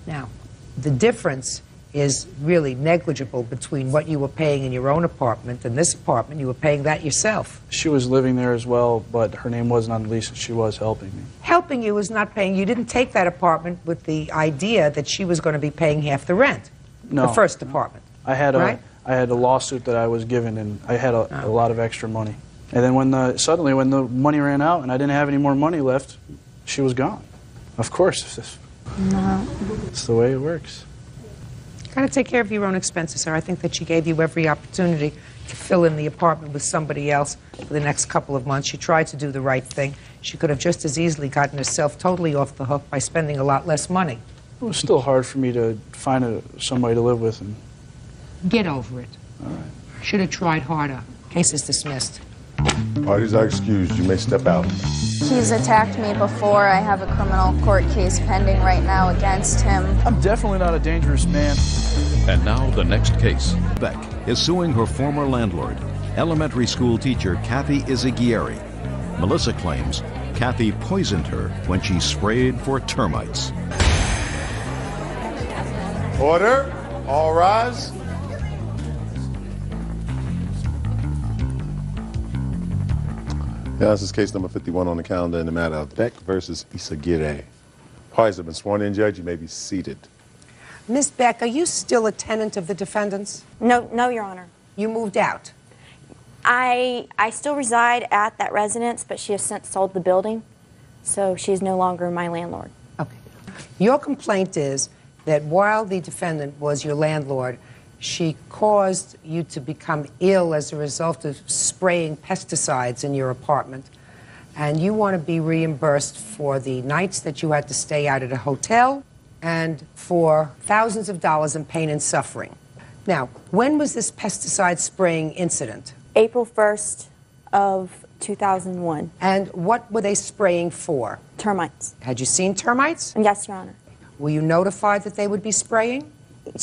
Now, the difference is really negligible between what you were paying in your own apartment and this apartment. You were paying that yourself. She was living there as well, but her name wasn't on the lease, and she was helping me. Helping you is not paying. You didn't take that apartment with the idea that she was going to be paying half the rent. No. The first apartment. I had right? I had a lawsuit that I was given, and I had a lot of extra money. And then suddenly when the money ran out and I didn't have any more money left, she was gone. Of course. No. It's the way it works. You got to take care of your own expenses, sir. I think that she gave you every opportunity to fill in the apartment with somebody else for the next couple of months. She tried to do the right thing. She could have just as easily gotten herself totally off the hook by spending a lot less money. It was still hard for me to find somebody to live with. And get over it. All right. Should have tried harder. Case is dismissed. Parties are excused. You may step out. He's attacked me before. I have a criminal court case pending right now against him. I'm definitely not a dangerous man. And now the next case. Beck is suing her former landlord, elementary school teacher Kathy Izaguirre. Melissa claims Kathy poisoned her when she sprayed for termites. Order. All rise. Yeah, this is case number 51 on the calendar in the matter of Beck versus Izaguirre. Parties have been sworn in, Judge. You may be seated. Miss Beck, are you still a tenant of the defendants? No, Your Honor. You moved out? I still reside at that residence, but she has since sold the building, so she is no longer my landlord. Okay. Your complaint is that while the defendant was your landlord, she caused you to become ill as a result of spraying pesticides in your apartment. And you want to be reimbursed for the nights that you had to stay out at a hotel and for thousands of dollars in pain and suffering. Now, when was this pesticide spraying incident? April 1st of 2001. And what were they spraying for? Termites. Had you seen termites? Yes, Your Honor. Were you notified that they would be spraying?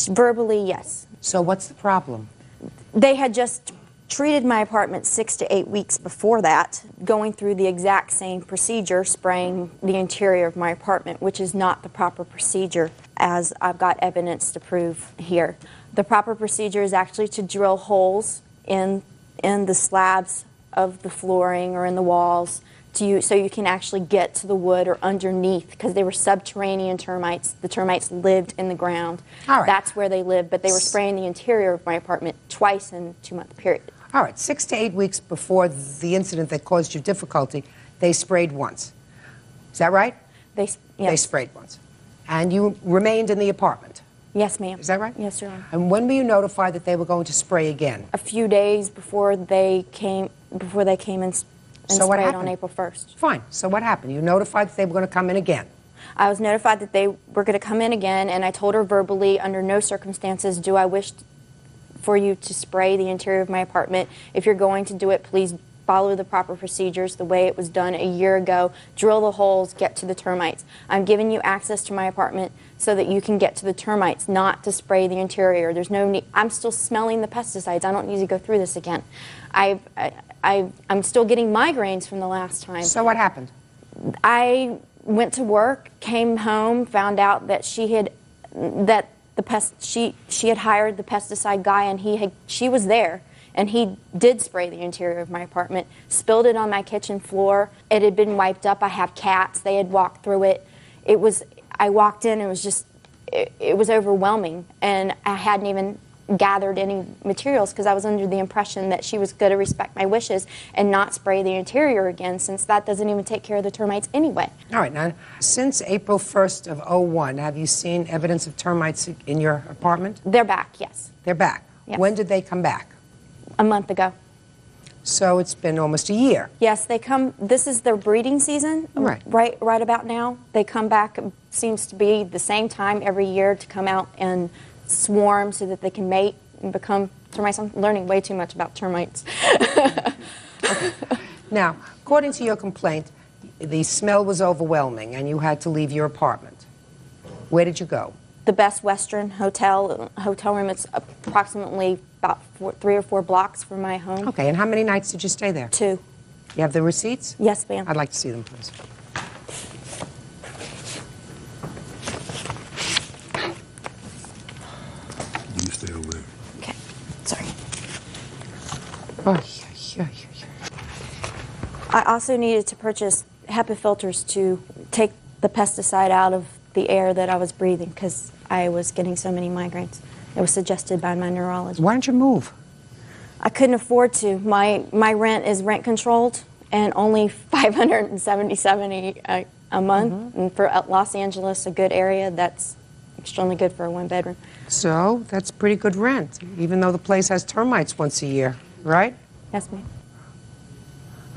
Verbally, yes. So what's the problem? They had just treated my apartment 6 to 8 weeks before that, going through the exact same procedure, spraying the interior of my apartment, which is not the proper procedure, as I've got evidence to prove here. The proper procedure is actually to drill holes in the slabs of the flooring or in the walls so you can actually get to the wood or underneath, because they were subterranean termites. The termites lived in the ground. All right. That's where they lived, but they were spraying the interior of my apartment twice in a 2-month period. All right, 6 to 8 weeks before the incident that caused you difficulty, they sprayed once. Is that right? Yes. They sprayed once. And you remained in the apartment? Yes, ma'am. Is that right? Yes, Your Honor. And when were you notified that they were going to spray again? A few days before they came and So what sprayed happened? on April 1st. Fine. So what happened? You notified that they were going to come in again? I was notified that they were going to come in again, and I told her verbally, under no circumstances do I wish for you to spray the interior of my apartment. If you're going to do it, please follow the proper procedures the way it was done a year ago. Drill the holes, get to the termites. I'm giving you access to my apartment so that you can get to the termites, not to spray the interior. There's no need. I'm still smelling the pesticides. I don't need to go through this again. I'm still getting migraines from the last time. So what happened? I went to work, came home, found out that she had hired the pesticide guy, and she was there, and he did spray the interior of my apartment, spilled it on my kitchen floor. It had been wiped up. I have cats. They had walked through it. I walked in, it was just, it was overwhelming, and I hadn't even gathered any materials because I was under the impression that she was going to respect my wishes and not spray the interior again, since that doesn't even take care of the termites anyway. All right, now, since April 1st of 2001, have you seen evidence of termites in your apartment? They're back, yes. They're back? Yes. When did they come back? A month ago. So it's been almost a year. Yes, they come, this is their breeding season, Right. right about now. They come back, seems to be the same time every year to come out and swarm so that they can mate and become termites. I'm learning way too much about termites. Now, according to your complaint, the smell was overwhelming and you had to leave your apartment. Where did you go? The Best Western hotel room. It's approximately about 3 or 4 blocks from my home. Okay, and how many nights did you stay there? 2. You have the receipts? Yes, ma'am. I'd like to see them, please. You stay over there. Okay, sorry. Oh, yeah. I also needed to purchase HEPA filters to take the pesticide out of the air that I was breathing because I was getting so many migraines. It was suggested by my neurologist. Why don't you move? I couldn't afford to. My rent is rent controlled and only $570 a month. And for Los Angeles, a good area, that's extremely good for a 1-bedroom. So that's pretty good rent, even though the place has termites once a year, right? Yes, ma'am.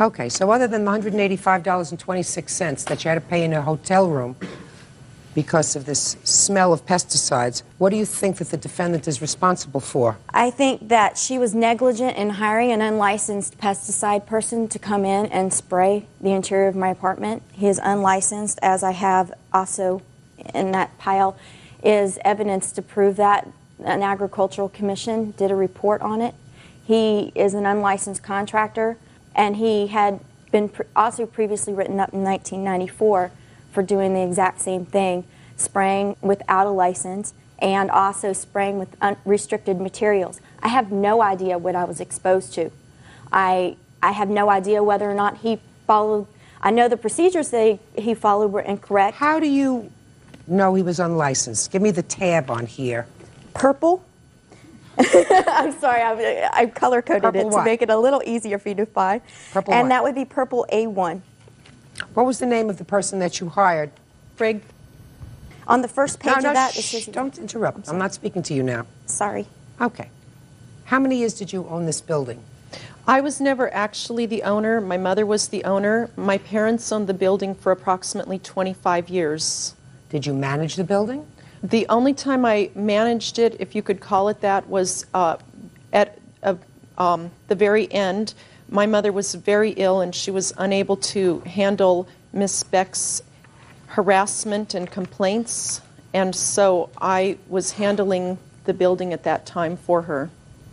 Okay, so other than the $185.26 that you had to pay in a hotel room because of this smell of pesticides, what do you think that the defendant is responsible for? I think that she was negligent in hiring an unlicensed pesticide person to come in and spray the interior of my apartment. He is unlicensed, as I have also in that pile is evidence to prove that. An agricultural commission did a report on it. He is an unlicensed contractor, and he had been also previously written up in 1994 for doing the exact same thing, spraying without a license and also spraying with restricted materials. I have no idea what I was exposed to. I have no idea whether or not he followed. I know the procedures that he followed were incorrect. How do you know he was unlicensed? Give me the tab on here. Purple? I'm sorry, I color-coded it to make it a little easier for you to find. Purple and what? that would be purple A1. What was the name of the person that you hired? Frigg. On the first page No, of that, it shh, says... don't interrupt. I'm not speaking to you now. Sorry. Okay. How many years did you own this building? I was never actually the owner. My mother was the owner. My parents owned the building for approximately 25 years. Did you manage the building? The only time I managed it, if you could call it that, was at the very end. My mother was very ill and she was unable to handle Miss Beck's harassment and complaints, and so I was handling the building at that time for her.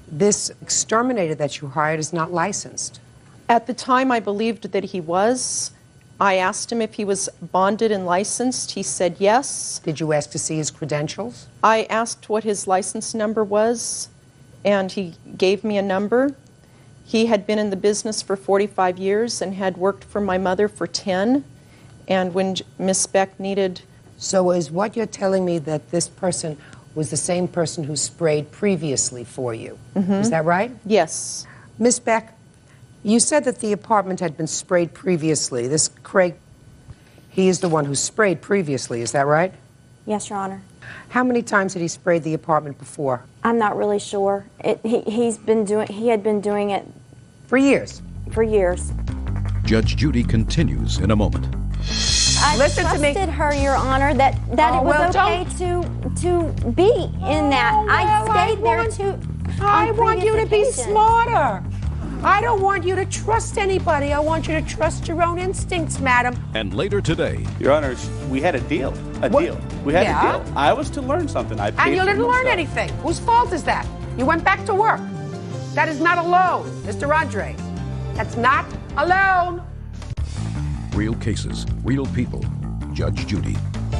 This exterminator that you hired is not licensed. At the time, I believed that he was. I asked him if he was bonded and licensed. He said yes. Did you ask to see his credentials? I asked what his license number was, and he gave me a number. He had been in the business for 45 years and had worked for my mother for 10. And when Miss Beck needed... So is what you're telling me that this person was the same person who sprayed previously for you? Mm-hmm. Is that right? Yes. Miss Beck, you said that the apartment had been sprayed previously. This Craig, he is the one who sprayed previously, is that right? Yes, Your Honor. How many times had he sprayed the apartment before? I'm not really sure. He had been doing it... For years? For years. Judge Judy continues in a moment. I Listen to me. trusted her, Your Honor, that it was okay to be in that. I stayed there too. I want you to be occasions. smarter. I don't want you to trust anybody. I want you to trust your own instincts, madam. And later today, Your Honors, we had a deal. Deal. We had a deal. I was to learn something. I paid And you for didn't more learn stuff. anything. Whose fault is that? You went back to work. That is not a loan, Mr. Andre. That's not a loan. real cases, real people. Judge Judy.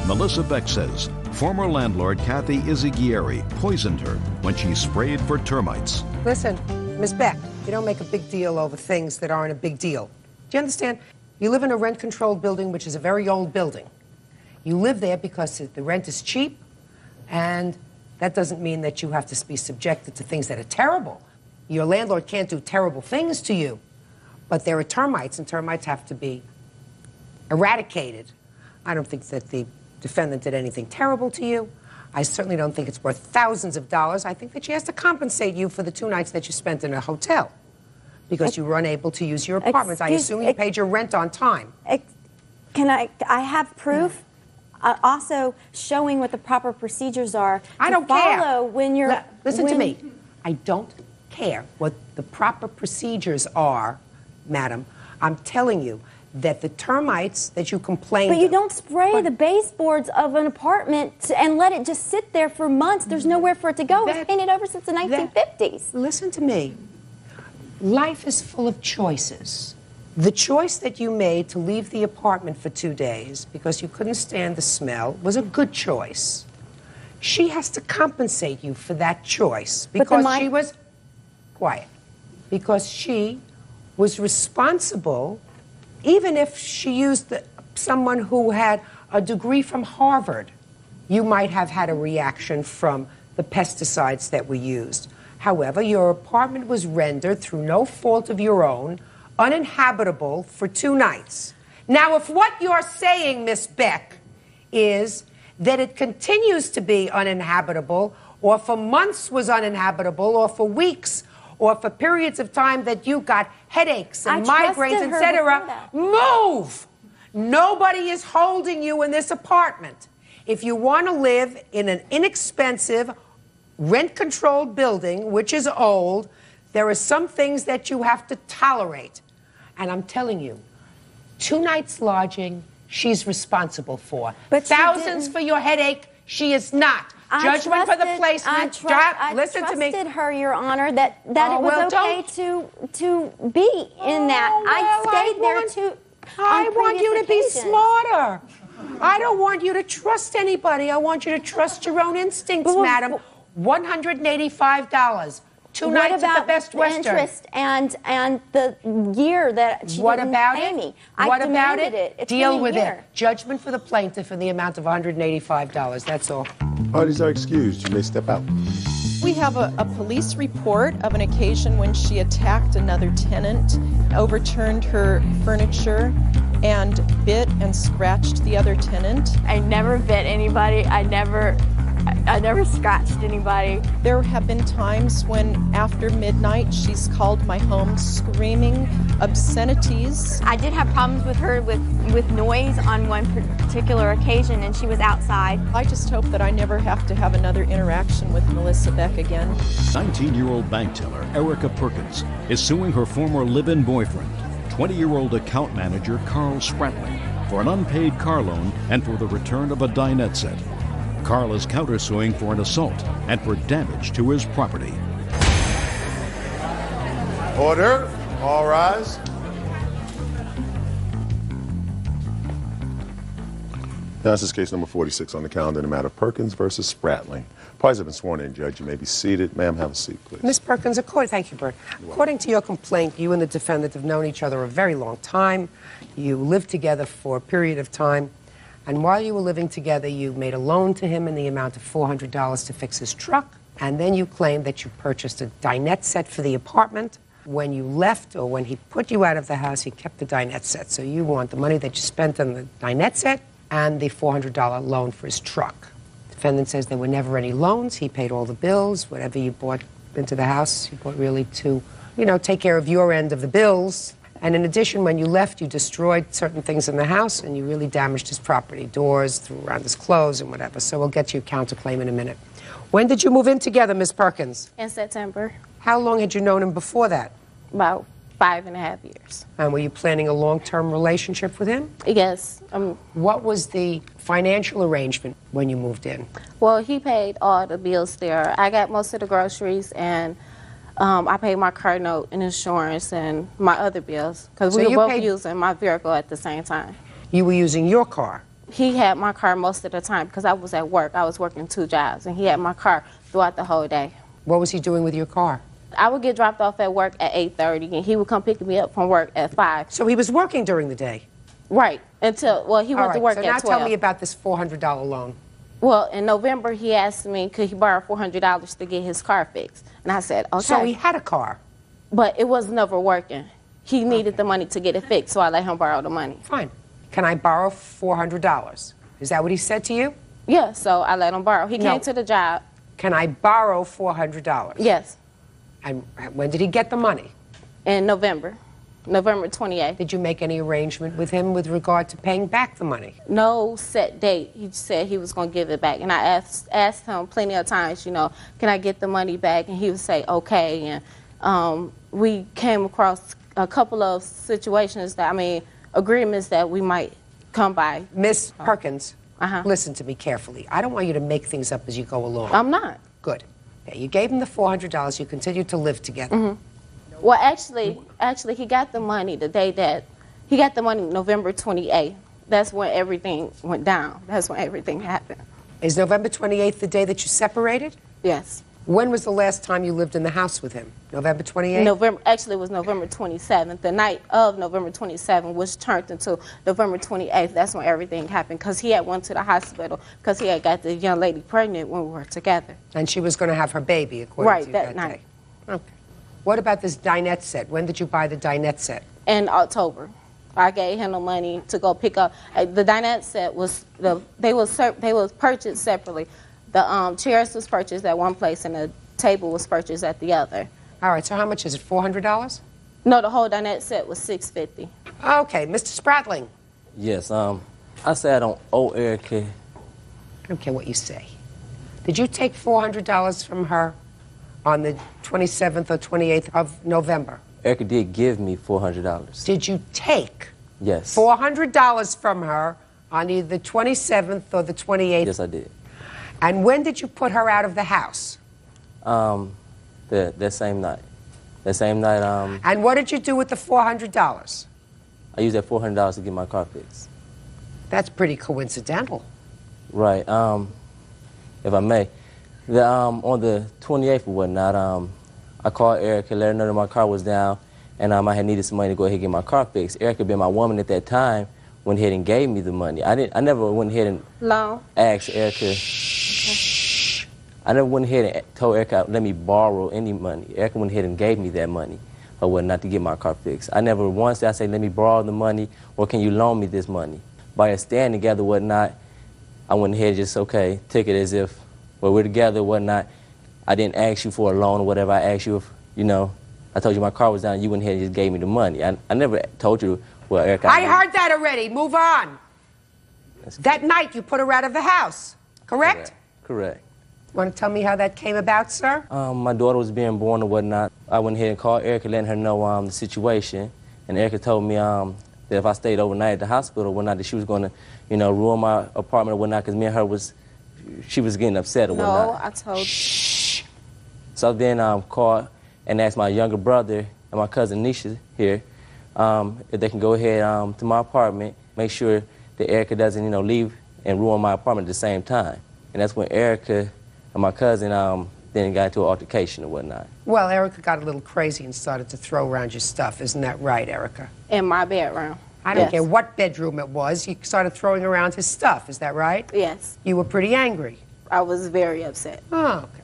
Melissa Beck says former landlord Kathy Izaguirre poisoned her when she sprayed for termites. Listen, Miss Beck, you don't make a big deal over things that aren't a big deal. Do you understand? You live in a rent-controlled building, which is a very old building. You live there because the rent is cheap, and that doesn't mean that you have to be subjected to things that are terrible. Your landlord can't do terrible things to you, but there are termites, and termites have to be eradicated. I don't think that the defendant did anything terrible to you. I certainly don't think it's worth thousands of dollars. I think that she has to compensate you for the 2 nights that you spent in a hotel. Because you were unable to use your apartments. I assume you paid your rent on time. I have proof also showing what the proper procedures are I to don't follow care. when you're... Listen to me. I don't care what the proper procedures are, madam. I'm telling you that the termites that you complained But you don't spray the baseboards of an apartment and let it just sit there for months. There's nowhere for it to go. It was painted over since the 1950s. Listen to me. Life is full of choices. The choice that you made to leave the apartment for 2 days because you couldn't stand the smell was a good choice. She has to compensate you for that choice because she was quiet. Because she was responsible, even if she used someone who had a degree from Harvard, you might have had a reaction from the pesticides that were used. However, your apartment was rendered through no fault of your own, uninhabitable for 2 nights. Now, if what you're saying, Miss Beck, is that it continues to be uninhabitable, or for months was uninhabitable, or for weeks, or for periods of time that you got headaches and migraines, etc., move! Nobody is holding you in this apartment. If you want to live in an inexpensive, rent-controlled building, which is old, there are some things that you have to tolerate. And I'm telling you, 2 nights lodging, she's responsible for. But thousands for your headache, she is not. Judgment for the placement. Listen to me. I trusted her, Your Honor, that it was okay to be in that. I stayed there too. I want you to be smarter. I don't want you to trust anybody. I want you to trust your own instincts, madam. $185. 2 nights at the Best Western. Interest and the year that she didn't pay me? What about it? It's Deal with it. Judgment for the plaintiff in the amount of $185. That's all. Parties are excused. You may step out. We have a police report of an occasion when she attacked another tenant, overturned her furniture, and bit and scratched the other tenant. I never bit anybody. I never scratched anybody. There have been times when after midnight she's called my home screaming obscenities. I did have problems with her with noise on one particular occasion, and she was outside. I just hope that I never have to have another interaction with Melissa Beck again. 19-year-old bank teller Erica Perkins is suing her former live-in boyfriend, 20-year-old account manager Carl Spratling, for an unpaid car loan and for the return of a dinette set. Carl is countersuing for an assault and for damage to his property. Order. All rise. Now, this is case number 46 on the calendar in the matter of Perkins versus Spratling. Parties have been sworn in, Judge. You may be seated. Ma'am, have a seat, please. Ms. Perkins, thank you, Bert. According to your complaint, you and the defendant have known each other a very long time. You lived together for a period of time. And while you were living together, you made a loan to him in the amount of $400 to fix his truck. And then you claimed that you purchased a dinette set for the apartment. When you left, or when he put you out of the house, he kept the dinette set. So you want the money that you spent on the dinette set and the $400 loan for his truck. The defendant says there were never any loans. He paid all the bills. Whatever you bought into the house, you bought really to, take care of your end of the bills. And in addition, when you left, you destroyed certain things in the house, and you really damaged his property, doors, threw around his clothes, and whatever. So we'll get to your counterclaim in a minute. When did you move in together, Ms. Perkins? In September. How long had you known him before that? About 5.5 years. And were you planning a long-term relationship with him? Yes. What was the financial arrangement when you moved in? Well, he paid all the bills there. I got most of the groceries, and I paid my car note and insurance and my other bills, because we were both using my vehicle at the same time. You were using your car? He had my car most of the time because I was at work. I was working 2 jobs, and he had my car throughout the whole day. What was he doing with your car? I would get dropped off at work at 8:30, and he would come pick me up from work at 5. So he was working during the day? Right, until, he went to work at 12. So now tell me about this $400 loan. Well, in November, he asked me, could he borrow $400 to get his car fixed? And I said, okay. So he had a car? But it was never working. He needed the money to get it fixed, so I let him borrow the money. Fine. Can I borrow $400? Is that what he said to you? Yeah, so I let him borrow. He came to the job. Can I borrow $400? Yes. And when did he get the money? in November 28th. Did you make any arrangement with him with regard to paying back the money? No set date. He said he was going to give it back. And I asked him plenty of times, you know, can I get the money back? And he would say, okay. And we came across a couple of situations that, I mean, agreements that we might come by. Miss Perkins, listen to me carefully. I don't want you to make things up as you go along. I'm not. Good. Okay, you gave him the $400. You continued to live together. Well, actually, he got the money the day that, he got the money November 28th. That's when everything went down. That's when everything happened. Is November 28th the day that you separated? Yes. When was the last time you lived in the house with him? November 28th? Actually, it was November 27th. The night of November 27th was turned into November 28th. That's when everything happened, because he had went to the hospital because he had got the young lady pregnant when we were together. And she was going to have her baby, according to you, that night. Day. Okay. What about this dinette set? When did you buy the dinette set? In October. I gave him the money to go pick up. The dinette set was, they was purchased separately. The chairs was purchased at one place and the table was purchased at the other. All right, so how much is it, $400? No, the whole dinette set was $650. Okay, Mr. Spratling. Yes, I say I don't owe Erica. I don't care what you say. Did you take $400 from her on the 27th or 28th of November? Erica did give me $400. Did you take Yes. $400 from her on either the 27th or the 28th? Yes, I did. And when did you put her out of the house? That same night. That same night, And what did you do with the $400? I used that $400 to get my car fixed. That's pretty coincidental. Right. If I may, on the 28th or whatnot, I called Erica, let her know that my car was down, and I had needed some money to go ahead and get my car fixed. Erica, being my woman at that time, went ahead and gave me the money. I never went ahead and asked Erica. I never went ahead and told Erica let me borrow any money. Erica went ahead and gave me that money or whatnot to get my car fixed. I never once did I say let me borrow the money or can you loan me this money. By us staying together whatnot, I went ahead and just took it as if well we're together whatnot. I didn't ask you for a loan or whatever. I asked you if I told you my car was down. You went ahead and just gave me the money. I never told you. Well, Erica. I heard that already. Move on. That night you put her out of the house, correct? Correct. Want to tell me how that came about, sir? My daughter was being born or whatnot. I went ahead and called Erica, letting her know the situation. And Erica told me that if I stayed overnight at the hospital or whatnot, that she was going to, ruin my apartment or whatnot, because me and her she was getting upset or whatnot. No, I told you. Shh. So then called and asked my younger brother and my cousin Nisha here if they can go ahead to my apartment, make sure that Erica doesn't, leave and ruin my apartment at the same time. And that's when Erica and my cousin then got into an altercation or whatnot. Well, Erica got a little crazy and started to throw around your stuff. Isn't that right, Erica? In my bedroom. I don't care what bedroom it was. He started throwing around his stuff. Is that right? Yes. You were pretty angry. I was very upset. Oh, okay.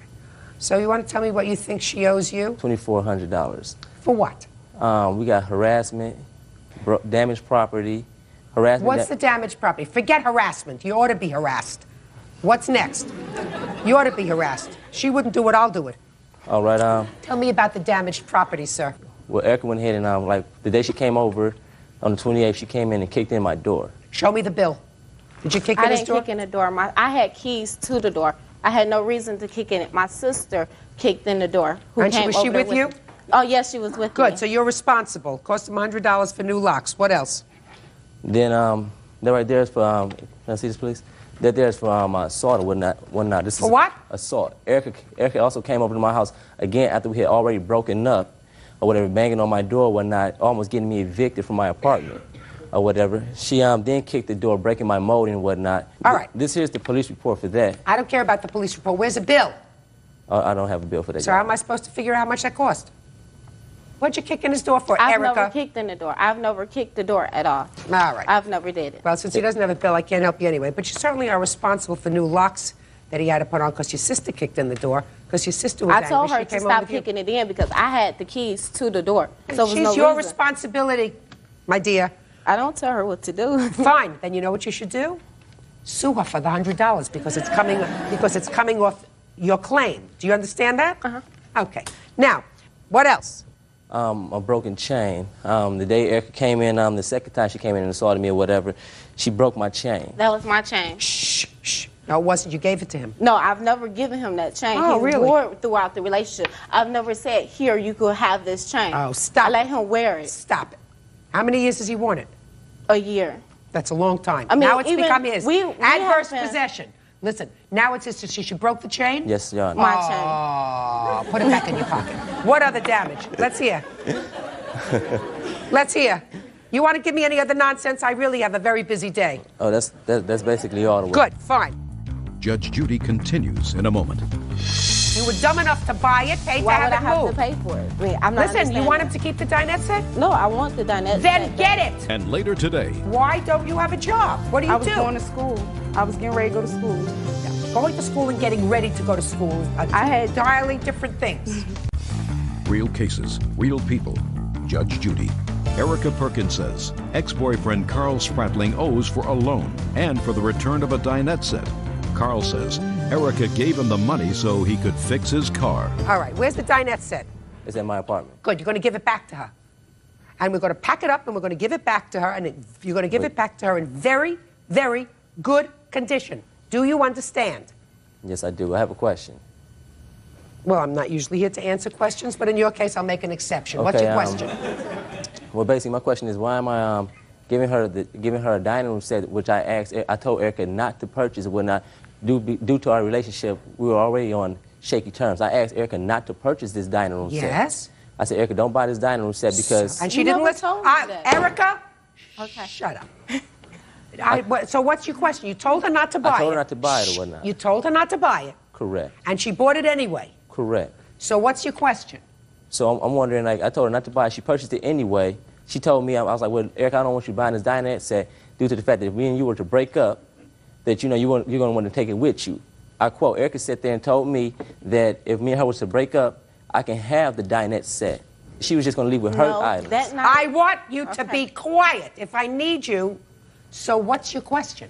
So you want to tell me what you think she owes you? $2,400. For what? We got harassment, damaged property, harassment. What's the damaged property? Forget harassment. You ought to be harassed. What's next? You ought to be harassed. She wouldn't do it, I'll do it. All right. Tell me about the damaged property, sir. Well, Erica went ahead and, the day she came over, on the 28th, she came in and kicked in my door. Show me the bill. Did you kick in his door? I didn't kick in the door. I had keys to the door. I had no reason to kick in it. My sister kicked in the door. Was she with you? Oh, yes, she was with me. Good, so you're responsible. Cost him $100 for new locks. What else? Then, that right there is for, can I see this, please? That there is for assault or whatnot. This for is what? Assault. Erica also came over to my house again after we had already broken up or whatever, banging on my door or whatnot, almost getting me evicted from my apartment or whatever. She then kicked the door, breaking my molding and whatnot. All right. This here's the police report for that. I don't care about the police report. Where's the bill? I don't have a bill for that. So how am I supposed to figure out how much that cost? What'd you kick in his door for, I've Erica? never kicked in the door. I've never kicked the door at all. All right. I've never did it. Well, since he doesn't have a bill, I can't help you anyway. But you certainly are responsible for new locks that he had to put on because your sister kicked in the door. Because your sister was I angry. told her She to came stop over with you. kicking it in because I had the keys to the door. So She's it was no your reason. responsibility, my dear. I don't tell her what to do. Fine. Then you know what you should do? Sue her for the $100 because it's coming off your claim. Do you understand that? Uh-huh. Okay. Now, what else? a broken chain. The day Erica came in, the second time she came in and assaulted me or whatever, she broke my chain. That was my chain. Shh, shh. No, it wasn't. You gave it to him. No, I've never given him that chain. Oh, He really? wore it throughout the relationship. I've never said, here, you could have this chain. Oh, stop. I let him wear it. Stop it. How many years has he worn it? A year. That's a long time. I mean, now it's even become his. we Adverse have been- possession. Listen, now it's his. She broke the chain? Yes, Your Honor. My Oh, put it back in your pocket. What other damage? Let's hear. Let's hear. You want to give me any other nonsense? I really have a very busy day. Oh, that's basically all. Good, fine. Judge Judy continues in a moment. You were dumb enough to buy it, pay Why to would I have it have moved. to pay for it? I mean, I'm not Listen, you understanding want him that. to keep the dinette set? No, I want the dinette Then set. get it. And later today, Why don't you have a job? What do you I was do? going to school. I was getting ready to go to school. Going to school and getting ready to go to school are entirely different things. real cases, real people. Judge Judy. Erica Perkins says ex-boyfriend Carl Spratling owes for a loan and for the return of a dinette set. Carl says Erica gave him the money so he could fix his car. All right, where's the dinette set? It's in my apartment. Good, you're going to give it back to her. And we're going to pack it up and we're going to give it back to her, and you're going to give it back to her in very, very good condition. Do you understand? Yes, I do. I have a question. Well, I'm not usually here to answer questions, but in your case, I'll make an exception. What's Okay, your question? Well, basically, my question is, why am I giving her a dining room set, which I told Erica not to purchase, would not due to our relationship. We were already on shaky terms. I asked Erica not to purchase this dining room set. Yes. I said, Erica, don't buy this dining room set because. And she didn't listen. Erica, okay. Shut up. So what's your question? You told her not to buy it. I told her not to buy it or whatnot. You told her not to buy it. Correct. And she bought it anyway. Correct. So what's your question? So I'm wondering, like, I told her not to buy it. She purchased it anyway. She told me, I was like, well, Erica, I don't want you buying this dinette set due to the fact that if me and you were to break up, that, you're going to want to take it with you. I quote, Erica sat there and told me that if me and her was to break up, I can have the dinette set. She was just going to leave with her items. I want you to be quiet if I need you. So what's your question?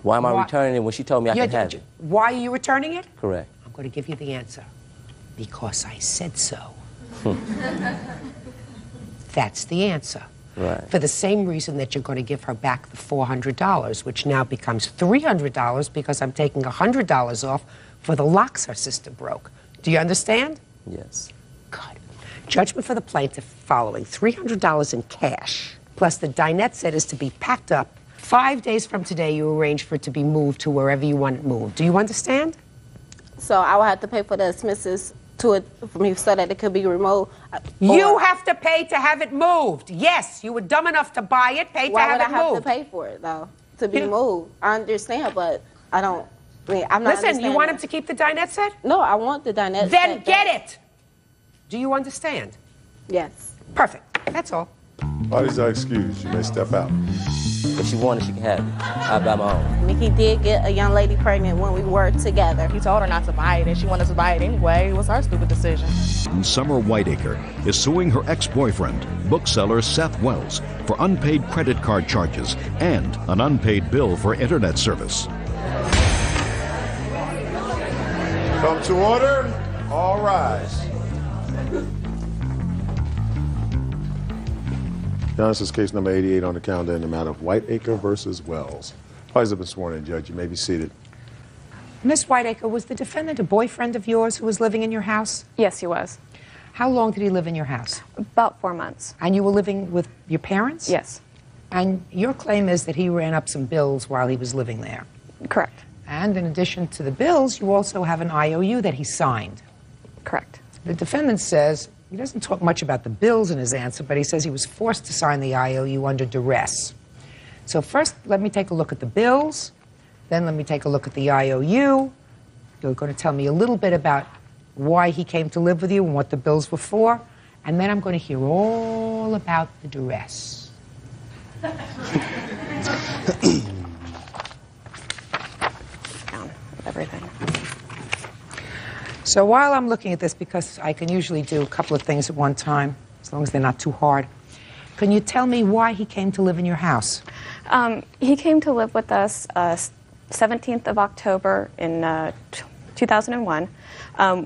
Why am I returning it when she told me I can have it? Why are you returning it? Correct. I'm going to give you the answer. Because I said so. That's the answer. Right. For the same reason that you're going to give her back the $400, which now becomes $300 because I'm taking $100 off for the locks her sister broke. Do you understand? Yes. Good. Judgment for the plaintiff following $300 in cash, plus the dinette set is to be packed up. 5 days from today, you arrange for it to be moved to wherever you want it moved. Do you understand? So I will have to pay for the expenses to it for me so that it could be removed. You have to pay to have it moved. Yes, you were dumb enough to buy it, pay to Why have would it I have moved. to pay for it, though, to be moved? I understand, but I don't. I mean, I'm not. Listen, you want him to keep the dinette set? No, I want the dinette set. Then get it. Do you understand? Yes. Perfect. That's all. Parties are excused. You may step out. If she wanted, she can have it. I'll buy my own. I mean, he did get a young lady pregnant when we were together. He told her not to buy it, and she wanted to buy it anyway. It was her stupid decision. Summer Whiteacre is suing her ex-boyfriend, bookseller Seth Wells, for unpaid credit card charges and an unpaid bill for internet service. Come to order. All rise. This is case number 88 on the calendar in the matter of Whiteacre versus Wells. Parties have been sworn in, Judge. You may be seated. Miss Whiteacre, was the defendant a boyfriend of yours who was living in your house? Yes, he was. How long did he live in your house? About 4 months. And you were living with your parents? Yes. And your claim is that he ran up some bills while he was living there? Correct. And in addition to the bills, you also have an IOU that he signed? Correct. The defendant says, he doesn't talk much about the bills in his answer, but he says he was forced to sign the IOU under duress. So first, let me take a look at the bills, then let me take a look at the IOU. You're going to tell me a little bit about why he came to live with you and what the bills were for, and then I'm going to hear all about the duress. Everything. So while I'm looking at this, because I can usually do a couple of things at one time, as long as they're not too hard, can you tell me why he came to live in your house? He came to live with us 17th of October in 2001.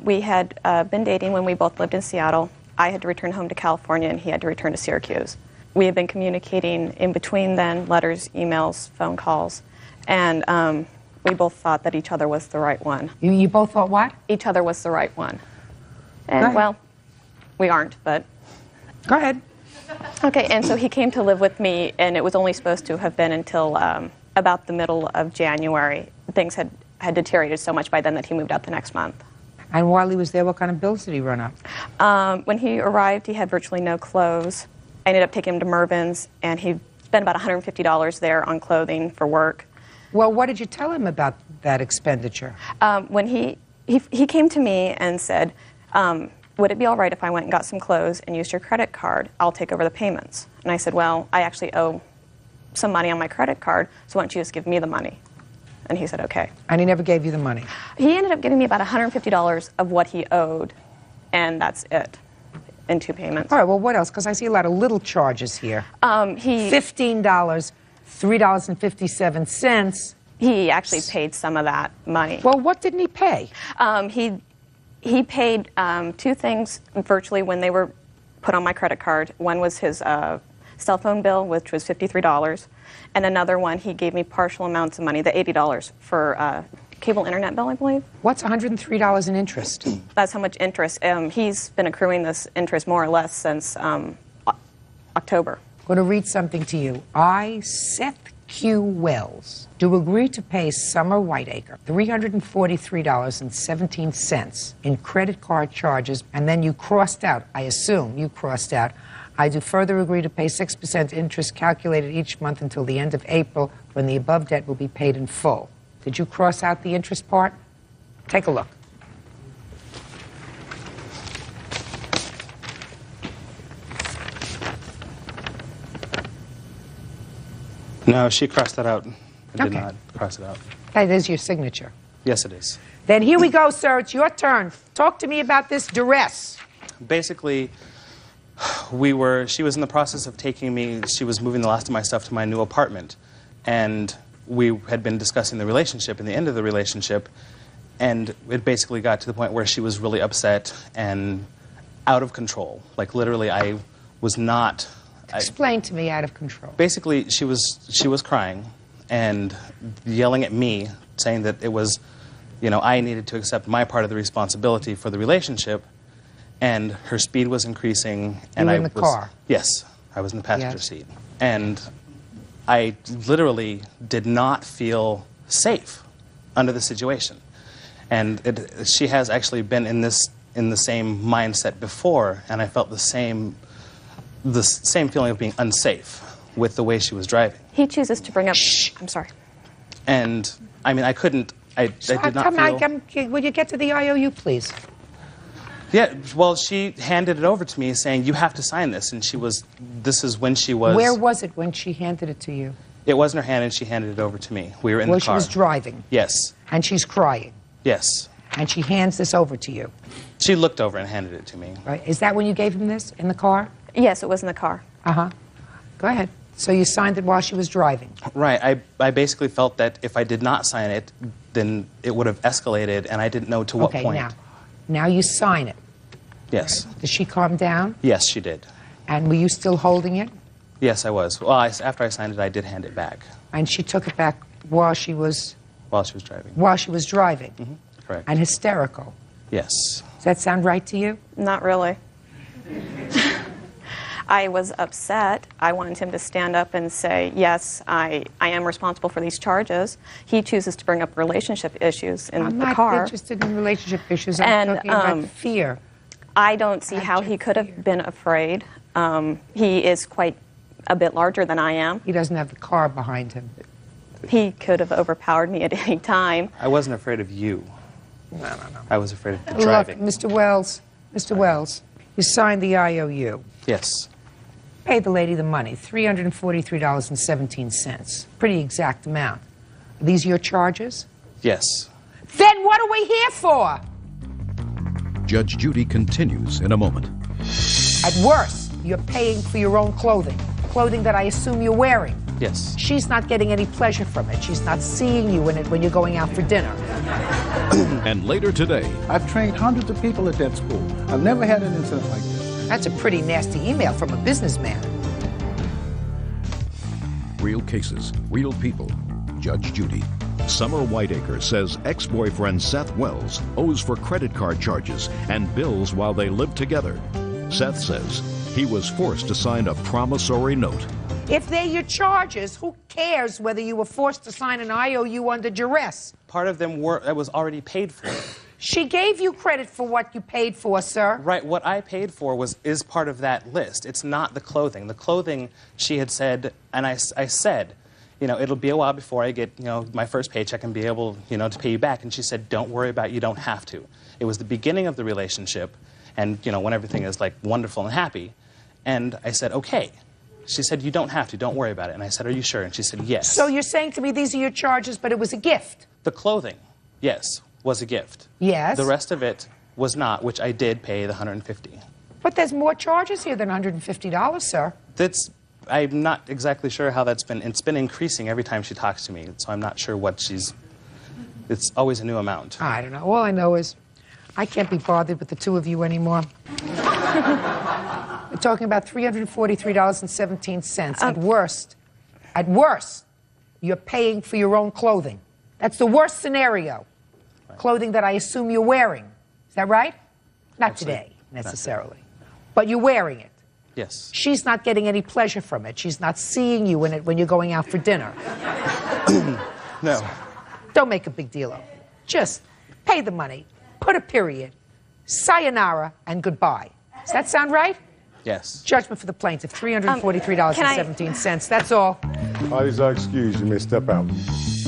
We had been dating when we both lived in Seattle. I had to return home to California and he had to return to Syracuse. We had been communicating in between then, letters, emails, phone calls, and we both thought that each other was the right one. You both thought what? Each other was the right one. And, well, we aren't, but... Go ahead. Okay, and so he came to live with me, and it was only supposed to have been until about the middle of January. Things had deteriorated so much by then that he moved out the next month. And while he was there, what kind of bills did he run up? When he arrived, he had virtually no clothes. I ended up taking him to Mervyn's, and he spent about $150 there on clothing for work. Well, what did you tell him about that expenditure? When he came to me and said, would it be all right if I went and got some clothes and used your credit card? I'll take over the payments. And I said, well, I actually owe some money on my credit card, so why don't you just give me the money? And he said, okay. And he never gave you the money? He ended up giving me about $150 of what he owed, and that's it, in 2 payments. All right, well, what else? Because I see a lot of little charges here. $15, $3.57. He actually paid some of that money. Well, what didn't he pay? He paid 2 things virtually when they were put on my credit card. One was his cell phone bill, which was $53, and another one he gave me partial amounts of money, the $80 for cable internet bill, I believe. What's $103 in interest? That's how much interest. He's been accruing this interest more or less since October. I'm going to read something to you. I, Seth Q. Wells, do agree to pay Summer Whiteacre $343.17 in credit card charges, and then you crossed out, I assume you crossed out, I do further agree to pay 6% interest calculated each month until the end of April, when the above debt will be paid in full. Did you cross out the interest part? Take a look. No, she crossed that out. I did Okay. not cross it out. That is your signature. Yes, it is. Then here we go, sir. It's your turn. Talk to me about this duress. Basically, she was in the process of taking me, she was moving the last of my stuff to my new apartment. And we had been discussing the relationship and the end of the relationship. And it basically got to the point where she was really upset and out of control. Like, literally, I was not... Explain to me out of control. Basically, she was crying and yelling at me, saying that it was, I needed to accept my part of the responsibility for the relationship, and her speed was increasing. And You were in the car? Yes, I was in the passenger Yes. seat. And I literally did not feel safe under the situation. And she has actually been in the same mindset before, and I felt the same feeling of being unsafe with the way she was driving. He chooses to bring up... I'm sorry. And, I mean, I did not feel... Will you get to the IOU, please? Yeah, well, she handed it over to me saying, you have to sign this. And this is when she was... Where was it when she handed it to you? It was in her hand, and she handed it over to me. We were in the car. Well, she was driving. Yes. And she's crying. Yes. And she hands this over to you. She looked over and handed it to me. Right. Is that when you gave him this, in the car? Yes, it was in the car. Uh-huh. Go ahead. So you signed it while she was driving? Right. I basically felt that if I did not sign it, then it would have escalated, and I didn't know to what point. Okay, now you sign it. Yes. Did she calm down? Yes, she did. And were you still holding it? Yes, I was. Well, after I signed it, I did hand it back. And she took it back while she was... While she was driving. While she was driving? Mm-hmm. Correct. And hysterical? Yes. Does that sound right to you? Not really. I was upset. I wanted him to stand up and say, yes, I am responsible for these charges. He chooses to bring up relationship issues in the car. I'm not interested in relationship issues. I'm talking about fear. I don't see how he could have been afraid. He is quite a bit larger than I am. He doesn't have the car behind him. He could have overpowered me at any time. I wasn't afraid of you. No. I was afraid of driving. Look, Mr. Wells, you signed the IOU. Yes. Pay the lady the money, $343.17. Pretty exact amount. Are these your charges? Yes. Then what are we here for? Judge Judy continues in a moment. At worst, you're paying for your own clothing that I assume you're wearing. Yes. She's not getting any pleasure from it. She's not seeing you in it when you're going out for dinner. And later today... I've trained hundreds of people at that school. I've never had an incident like this. That's a pretty nasty email from a businessman. Real cases, real people. Judge Judy. Summer Whiteacre says ex-boyfriend Seth Wells owes for credit card charges and bills while they lived together. Seth says he was forced to sign a promissory note. If they're your charges, who cares whether you were forced to sign an IOU under duress? Part of them that was already paid for. She gave you credit for what you paid for, sir. Right, what I paid for is part of that list. It's not the clothing. The clothing, she had said, and I said, you know, it'll be a while before I get, you know, my first paycheck and be able, you know, to pay you back. And she said, don't worry about it, you don't have to. It was the beginning of the relationship, and, you know, when everything is, like, wonderful and happy. And I said, okay. She said, you don't have to, don't worry about it. And I said, are you sure? And she said, yes. So you're saying to me these are your charges, but it was a gift? The clothing, yes, was a gift. Yes. The rest of it was not, which I did pay the $150. But there's more charges here than $150, sir. I'm not exactly sure how it's been increasing every time she talks to me, so I'm not sure what it's always a new amount. I don't know. All I know is I can't be bothered with the two of you anymore. We're talking about $343.17. At worst, you're paying for your own clothing. That's the worst scenario. Right. Clothing that I assume you're wearing. Is that right? Not today, necessarily. But you're wearing it. Yes. She's not getting any pleasure from it. She's not seeing you in it when you're going out for dinner. No. So, don't make a big deal of it. Just pay the money, put a period, sayonara, and goodbye. Does that sound right? Yes. Judgment for the plaintiff, $343.17. That's all. Parties are excused. You may step out.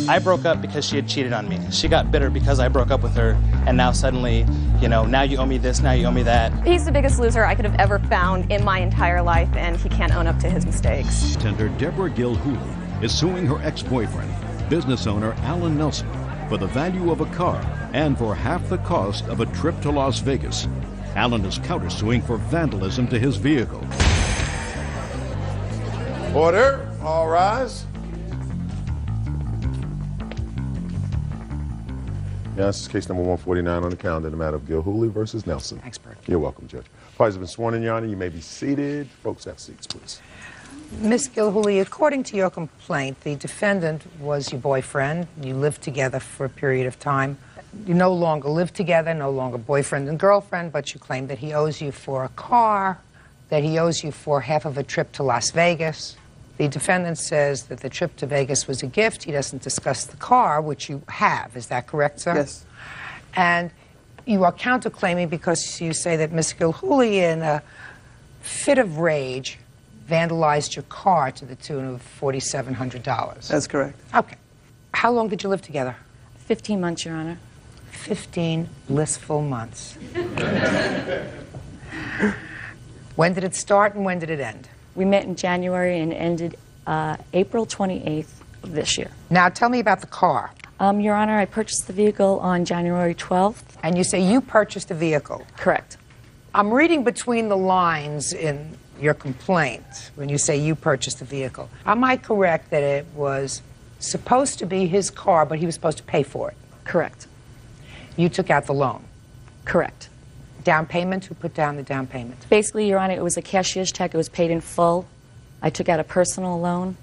I broke up because she had cheated on me. She got bitter because I broke up with her, and now suddenly, you know, now you owe me this, now you owe me that. He's the biggest loser I could have ever found in my entire life, and he can't own up to his mistakes. Tender Deborah Gilhooly is suing her ex-boyfriend, business owner Alan Nelson, for the value of a car and for half the cost of a trip to Las Vegas. Alan is countersuing for vandalism to his vehicle. Order. All rise. Yeah, this is case number 149 on the calendar, the matter of Gilhooly versus Nelson. Thanks, Bert. You're welcome, Judge. Parties have been sworn in, Your Honor. You may be seated. Folks, have seats, please. Miss Gilhooly, according to your complaint, the defendant was your boyfriend. You lived together for a period of time. You no longer live together, no longer boyfriend and girlfriend, but you claim that he owes you for a car, that he owes you for half of a trip to Las Vegas. The defendant says that the trip to Vegas was a gift. He doesn't discuss the car, which you have. Is that correct, sir? Yes. And you are counterclaiming because you say that Miss Gilhooly, in a fit of rage, vandalized your car to the tune of $4,700. That's correct. Okay. How long did you live together? 15 months, Your Honor. 15 blissful months. When did it start and when did it end? We met in January and ended April 28th of this year. Now tell me about the car. Your Honor, I purchased the vehicle on January 12th. And you say you purchased a vehicle? Correct. I'm reading between the lines in your complaint when you say you purchased the vehicle. Am I correct that it was supposed to be his car, but he was supposed to pay for it? Correct. You took out the loan? Correct. Down payment? Who put down the down payment? Basically, Your Honor, it was a cashier's check. It was paid in full. I took out a personal loan,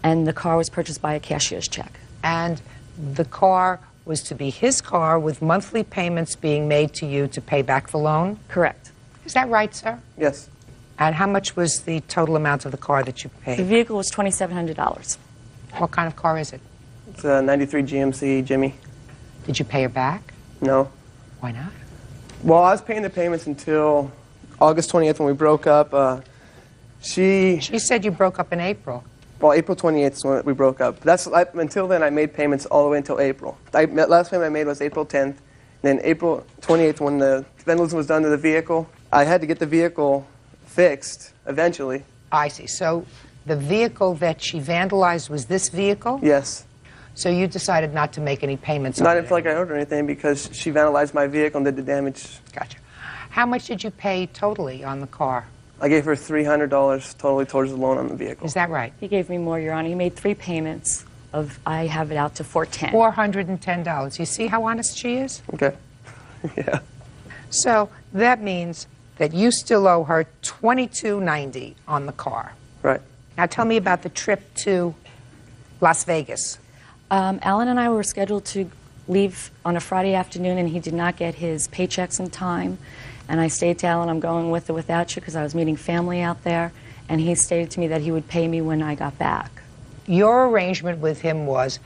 and the car was purchased by a cashier's check. And the car was to be his car with monthly payments being made to you to pay back the loan? Correct. Is that right, sir? Yes. And how much was the total amount of the car that you paid? The vehicle was $2,700. What kind of car is it? It's a 93 GMC Jimmy. Did you pay her back? No. Why not? Well, I was paying the payments until August 20th when we broke up. She said you broke up in April. Well, April 28th is when we broke up. Until then, I made payments all the way until April. Last payment I made was April 10th. Then April 28th, when the vandalism was done to the vehicle, I had to get the vehicle fixed eventually. I see. So the vehicle that she vandalized was this vehicle? Yes. So you decided not to make any payments Not on it? until I owed her anything because she vandalized my vehicle and did the damage. Gotcha. How much did you pay totally on the car? I gave her $300 totally towards the loan on the vehicle. Is that right? He gave me more, Your Honor. He made 3 payments of, I have it out to $410. $410. You see how honest she is? Okay. Yeah. So that means that you still owe her $22.90 on the car. Right. Now tell me about the trip to Las Vegas. Alan and I were scheduled to leave on a Friday afternoon, and he did not get his paychecks in time. And I stated to Alan, I'm going with or without you, because I was meeting family out there. And he stated to me that he would pay me when I got back. Your arrangement with him was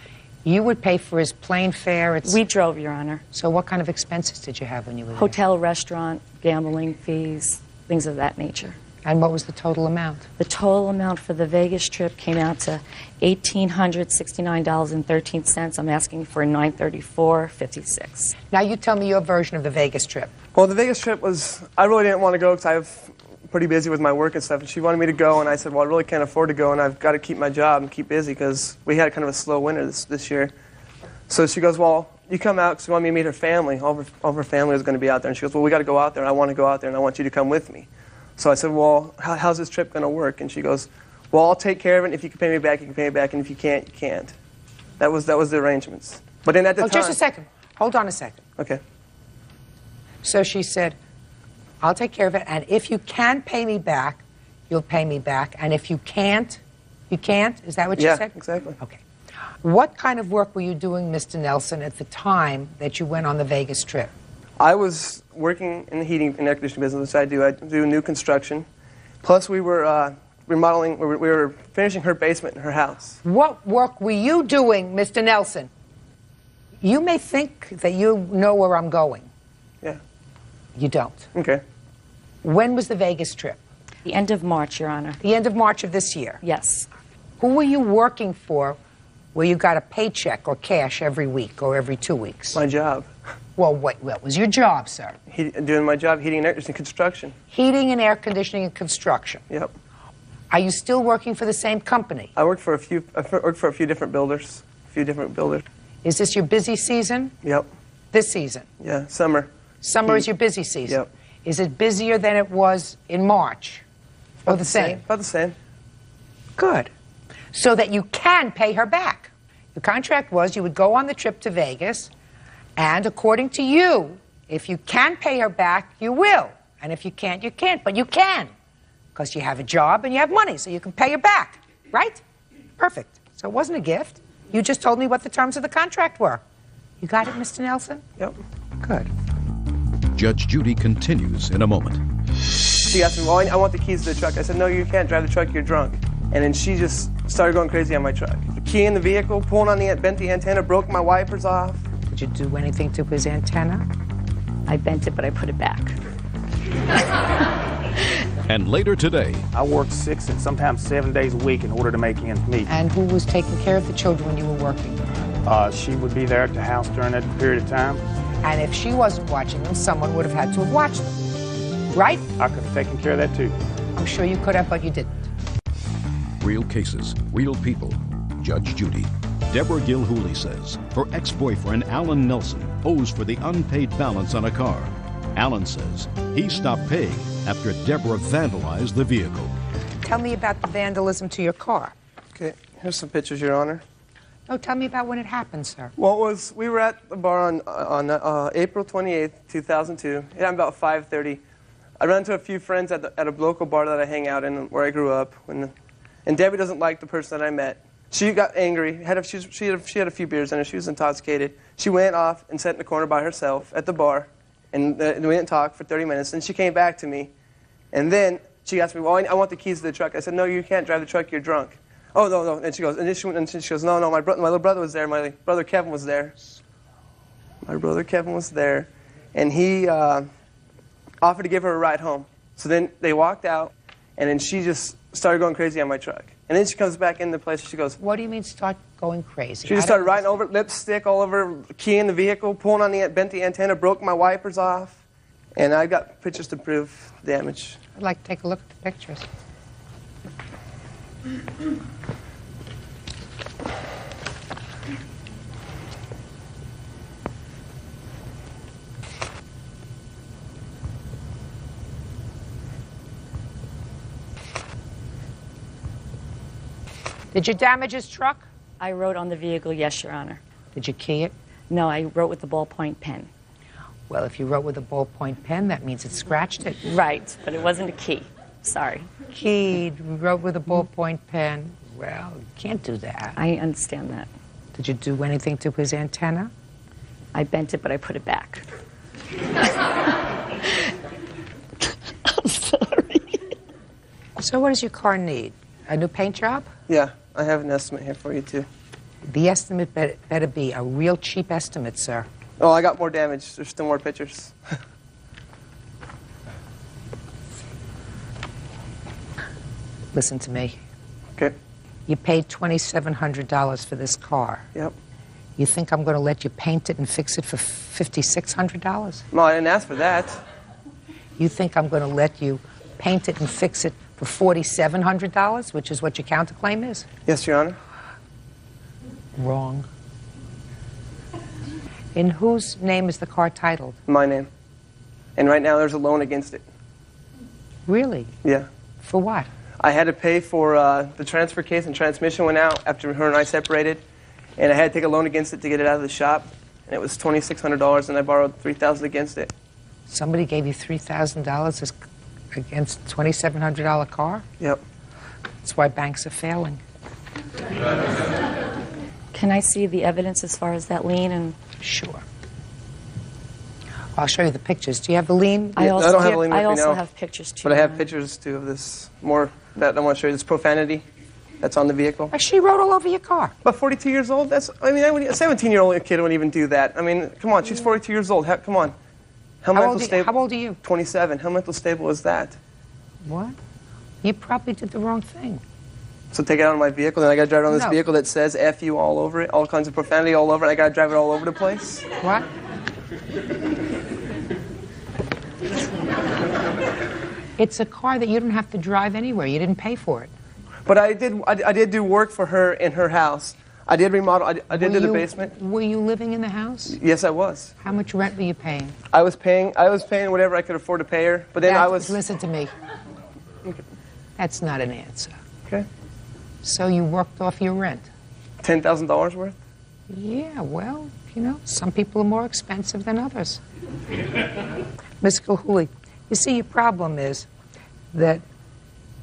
you would pay for his plane fare. We drove, Your Honor. So what kind of expenses did you have when you were there? Hotel, restaurant, gambling fees, things of that nature. And what was the total amount? The total amount for the Vegas trip came out to $1,869.13. I'm asking for $934.56. Now you tell me your version of the Vegas trip. Well, the Vegas trip was, I really didn't want to go because I was pretty busy with my work and stuff. And she wanted me to go, and I said, well, I really can't afford to go, and I've got to keep my job and keep busy because we had kind of a slow winter this year. So she goes, well, you come out because she wanted me to meet her family. All of her family was going to be out there. And she goes, well, we got to go out there, and I want to go out there, and I want you to come with me. So I said, well, how's this trip going to work? And she goes, well, I'll take care of it. And if you can pay me back, you can pay me back. And if you can't, you can't. That was the arrangements. But then at the time... Just a second. Hold on a second. Okay. So she said, I'll take care of it. And if you can pay me back, you'll pay me back. And if you can't, you can't? Is that what you said? Yeah, exactly. Okay. What kind of work were you doing, Mr. Nelson, at the time that you went on the Vegas trip? I was working in the heating and air conditioning business, which I do. I do new construction. Plus, we were remodeling, we were finishing her basement in her house. What work were you doing, Mr. Nelson? You may think that you know where I'm going. Yeah. You don't. Okay. When was the Vegas trip? The end of March, Your Honor. The end of March of this year? Yes. Who were you working for where you got a paycheck or cash every week or every 2 weeks? My job. Well, what was your job, sir? Doing my job, heating and air conditioning, construction. Heating and air conditioning and construction. Yep. Are you still working for the same company? I worked for a few different builders. Is this your busy season? Yep. This season? Yeah, summer. Summer is your busy season? Yep. Is it busier than it was in March? Or the same? About the same. Good. So that you can pay her back. The contract was you would go on the trip to Vegas, and according to you, if you can pay her back, you will. And if you can't, you can't. But you can, because you have a job and you have money, so you can pay her back. Right? Perfect. So it wasn't a gift. You just told me what the terms of the contract were. You got it, Mr. Nelson? Yep. Good. Judge Judy continues in a moment. She asked me, well, I want the keys to the truck. I said, no, you can't drive the truck, you're drunk. And then she just started going crazy on my truck. The key in the vehicle, pulling on the, bent the antenna, broke my wipers off. Did you do anything to his antenna? I bent it, but I put it back. And later today, I worked 6 and sometimes 7 days a week in order to make ends meet. And who was taking care of the children when you were working? She would be there at the house during that period of time. And if she wasn't watching them, someone would have had to have watched them. Right? I could have taken care of that too. I'm sure you could have, but you didn't. real cases, real people. Judge Judy. Deborah Gilhooly says her ex-boyfriend Alan Nelson owes for the unpaid balance on a car. Alan says he stopped paying after Deborah vandalized the vehicle. Tell me about the vandalism to your car. Okay, here's some pictures, Your Honor. No, tell me about when it happened, sir. Well, we were at the bar on April 28th, 2002. It happened about 5:30. I ran into a few friends at a local bar that I hang out in where I grew up. And Debbie doesn't like the person that I met. She got angry. She had a few beers in her. She was intoxicated. She went off and sat in the corner by herself at the bar. And we didn't talk for 30 minutes. And she came back to me. And then she asked me, well, I want the keys to the truck. I said, no, you can't drive the truck. You're drunk. Oh, no. And she goes, no, my little brother was there. My brother Kevin was there. My brother Kevin was there. And he offered to give her a ride home. So then they walked out. And then she just started going crazy on my truck. And then she comes back in the place and she goes, what do you mean start going crazy? She just started riding over, lipstick all over, key in the vehicle, pulling on bent the antenna, broke my wipers off. And I got pictures to prove damage. I'd like to take a look at the pictures. Did you damage his truck? I wrote on the vehicle, yes, Your Honor. Did you key it? No, I wrote with the ballpoint pen. Well, if you wrote with a ballpoint pen, that means it scratched it. Right, but it wasn't a key. Sorry. Keyed, wrote with a ballpoint pen. Well, you can't do that. I understand that. Did you do anything to his antenna? I bent it, but I put it back. I'm sorry. So what does your car need? A new paint job? Yeah, I have an estimate here for you, too. The estimate better be a real cheap estimate, sir. Oh, I got more damage. There's still more pictures. Listen to me. Okay. You paid $2,700 for this car. Yep. You think I'm going to let you paint it and fix it for $5,600? No, I didn't ask for that. You think I'm going to let you paint it and fix it for $4,700, which is what your counterclaim is? Yes, Your Honor. Wrong. In whose name is the car titled? My name. And right now there's a loan against it. Really? Yeah. For what? I had to pay for the transfer case and transmission went out after her and I separated. And I had to take a loan against it to get it out of the shop. And it was $2,600 and I borrowed $3,000 against it. Somebody gave you $3,000 against a $2,700 car? Yep. That's why banks are failing. Can I see the evidence as far as that lien? And Sure. I'll show you the pictures. Do you have the lien? I don't have a lien with me now. I also have pictures too. But I have pictures too of this more that I want to show you. This profanity that's on the vehicle. She wrote all over your car. But 42 years old? That's, I mean, a 17-year-old kid wouldn't even do that. I mean, come on, she's 42 years old. Come on. How old are you? 27. How mental stable is that? What? You probably did the wrong thing. So take it out of my vehicle, then I got to drive around this No. vehicle that says F you all over it, all kinds of profanity all over it, I got to drive it all over the place? What? It's a car that you don't have to drive anywhere. You didn't pay for it. But I did do work for her in her house. I did remodel, I did do the basement. Were you living in the house? Yes, I was. How much rent were you paying? I was paying whatever I could afford to pay her, but then I was... Listen to me. That's not an answer. Okay. So you worked off your rent? $10,000 worth? Yeah, well, you know, some people are more expensive than others. Ms. Kahuli, you see, your problem is that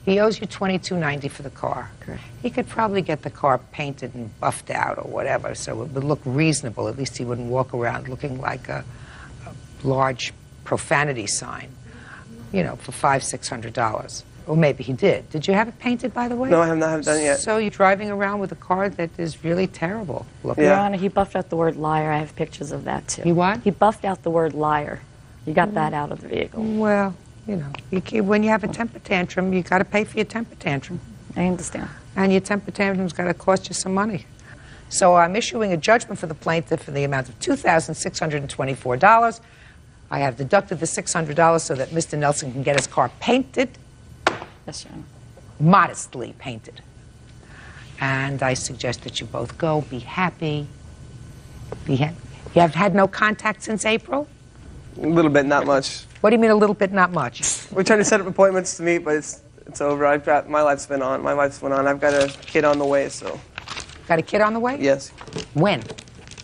he owes you $22.90 for the car. Correct. He could probably get the car painted and buffed out or whatever, so it would look reasonable. At least he wouldn't walk around looking like a large profanity sign, you know, for $500-600. Or maybe he did. Did you have it painted, by the way? No, I have not done it yet. So you're driving around with a car that is really terrible looking. Your Honor, he buffed out the word liar. I have pictures of that too. He what? He buffed out the word liar. You got that out of the vehicle. Well, you know, when you have a temper tantrum, you got to pay for your temper tantrum. I understand. And your temper tantrum's got to cost you some money. So I'm issuing a judgment for the plaintiff in the amount of $2,624. I have deducted the $600 so that Mr. Nelson can get his car painted. Yes, Your Honor. Modestly painted. And I suggest that you both go, be happy. You have had no contact since April? A little bit, not much. What do you mean a little bit, not much? We're trying to set up appointments to meet, but it's over. I've got my life's been on. My life's went on. I've got a kid on the way, so. Got a kid on the way? Yes. When?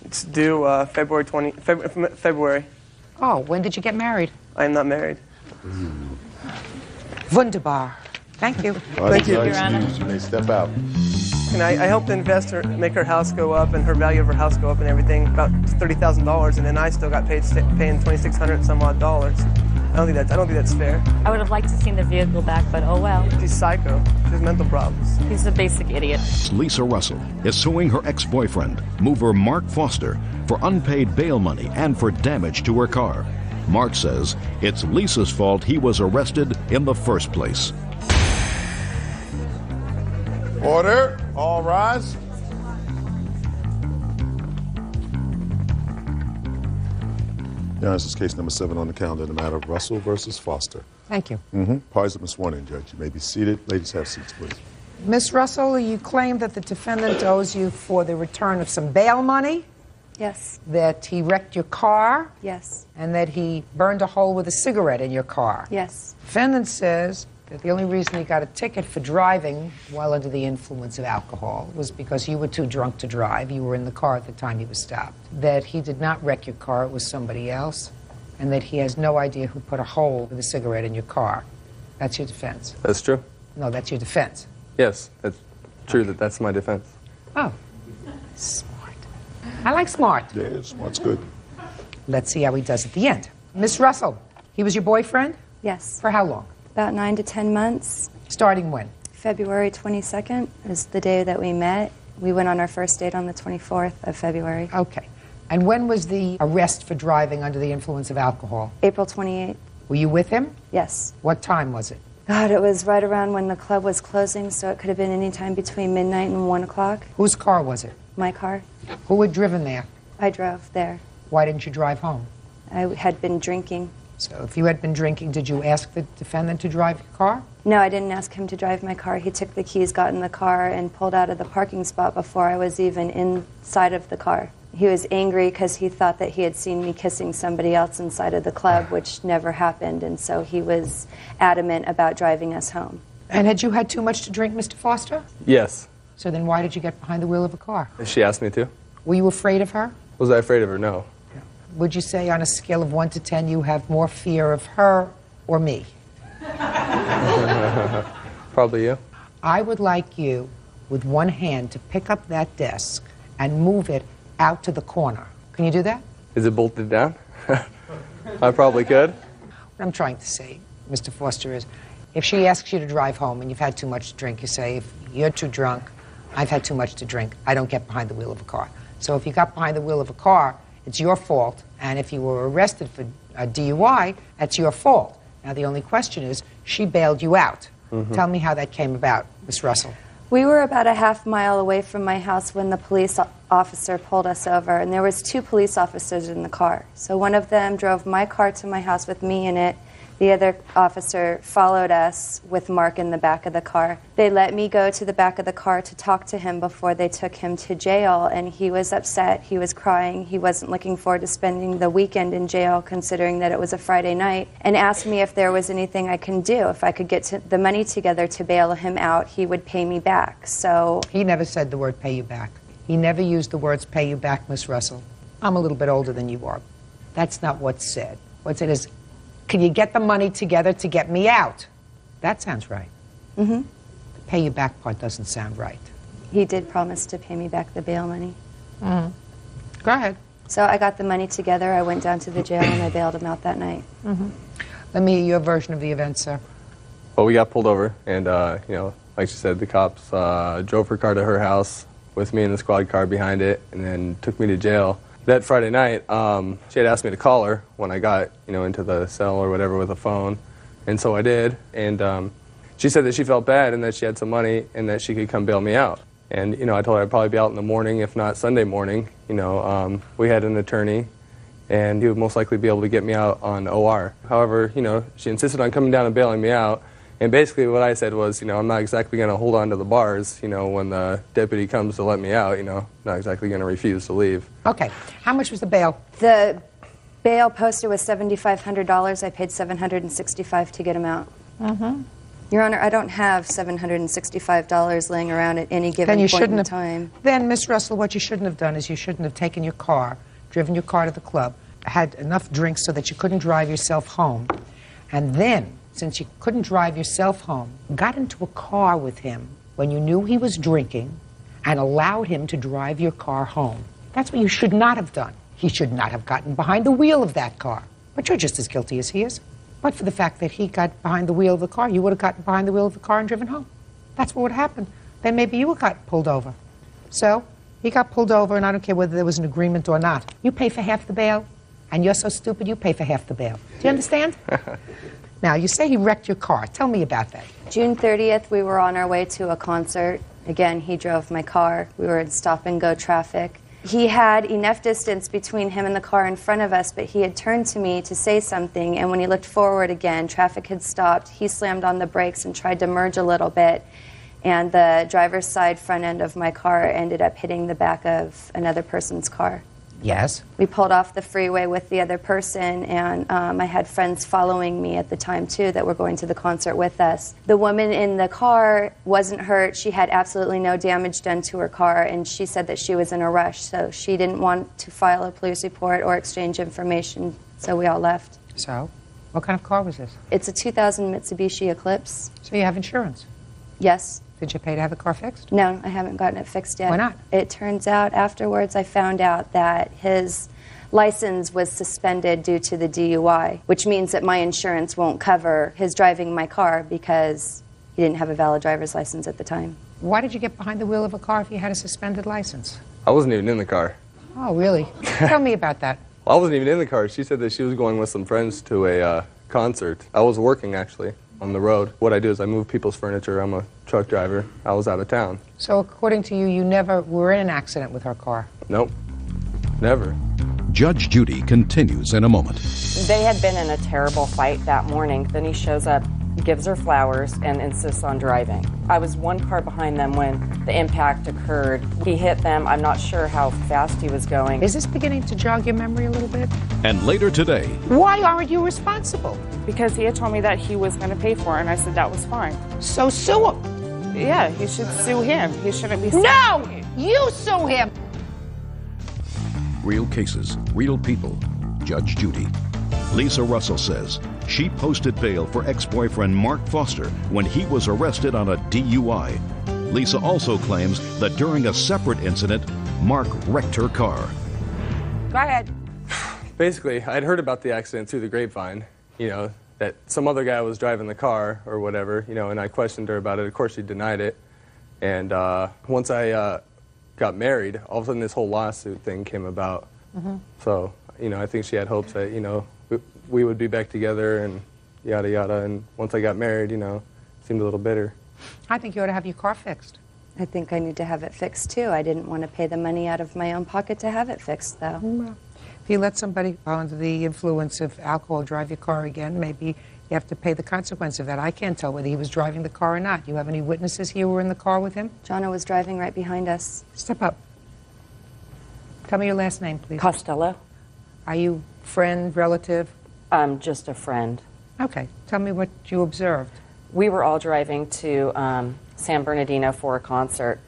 It's due February. Oh, when did you get married? I am not married. Wunderbar. Thank you. Thank you, Your Honor. You may step out. And I helped invest her, make her house go up and her value of her house go up and everything, about $30,000, and then I still got paid paying $2,600 and some odd dollars. I don't think that's fair. I would have liked to seen the vehicle back, but oh well. She's psycho. She has mental problems. He's a basic idiot. Lisa Russell is suing her ex-boyfriend, mover Mark Foster, for unpaid bail money and for damage to her car. Mark says it's Lisa's fault he was arrested in the first place. Order. All rise. Now, this is case number 7 on the calendar, the matter of Russell versus Foster. Thank you. Parties have been sworn in, Judge. You may be seated. Ladies, have seats, please. Miss Russell, you claim that the defendant owes you for the return of some bail money, Yes. that he wrecked your car, Yes. and that he burned a hole with a cigarette in your car. Yes. Defendant says that the only reason he got a ticket for driving while under the influence of alcohol was because you were too drunk to drive. You were in the car at the time he was stopped. That he did not wreck your car, it was somebody else. and that he has no idea who put a hole in the cigarette in your car. That's your defense. That's true. No, that's your defense. Yes, that's true. That's my defense. Oh, smart. I like smart. Yeah, smart's good. Let's see how he does at the end. Miss Russell, he was your boyfriend? Yes. For how long? About 9 to 10 months. Starting when? February 22nd is the day that we met. We went on our first date on the 24th of February. Okay. And when was the arrest for driving under the influence of alcohol? April 28th. Were you with him? Yes. What time was it? God, it was right around when the club was closing, so it could have been any time between midnight and 1 o'clock. Whose car was it? My car. Who had driven there? I drove there. Why didn't you drive home? I had been drinking. So if you had been drinking, did you ask the defendant to drive your car? No, I didn't ask him to drive my car. He took the keys, got in the car, and pulled out of the parking spot before I was even inside of the car. He was angry because he thought that he had seen me kissing somebody else inside of the club, which never happened, and so he was adamant about driving us home. And had you had too much to drink, Mr. Foster? Yes. So then why did you get behind the wheel of a car? She asked me to. Were you afraid of her? Was I afraid of her? No. Would you say on a scale of 1 to 10 you have more fear of her or me? Probably you. I would like you, with one hand, to pick up that desk and move it out to the corner. Can you do that? Is it bolted down? I probably could. What I'm trying to say, Mr. Foster, is if she asks you to drive home and you've had too much to drink, you say, if you're too drunk, I've had too much to drink, I don't get behind the wheel of a car. So if you got behind the wheel of a car, it's your fault, and if you were arrested for a DUI, that's your fault. Now the only question is, she bailed you out. Tell me how that came about, Miss Russell. We were about a half mile away from my house when the police officer pulled us over, and there was 2 police officers in the car. So one of them drove my car to my house with me in it. The other officer followed us with Mark in the back of the car. They let me go to the back of the car to talk to him before they took him to jail, and he was upset. He was crying. He wasn't looking forward to spending the weekend in jail, considering that it was a Friday night, and asked me if there was anything I can do. If I could get the money together to bail him out, he would pay me back. So he never said the word pay you back. He never used the words pay you back, Miss Russell. I'm a little bit older than you are. That's not what's said. What's said is, can you get the money together to get me out? That sounds right. Mm-hmm. The pay you back part doesn't sound right. He did promise to pay me back the bail money. Mm-hmm. Go ahead. So I got the money together, I went down to the jail, and I bailed him out that night. Mm-hmm. Let me hear your version of the events, sir. Well, we got pulled over, and, you know, like she said, the cops drove her car to her house with me in the squad car behind it, and then took me to jail. That Friday night, she had asked me to call her when I got, you know, into the cell or whatever with a phone, and so I did. And she said that she felt bad and that she had some money and that she could come bail me out. And you know, I told her I'd probably be out in the morning, if not Sunday morning. You know, we had an attorney, and he would most likely be able to get me out on OR. However, you know, she insisted on coming down and bailing me out. And basically what I said was, you know, I'm not exactly going to hold on to the bars, you know, when the deputy comes to let me out, you know, not exactly going to refuse to leave. Okay. How much was the bail? The bail posted was $7,500. I paid $765 to get him out. Mm-hmm. Your Honor, I don't have $765 laying around at any given point in time. Then, Miss Russell, what you shouldn't have done is you shouldn't have taken your car, driven your car to the club, had enough drinks so that you couldn't drive yourself home, and then, since you couldn't drive yourself home, got into a car with him when you knew he was drinking and allowed him to drive your car home. That's what you should not have done. He should not have gotten behind the wheel of that car. But you're just as guilty as he is. But for the fact that he got behind the wheel of the car, you would have gotten behind the wheel of the car and driven home. That's what would have happened. Then maybe you would have got pulled over. So he got pulled over, and I don't care whether there was an agreement or not. You pay for half the bail, and you're so stupid you pay for half the bail. Do you understand? Now, you say he wrecked your car. Tell me about that. June 30th, we were on our way to a concert. Again, he drove my car. We were in stop-and-go traffic. He had enough distance between him and the car in front of us, but he had turned to me to say something, and when he looked forward again, traffic had stopped. He slammed on the brakes and tried to merge a little bit, and the driver's side front end of my car ended up hitting the back of another person's car. Yes. We pulled off the freeway with the other person, and I had friends following me at the time, too, that were going to the concert with us. The woman in the car wasn't hurt. She had absolutely no damage done to her car, and she said that she was in a rush, so she didn't want to file a police report or exchange information, So we all left. So, what kind of car was this? It's a 2000 Mitsubishi Eclipse. So you have insurance? Yes. Did you pay to have the car fixed? No, I haven't gotten it fixed yet. Why not? It turns out afterwards I found out that his license was suspended due to the DUI, which means that my insurance won't cover his driving my car because he didn't have a valid driver's license at the time. Why did you get behind the wheel of a car if you had a suspended license? I wasn't even in the car. Oh, really? Tell me about that. Well, I wasn't even in the car. She said that she was going with some friends to a concert. I was working, actually, on the road. What I do is I move people's furniture. I'm a truck driver. I was out of town. So according to you, you never were in an accident with her car? Nope. Never. Judge Judy continues in a moment. They had been in a terrible fight that morning. Then he shows up, gives her flowers, and insists on driving. I was one car behind them when the impact occurred. He hit them. I'm not sure how fast he was going. Is this beginning to jog your memory a little bit? And later today, Why aren't you responsible? Because he had told me that he was going to pay for it, and I said that was fine. So sue him. Yeah, he should sue him. He shouldn't be suing No! me. You sue him! real cases, real people. Judge Judy. Lisa Russell says she posted bail for ex-boyfriend Mark Foster when he was arrested on a DUI. Lisa also claims that during a separate incident, Mark wrecked her car. Go ahead. Basically, I'd heard about the accident through the grapevine, you know, that some other guy was driving the car or whatever, you know, and I questioned her about it. Of course, she denied it. And once I got married, all of a sudden this whole lawsuit thing came about. Mm-hmm. So, you know, I think she had hopes that, you know, we would be back together and yada yada. And once I got married, you know, it seemed a little bitter. I think you ought to have your car fixed. I think I need to have it fixed too. I didn't want to pay the money out of my own pocket to have it fixed, though. Well, if you let somebody under the influence of alcohol drive your car again, maybe you have to pay the consequence of that. I can't tell whether he was driving the car or not. You have any witnesses here who were in the car with him? Jonna was driving right behind us. Step up. Tell me your last name, please. Costello. Are you friend, relative? I'm just a friend. Okay. Tell me what you observed. We were all driving to San Bernardino for a concert.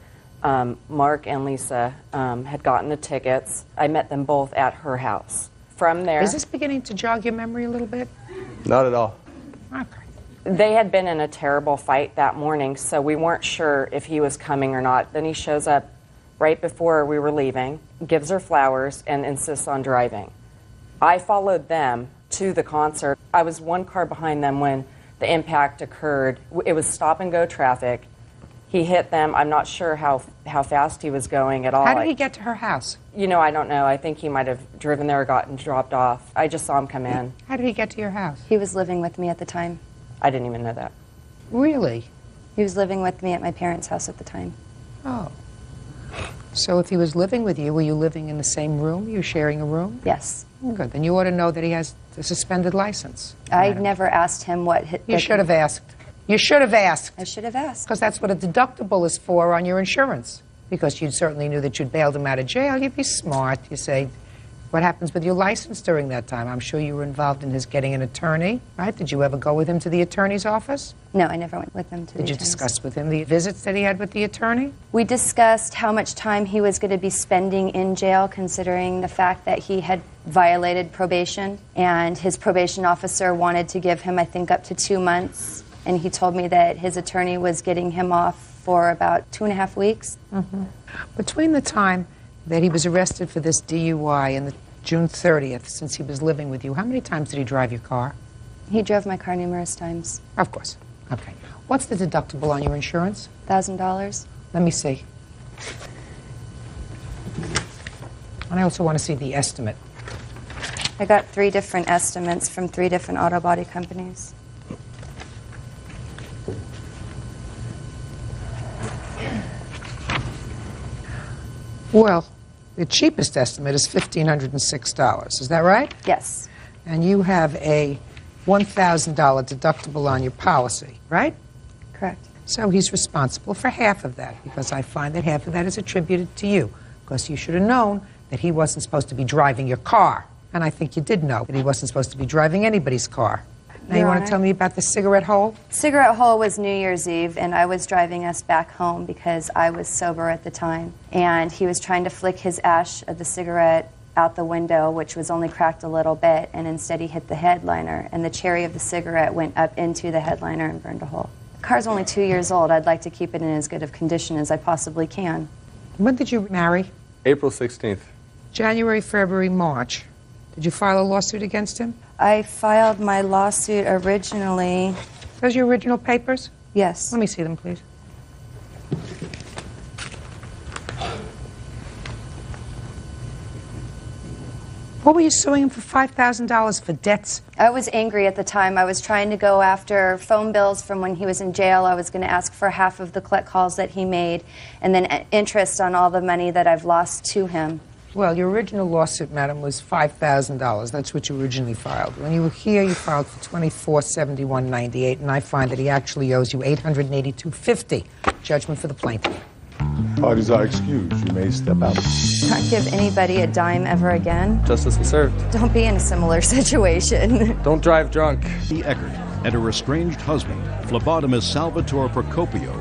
Mark and Lisa had gotten the tickets. I met them both at her house. From there... Is this beginning to jog your memory a little bit? Not at all. Okay. They had been in a terrible fight that morning, so we weren't sure if he was coming or not. Then he shows up right before we were leaving, gives her flowers, and insists on driving. I followed them to the concert. I was one car behind them when the impact occurred. It was stop-and-go traffic. He hit them. I'm not sure how fast he was going at all. How did he get to her house? You know, I don't know. I think he might have driven there or gotten dropped off. I just saw him come in. How did he get to your house? He was living with me at the time. I didn't even know that. Really? He was living with me at my parents' house at the time. Oh. So if he was living with you, were you living in the same room? You sharing a room? Yes. Good. Then you ought to know that he has a suspended license. I never asked him what... You should have asked. You should have asked. I should have asked. Because that's what a deductible is for on your insurance. Because you certainly knew that you'd bailed him out of jail. You'd be smart. You say, what happens with your license during that time? I'm sure you were involved in his getting an attorney, right? Did you ever go with him to the attorney's office? No, I never went with him to the Did you attorney's. discuss with him the visits that he had with the attorney? We discussed how much time he was going to be spending in jail, considering the fact that he had violated probation, and his probation officer wanted to give him, I think, up to 2 months, and he told me that his attorney was getting him off for about 2.5 weeks. Mm-hmm. Between the time that he was arrested for this DUI and the June 30th, since he was living with you, how many times did he drive your car? He drove my car numerous times. Of course. Okay. What's the deductible on your insurance? $1,000. Let me see. And I also want to see the estimate. I got 3 different estimates from 3 different auto body companies. Well, the cheapest estimate is $1,506. Is that right? Yes. And you have a $1,000 deductible on your policy, right? Correct. So he's responsible for half of that, because I find that half of that is attributed to you, because you should have known that he wasn't supposed to be driving your car. And I think you did know that he wasn't supposed to be driving anybody's car. Now, you want to tell me about the cigarette hole? Cigarette hole was New Year's Eve, and I was driving us back home because I was sober at the time. And he was trying to flick his ash of the cigarette out the window, which was only cracked a little bit, and instead he hit the headliner, and the cherry of the cigarette went up into the headliner and burned a hole. The car's only 2 years old. I'd like to keep it in as good of condition as I possibly can. When did you marry? April 16th. January, February, March. Did you file a lawsuit against him? I filed my lawsuit originally. Those your original papers? Yes. Let me see them, please. What were you suing him for $5,000 for debts? I was angry at the time. I was trying to go after phone bills from when he was in jail. I was going to ask for half of the collect calls that he made, and then interest on all the money that I've lost to him. Well, your original lawsuit, madam, was $5,000. That's what you originally filed. When you were here, you filed for $2471.98, and I find that he actually owes you $882.50. Judgment for the plaintiff. Parties are excused. You may step out. Not give anybody a dime ever again. Justice was served. Don't be in a similar situation. Don't drive drunk. Eckert and her estranged husband, phlebotomist Salvatore Procopio,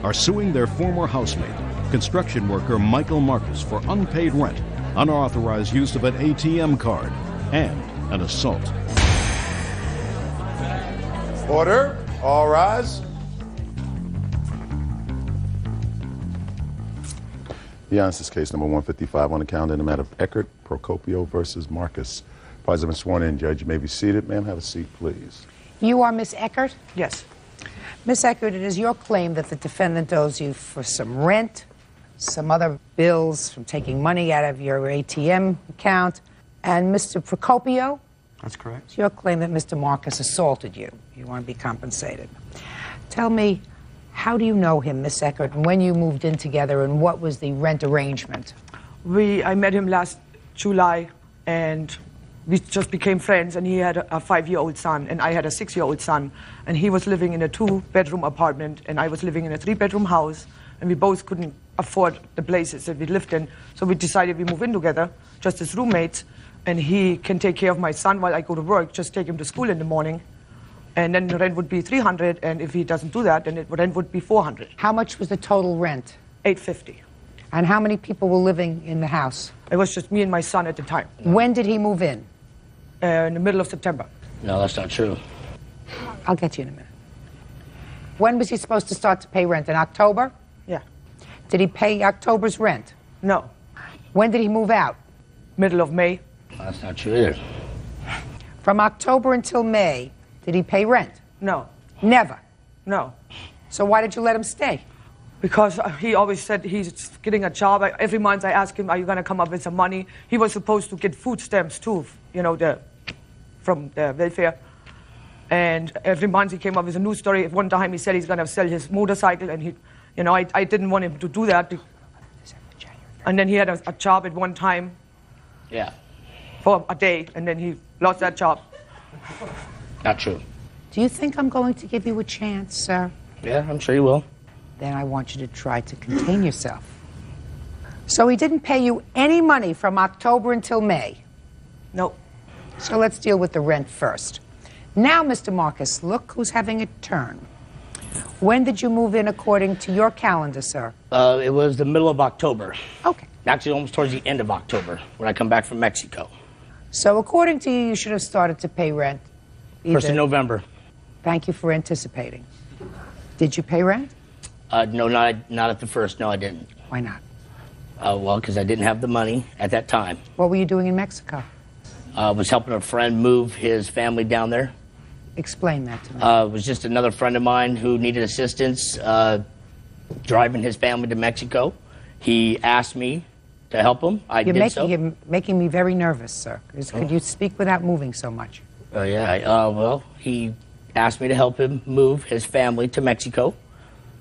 are suing their former housemate, construction worker Michael Marcus, for unpaid rent, unauthorized use of an ATM card, and an assault. Order. All rise. Yes, this is case number 155 on the calendar in the matter of Eckert Procopio versus Marcus. Parties have been sworn in. Judge, you may be seated. Ma'am, have a seat, please. You are Miss Eckert? Yes. Miss Eckert, it is your claim that the defendant owes you for some rent, some other bills from taking money out of your ATM account, and Mr. Procopio? That's correct. It's your claim that Mr. Marcus assaulted you. You want to be compensated. Tell me, how do you know him, Miss Eckert, and when you moved in together, and what was the rent arrangement? I met him last July, and we just became friends, and he had a 5-year-old son, and I had a 6-year-old son, and he was living in a 2-bedroom apartment, and I was living in a 3-bedroom house, and we both couldn't afford the places that we lived in, so we decided we move in together, just as roommates, and he can take care of my son while I go to work, just take him to school in the morning. And then the rent would be $300, and if he doesn't do that, then the rent would be $400. How much was the total rent? $850. And how many people were living in the house? It was just me and my son at the time. When did he move in? In the middle of September. No, that's not true. I'll get you in a minute. When was he supposed to start to pay rent? In October? Yeah. Did he pay October's rent? No. When did he move out? Middle of May. That's not true either. From October until May, did he pay rent? No. Never? No. So why did you let him stay? Because he always said he's getting a job. Every month I asked him, are you going to come up with some money? He was supposed to get food stamps too, you know, from the welfare. And every month he came up with a new story. One time he said he's going to sell his motorcycle, and I didn't want him to do that. And then he had a job at one time. Yeah. For a day, and then he lost that job. Not true. Do you think I'm going to give you a chance, sir? Yeah, I'm sure you will. Then I want you to try to contain yourself. So he didn't pay you any money from October until May? No. So let's deal with the rent first. Now, Mr. Marcus, look who's having a turn. When did you move in according to your calendar, sir? It was the middle of October. Okay. Actually, almost towards the end of October, when I come back from Mexico. So according to you, you should have started to pay rent. First of November. Thank you for anticipating. Did you pay rent? No, not at the first. No, I didn't. Why not? Well, because I didn't have the money at that time. What were you doing in Mexico? I was helping a friend move his family down there. Explain that to me. It was just another friend of mine who needed assistance driving his family to Mexico. He asked me to help him. You're making me very nervous, sir. Could you speak without moving so much? Well, he asked me to help him move his family to Mexico.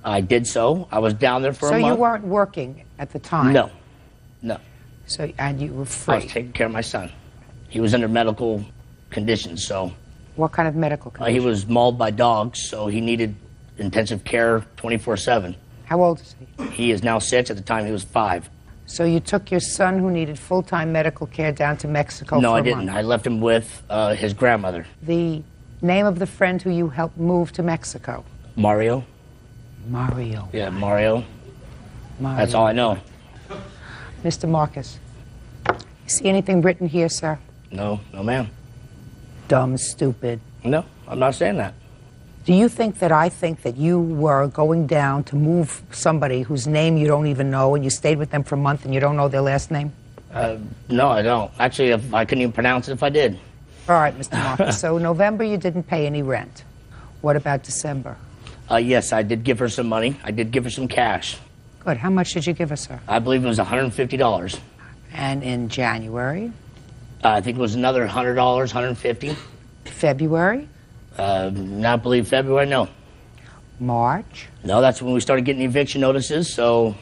I did so. I was down there for a month. So you weren't working at the time? No. So, and you were free? I was taking care of my son. He was under medical conditions, so... What kind of medical condition? He was mauled by dogs, so he needed intensive care 24/7. How old is he? He is now 6. At the time, he was 5. So you took your son, who needed full-time medical care, down to Mexico No, for I a didn't. month. I left him with his grandmother. The name of the friend who you helped move to Mexico? Mario. Mario. Yeah, Mario. That's all I know. Mr. Marcus, See anything written here, sir? No, no, ma'am. Dumb, stupid. No, I'm not saying that. Do you think that I think that you were going down to move somebody whose name you don't even know and you stayed with them for a month and you don't know their last name? No, I don't. Actually, I couldn't even pronounce it if I did. All right, Mr. Marcus. So November you didn't pay any rent. What about December? Yes, I did give her some money. I did give her some cash. Good. How much did you give us, sir? I believe it was $150. And in January? I think it was another $100, $150. February? Not believe February, no. March? No, that's when we started getting eviction notices, so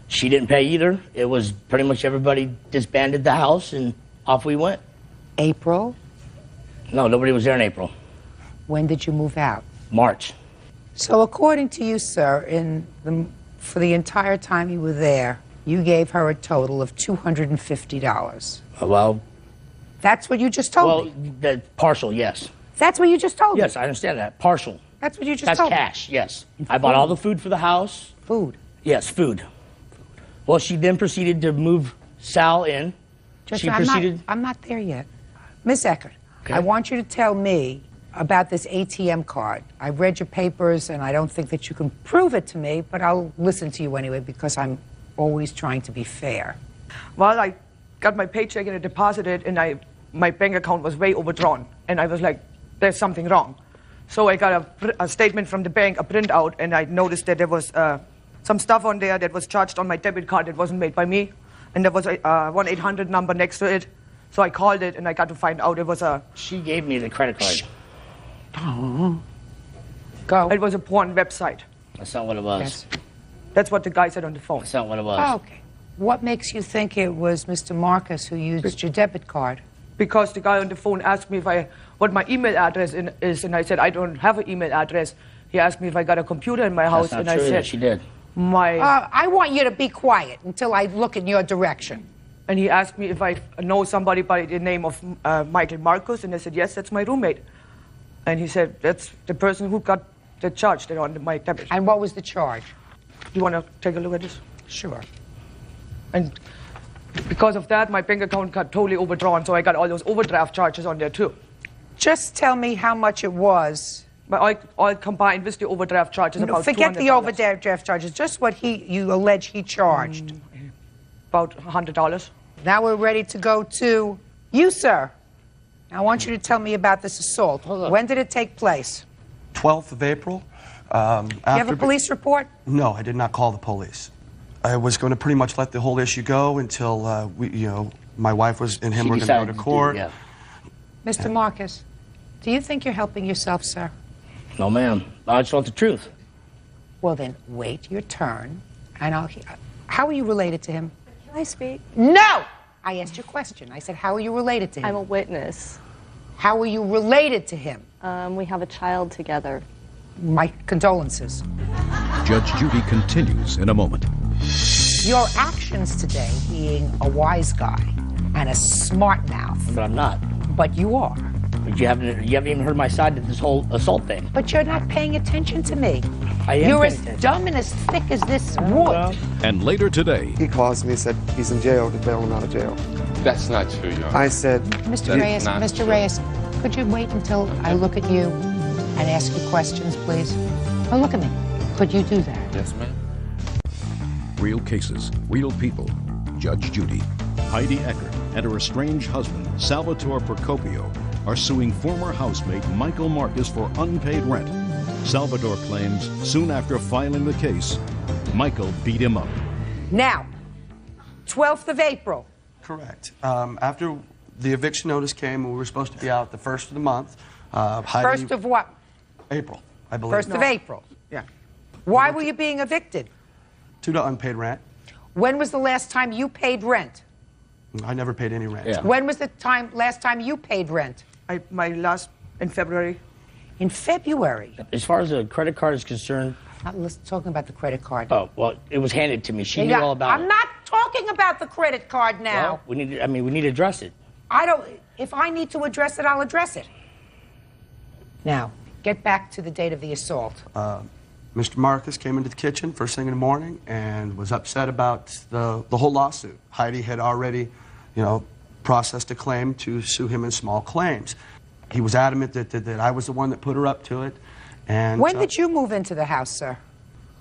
she didn't pay either. It was pretty much everybody disbanded the house and off we went. April? No, nobody was there in April. When did you move out? March. So according to you, sir, for the entire time you were there, you gave her a total of $250. Well... That's what you just told me? Well, partial, yes. That's what you just told me? Yes, I understand that. Partial. That's what you just told me? That's cash, yes. I bought all the food for the house. Food? Yes, food. Well, she then proceeded to move Sal in. I'm not there yet. Ms. Eckert, okay. I want you to tell me about this ATM card. I've read your papers, and I don't think that you can prove it to me, but I'll listen to you anyway because I'm always trying to be fair. Well, I got my paycheck and I deposited, and my bank account was way overdrawn, and I was like, there's something wrong. So I got a statement from the bank, a printout, and I noticed that there was some stuff on there that was charged on my debit card that wasn't made by me, and there was a 1-800 number next to it. So I called it, and I got to find out it was a... She gave me the credit card. Go. It was a porn website. That's not what it was. Yes. That's what the guy said on the phone. That's not what it was. Oh, okay. What makes you think it was Mr. Marcus who used your debit card? Because the guy on the phone asked me what my email address is, and I said, I don't have an email address. He asked me if I got a computer in my house, and I said... That she did. I want you to be quiet until I look in your direction. And he asked me if I know somebody by the name of Michael Marcus, and I said, yes, that's my roommate. And he said, that's the person who got the charge that on my debit. And what was the charge? Do you want to take a look at this? Sure. And because of that, my bank account got totally overdrawn, so I got all those overdraft charges on there, too. Just tell me how much it was. But all combined with the overdraft charges, about $200. Forget the overdraft charges, just what you allege he charged. About $100. Now we're ready to go to you, sir. Now I want you to tell me about this assault. When did it take place? 12th of April. You have a police report? No, I did not call the police. I was going to pretty much let the whole issue go until my wife and him were going to go to court. Mr. Marcus, do you think you're helping yourself, sir? No, ma'am. I just want the truth. Well, then wait your turn, and I'll hear. How are you related to him? Can I speak? No! I asked you a question. I said, how are you related to him? I'm a witness. How are you related to him? We have a child together. My condolences. Judge Judy continues in a moment. Your actions today, being a wise guy and a smart mouth. But I'm not. But you are. But you haven't even heard my side of this whole assault thing. But you're not paying attention to me. I am. You're as dumb and as thick as this wood. And later today, he calls me and said he's in jail. They bailed him out of jail. That's not true, Your Honor. I said, Mr. Reyes, could you wait until I look at you and ask you questions, please? Oh, look at me. Could you do that? Yes, ma'am. Real cases, real people. Judge Judy, Heidi Eckert, and her estranged husband, Salvatore Procopio, are suing former housemate Michael Marcus for unpaid rent. Salvatore claims soon after filing the case, Michael beat him up. Now, 12th of April. Correct. After the eviction notice came, we were supposed to be out the 1st of the month. Heidi, 1st of what? April, I believe. 1st of April. Yeah. Why were you being evicted? Due to unpaid rent. When was the last time you paid rent? I never paid any rent. Yeah. When was the last time you paid rent? In February. In February? As far as the credit card is concerned... I'm not talking about the credit card. Oh, well, it was handed to me. She knew all about it. I'm not talking about the credit card now. Well, we need to address it. If I need to address it, I'll address it. Now, get back to the date of the assault. Mr. Marcus came into the kitchen first thing in the morning and was upset about the whole lawsuit. Heidi had already, processed a claim to sue him in small claims. He was adamant that I was the one that put her up to it. And When did you move into the house, sir?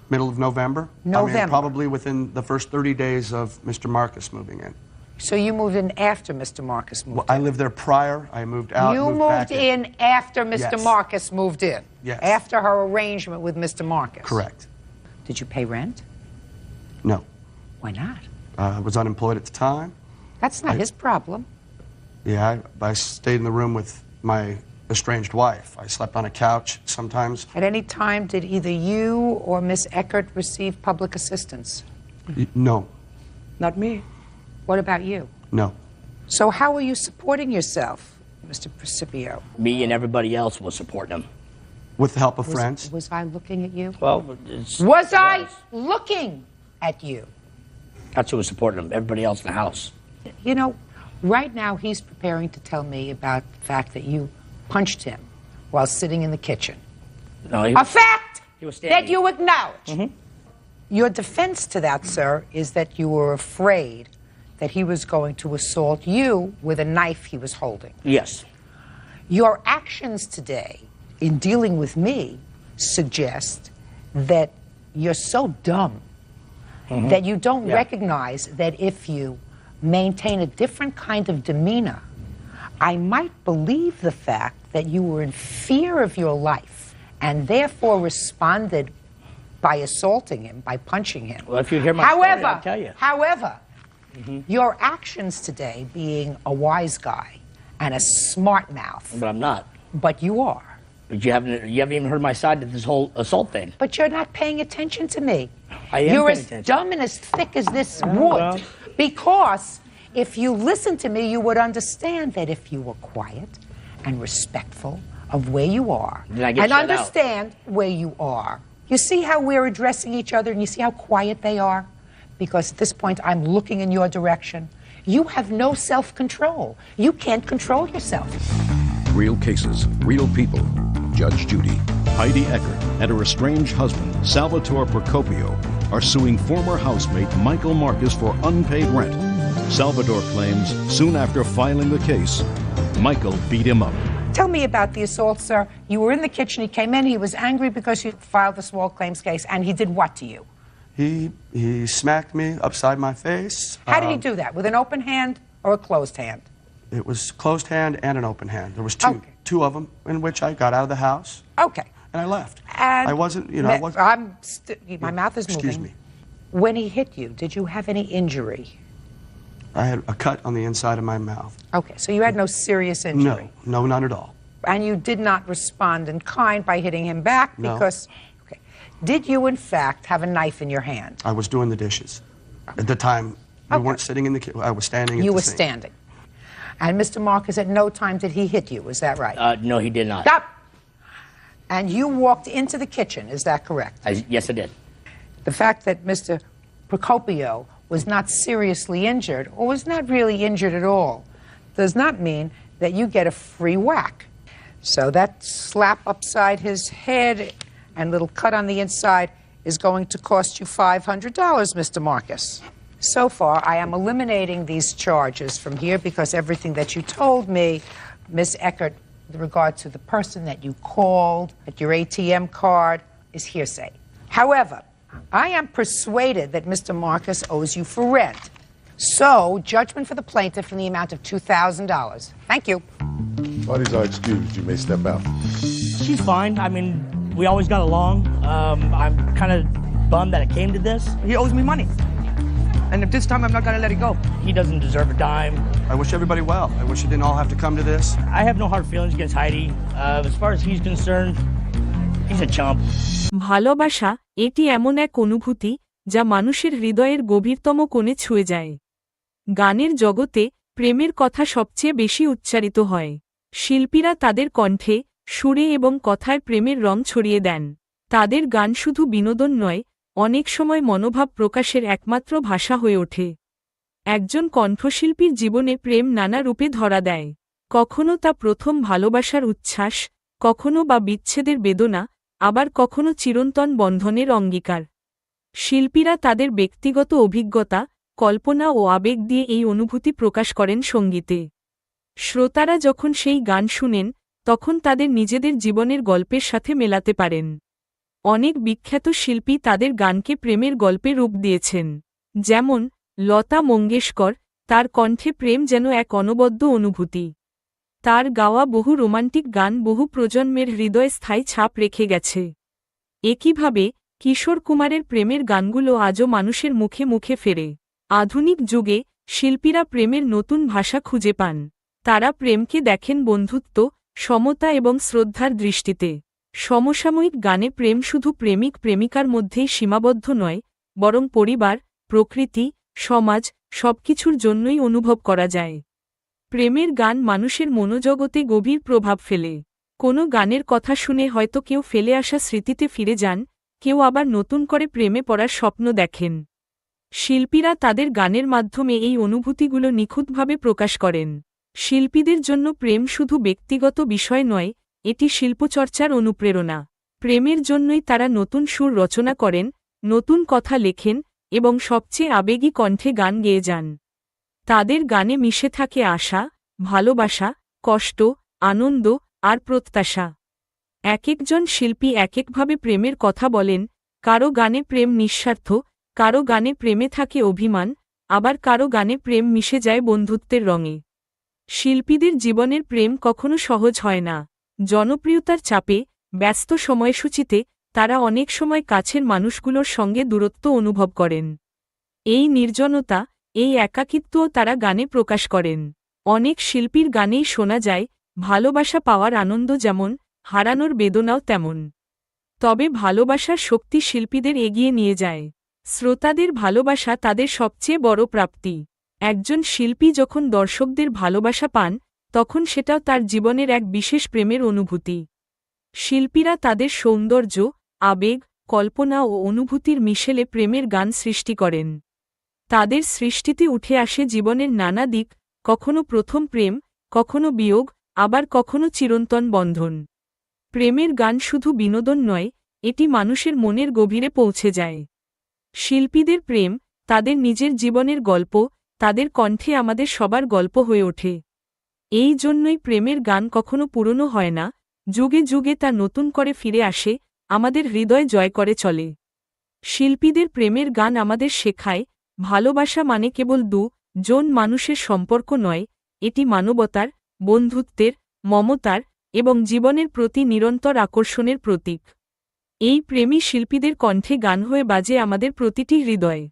middle of November. November. I mean, probably within the first 30 days of Mr. Marcus moving in. So you moved in after Mr. Marcus moved Well, I lived there prior. I moved out. You moved moved back in after Mr. Yes. Marcus moved in? Yes. After her arrangement with Mr. Marcus? Correct. Did you pay rent? No. Why not? I was unemployed at the time. That's not his problem. Yeah, I stayed in the room with my estranged wife. I slept on a couch sometimes. At any time, did either you or Miss Eckert receive public assistance? No. Not me. What about you? No. So how are you supporting yourself, Mr. Precipio? Me and everybody else was supporting him. With the help of friends. Was I looking at you? Well, Was I looking at you? that's who was supporting him. Everybody else in the house. You know, right now he's preparing to tell me about the fact that you punched him while sitting in the kitchen. No, he A fact he was that standing. you acknowledge. Mhm. Your defense to that, sir, is that you were afraid that he was going to assault you with a knife he was holding. Yes. Your actions today in dealing with me suggest that you're so dumb that you don't recognize that if you maintain a different kind of demeanor, I might believe the fact that you were in fear of your life and therefore responded by assaulting him, by punching him. Well, if you hear my story, I'll tell you. However, your actions today, being a wise guy and a smart mouth, But I'm not. but you are. But you haven't even heard my side of this whole assault thing. But you're not paying attention to me. I am You're paying as attention. dumb and as thick as this wood. well. Because if you listened to me, you would understand that if you were quiet and respectful of where you are, Then I get and shut out. understand where you are, you see how we're addressing each other and you see how quiet they are? Because at this point, I'm looking in your direction. You have no self-control. You can't control yourself. Real cases, real people. Judge Judy, Heidi Eckert, and her estranged husband, Salvatore Procopio, are suing former housemate Michael Marcus for unpaid rent. Salvatore claims soon after filing the case, Michael beat him up. Tell me about the assault, sir. You were in the kitchen. He came in. He was angry because you filed the small claims case. And he did what to you? He smacked me upside my face. How did he do that? With an open hand or a closed hand? It was closed hand and an open hand. There was two of them in which I got out of the house. Okay. And I left. And I wasn't, you know, I wasn't. My mouth is moving. Excuse me. When he hit you, did you have any injury? I had a cut on the inside of my mouth. Okay, so you had no serious injury. No, none at all. And you did not respond in kind by hitting him back No. because... Okay. Did you, in fact, have a knife in your hand? I was doing the dishes. At the time, we weren't sitting in the kitchen. I was standing at You the were sink. standing. And Mr. Marcus, at no time did he hit you, is that right? No, he did not. Stop! And you walked into the kitchen, is that correct? Yes, I did. The fact that Mr. Procopio was not seriously injured, or was not really injured at all, does not mean that you get a free whack. So that slap upside his head and little cut on the inside is going to cost you $500, Mr. Marcus. So far, I am eliminating these charges from here because everything that you told me, Miss Eckert, with regard to the person that you called, at your ATM card, is hearsay. However, I am persuaded that Mr. Marcus owes you for rent. So, judgment for the plaintiff in the amount of $2,000. Thank you. Parties are excused. You may step out. She's fine. I mean, we always got along. I'm kind of bummed that it came to this. He owes me money. And if this time I'm not going to let it go. He doesn't deserve a dime. I wish everybody well. I wish it didn't all have to come to this. I have no hard feelings against Heidi. As far as he's concerned, he's a chump. ভালোবাসা এটি এমন এক অনুভূতি যা মানুষের হৃদয়ের গভীরতম কোণে ছুঁয়ে যায়। গানের জগতে প্রেমের কথা সবচেয়ে বেশি উচ্চারিত হয়। শিল্পীরা তাদের কণ্ঠে, সুরে এবং কথায় প্রেমের রং ছড়িয়ে দেন। তাদের গান শুধু বিনোদন নয়, অনেক সময় মনোভাব প্রকাশের একমাত্র ভাষা হয়ে ওঠে। একজন কণ্ঠশিল্পীর জীবনে প্রেম নানা রূপে ধরা দেয়। কখনো তা প্রথম ভালোবাসার উচ্ছ্বাস, কখনো বা বিচ্ছেদের বেদনা, আবার কখনো চিরন্তন বন্ধনের অঙ্গীকার। শিল্পীরা তাদের ব্যক্তিগত অভিজ্ঞতা, কল্পনা ও আবেগ দিয়ে এই অনুভূতি প্রকাশ করেন সঙ্গীতে। শ্রোতারা যখন সেই গান শুনেন তখন তাদের নিজেদের জীবনের গল্পের সাথে মেলাতে পারেন। অনেক বিখ্যাত শিল্পী তাদের গানকে প্রেমের গল্পে রূপ দিয়েছেন। যেমন লতা মঙ্গেশকর, তার কণ্ঠে প্রেম যেন এক অনবদ্য অনুভূতি। তার গাওয়া বহু রোমান্টিক গান বহু প্রজন্মের হৃদয়ে স্থায়ী ছাপ রেখে গেছে। একইভাবে কিশোর কুমারের প্রেমের গানগুলো আজও মানুষের মুখে মুখে ফেরে। আধুনিক যুগে শিল্পীরা প্রেমের নতুন ভাষা খুঁজে পান। তারা প্রেমকে দেখেন বন্ধুত্ব, সমতা এবং শ্রদ্ধার দৃষ্টিতে। সমসাময়িক গানে প্রেম শুধু প্রেমিক প্রেমিকার মধ্যেই সীমাবদ্ধ নয়, বরং পরিবার, প্রকৃতি, সমাজ সবকিছুর জন্যই অনুভব করা যায়। প্রেমের গান মানুষের মনোজগতে গভীর প্রভাব ফেলে। কোনো গানের কথা শুনে হয়তো কেউ ফেলে আসা স্মৃতিতে ফিরে যান, কেউ আবার নতুন করে প্রেমে পড়ার স্বপ্ন দেখেন। শিল্পীরা তাদের গানের মাধ্যমে এই অনুভূতিগুলো নিখুঁতভাবে প্রকাশ করেন। শিল্পীদের জন্য প্রেম শুধু ব্যক্তিগত বিষয় নয়, এটি শিল্পচর্চার অনুপ্রেরণা। প্রেমের জন্যই তারা নতুন সুর রচনা করেন, নতুন কথা লেখেন এবং সবচেয়ে আবেগী কণ্ঠে গান গেয়ে যান। তাদের গানে মিশে থাকে আশা, ভালোবাসা, কষ্ট, আনন্দ আর প্রত্যাশা। একেকজন শিল্পী একেকভাবে প্রেমের কথা বলেন। কারো গানে প্রেম নিঃস্বার্থ, কারো গানে প্রেমে থাকে অভিমান, আবার কারো গানে প্রেম মিশে যায় বন্ধুত্বের রঙে। শিল্পীদের জীবনের প্রেম কখনো সহজ হয় না। জনপ্রিয়তার চাপে, ব্যস্ত সময়সূচিতে তারা অনেক সময় কাছের মানুষগুলোর সঙ্গে দূরত্ব অনুভব করেন। এই নির্জনতা, এই একাকিত্বও তারা গানে প্রকাশ করেন। অনেক শিল্পীর গানেই শোনা যায় ভালোবাসা পাওয়ার আনন্দ যেমন, হারানোর বেদনাও তেমন। তবে ভালোবাসার শক্তি শিল্পীদের এগিয়ে নিয়ে যায়। শ্রোতাদের ভালোবাসা তাদের সবচেয়ে বড় প্রাপ্তি। একজন শিল্পী যখন দর্শকদের ভালোবাসা পান, তখন সেটাও তার জীবনের এক বিশেষ প্রেমের অনুভূতি। শিল্পীরা তাদের সৌন্দর্য, আবেগ, কল্পনা ও অনুভূতির মিশেলে প্রেমের গান সৃষ্টি করেন। তাদের সৃষ্টিতে উঠে আসে জীবনের নানা দিক, কখনো প্রথম প্রেম, কখনো বিয়োগ, আবার কখনো চিরন্তন বন্ধন। প্রেমের গান শুধু বিনোদন নয়, এটি মানুষের মনের গভীরে পৌঁছে যায়। শিল্পীদের প্রেম, তাদের নিজের জীবনের গল্প, তাদের কণ্ঠে আমাদের সবার গল্প হয়ে ওঠে। এই জন্যই প্রেমের গান কখনো পুরনো হয় না, যুগে যুগে তা নতুন করে ফিরে আসে, আমাদের হৃদয় জয় করে চলে। শিল্পীদের প্রেমের গান আমাদের শেখায়, ভালোবাসা মানে কেবল দুজন মানুষের সম্পর্ক নয়, এটি মানবতার, বন্ধুত্বের, মমতার এবং জীবনের প্রতি নিরন্তর আকর্ষণের প্রতীক। এই প্রেমী শিল্পীদের কণ্ঠে গান হয়ে বাজে আমাদের প্রতিটি হৃদয়ে।